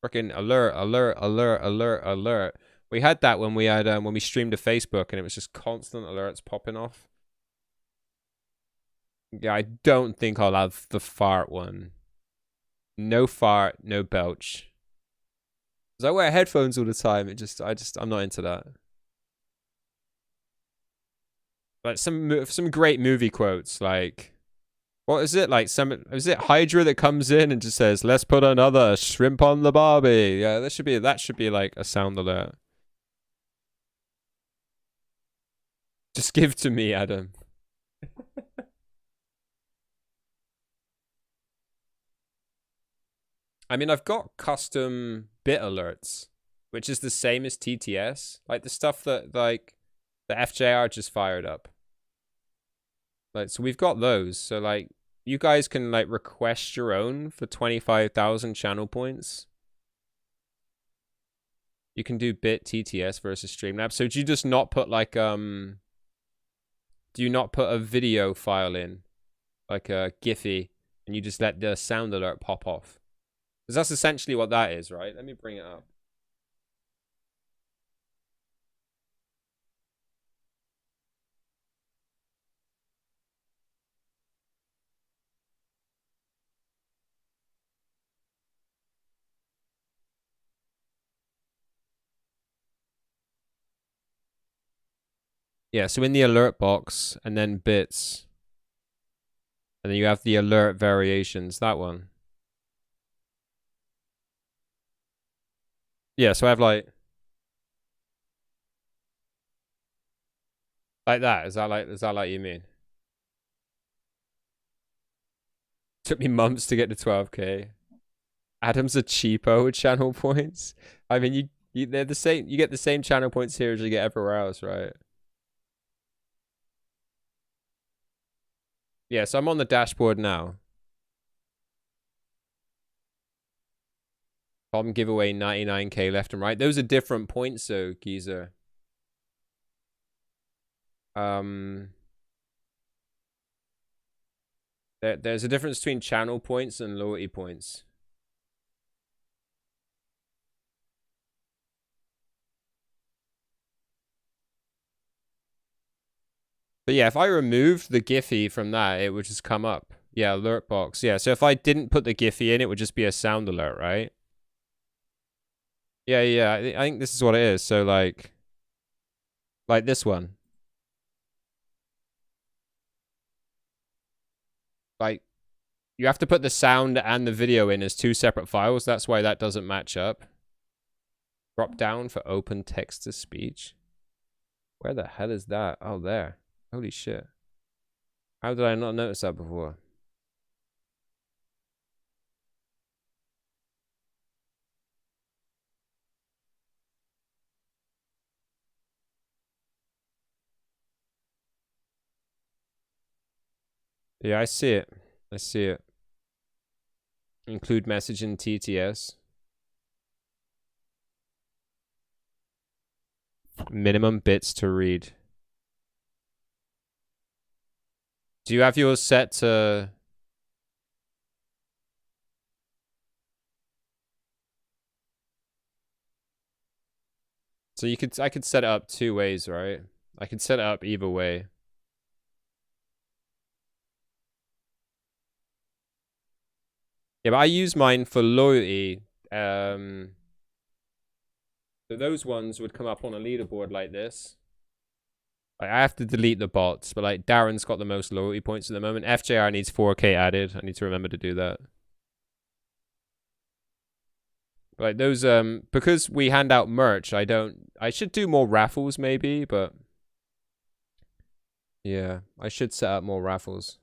freaking alert, alert, alert, alert, alert. We had that when we had when we streamed to Facebook, and it was just constant alerts popping off. Yeah, I don't think I'll have the fart one. No fart, no belch. Because I wear headphones all the time. I'm not into that. Like some great movie quotes, like, what is it? Like is it Hydra that comes in and just says, "Let's put another shrimp on the barbie." Yeah, that should be like a sound alert. Just give to me, Adam. I mean, I've got custom bit alerts, which is the same as TTS, like the stuff that like the FJR just fired up. Like, so we've got those. So like, you guys can like request your own for 25,000 channel points. You can do bit TTS versus Streamlabs. So do you just not put like do you not put a video file in, like a Giphy, and you just let the sound alert pop off? Because that's essentially what that is, right? Let me bring it up. Yeah, so in the alert box, and then bits, and then you have the alert variations, that one. Yeah, so I have like that. Is that like you mean? Took me months to get to 12k. Adam's a cheapo with channel points. I mean, they're the same. You get the same channel points here as you get everywhere else, right? Yeah, so I'm on the dashboard now. Tom giveaway 99k left and right. Those are different points, though, Geezer. There's a difference between channel points and loyalty points. But yeah, if I removed the Giphy from that, it would just come up. Yeah, alert box. Yeah, so if I didn't put the Giphy in, it would just be a sound alert, right? Yeah. I think this is what it is. So like this one. Like, you have to put the sound and the video in as two separate files. That's why that doesn't match up. Drop down for open text to speech. Where the hell is that? Oh, there. Holy shit. How did I not notice that before? Yeah, I see it. I see it. Include message in TTS. Minimum bits to read. Do you have yours set to... So I could set it up two ways, right? I could set it up either way. Yeah, but I use mine for loyalty. So those ones would come up on a leaderboard like this. Like, I have to delete the bots, but like Darren's got the most loyalty points at the moment. FJR needs 4k added. I need to remember to do that. But like those, because we hand out merch, I should do more raffles maybe, but yeah, I should set up more raffles.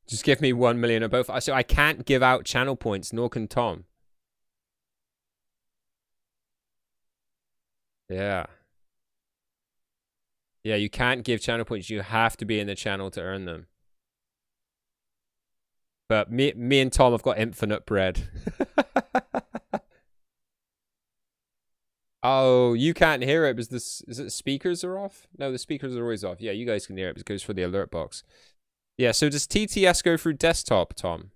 Just give me 1 million of both. So I can't give out channel points, nor can Tom. Yeah. Yeah, you can't give channel points. You have to be in the channel to earn them. But me and Tom have got infinite bread. Oh, you can't hear it because is it speakers are off? No, the speakers are always off. Yeah, you guys can hear it because it goes for the alert box. Yeah, so does TTS go through desktop, Tom?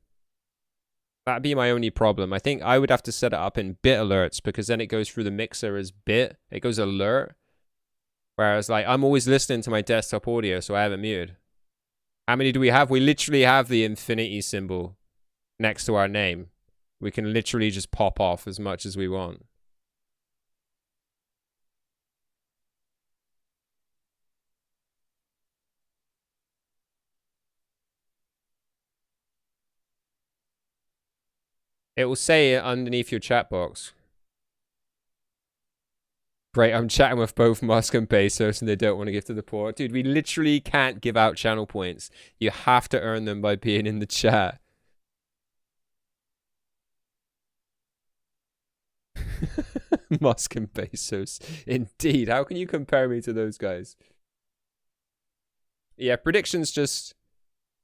That'd be my only problem. I think I would have to set it up in bit alerts because then it goes through the mixer as bit. It goes alert. Whereas, like, I'm always listening to my desktop audio, so I have it muted. How many do we have? We literally have the infinity symbol next to our name. We can literally just pop off as much as we want. It will say it underneath your chat box. Great, I'm chatting with both Musk and Bezos and they don't want to give to the poor. Dude, we literally can't give out channel points. You have to earn them by being in the chat. Musk and Bezos. Indeed. How can you compare me to those guys? Yeah, predictions just...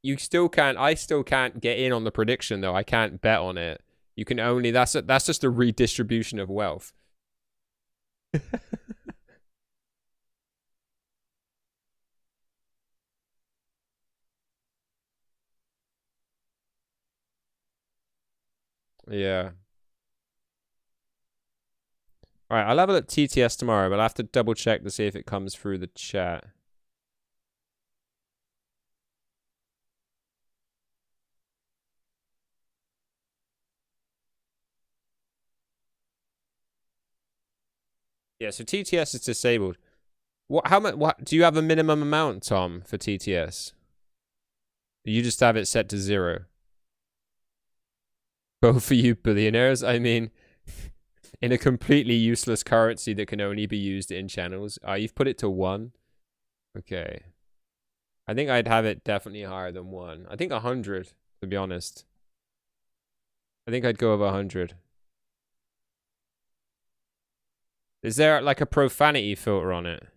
You still can't... I still can't get in on the prediction, though. I can't bet on it. You can only... That's just a redistribution of wealth. Yeah. Alright, I'll have a look at TTS tomorrow, but I'll have to double check to see if it comes through the chat. Yeah, so TTS is disabled. How much? What do you have a minimum amount, Tom, for TTS? You just have it set to 0. Both for you billionaires. I mean, in a completely useless currency that can only be used in channels. You've put it to 1. Okay. I think I'd have it definitely higher than 1. I think 100, to be honest. I think I'd go with 100. Is there like a profanity filter on it?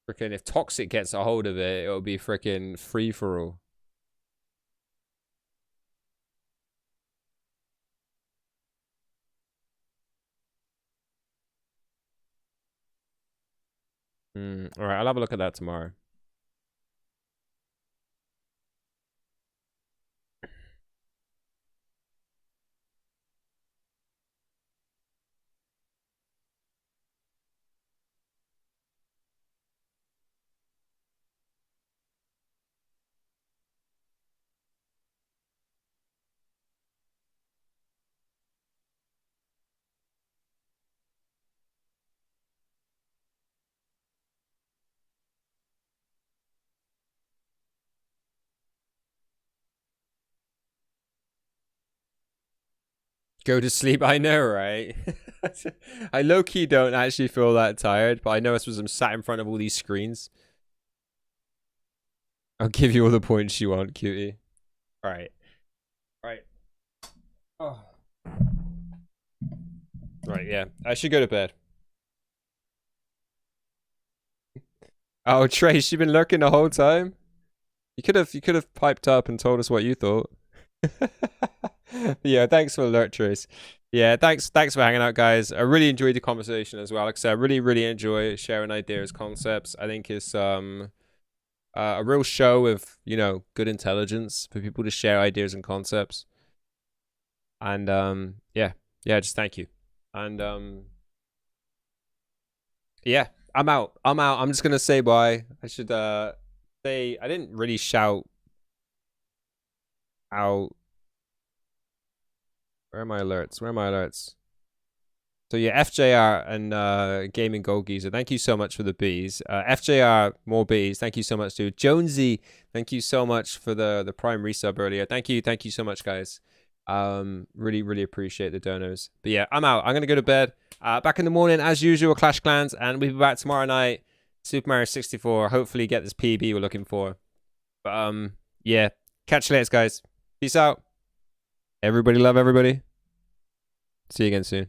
Freaking, if Toxic gets a hold of it, it'll be freaking free for all. Alright, I'll have a look at that tomorrow. Go to sleep, I know, right? I low-key don't actually feel that tired, but I know it's because I'm sat in front of all these screens. I'll give you all the points you want, cutie. Alright. Alright. Oh. Right, yeah. I should go to bed. Oh, Trace, you've been lurking the whole time? You could have piped up and told us what you thought. Yeah, thanks for the alert, Trace. Yeah, thanks for hanging out, guys. I really enjoyed the conversation as well. Like I said, I really enjoy sharing ideas, concepts. I think it's a real show of, you know, good intelligence for people to share ideas and concepts. And yeah, just thank you. And yeah, I'm out. I'm just gonna say bye. I should say I didn't really shout out. Where are my alerts? So yeah, FJR and Gaming Gold Geezer, thank you so much for the bees. FJR, more bees. Thank you so much, dude. Jonesy, thank you so much for the Prime resub earlier. Thank you so much, guys. Really appreciate the donos. But yeah, I'm out. I'm gonna go to bed. Back in the morning as usual, Clash Clans, and we'll be back tomorrow night. Super Mario 64. Hopefully get this PB we're looking for. But yeah, catch you later, guys. Peace out. Everybody love everybody. See you again soon.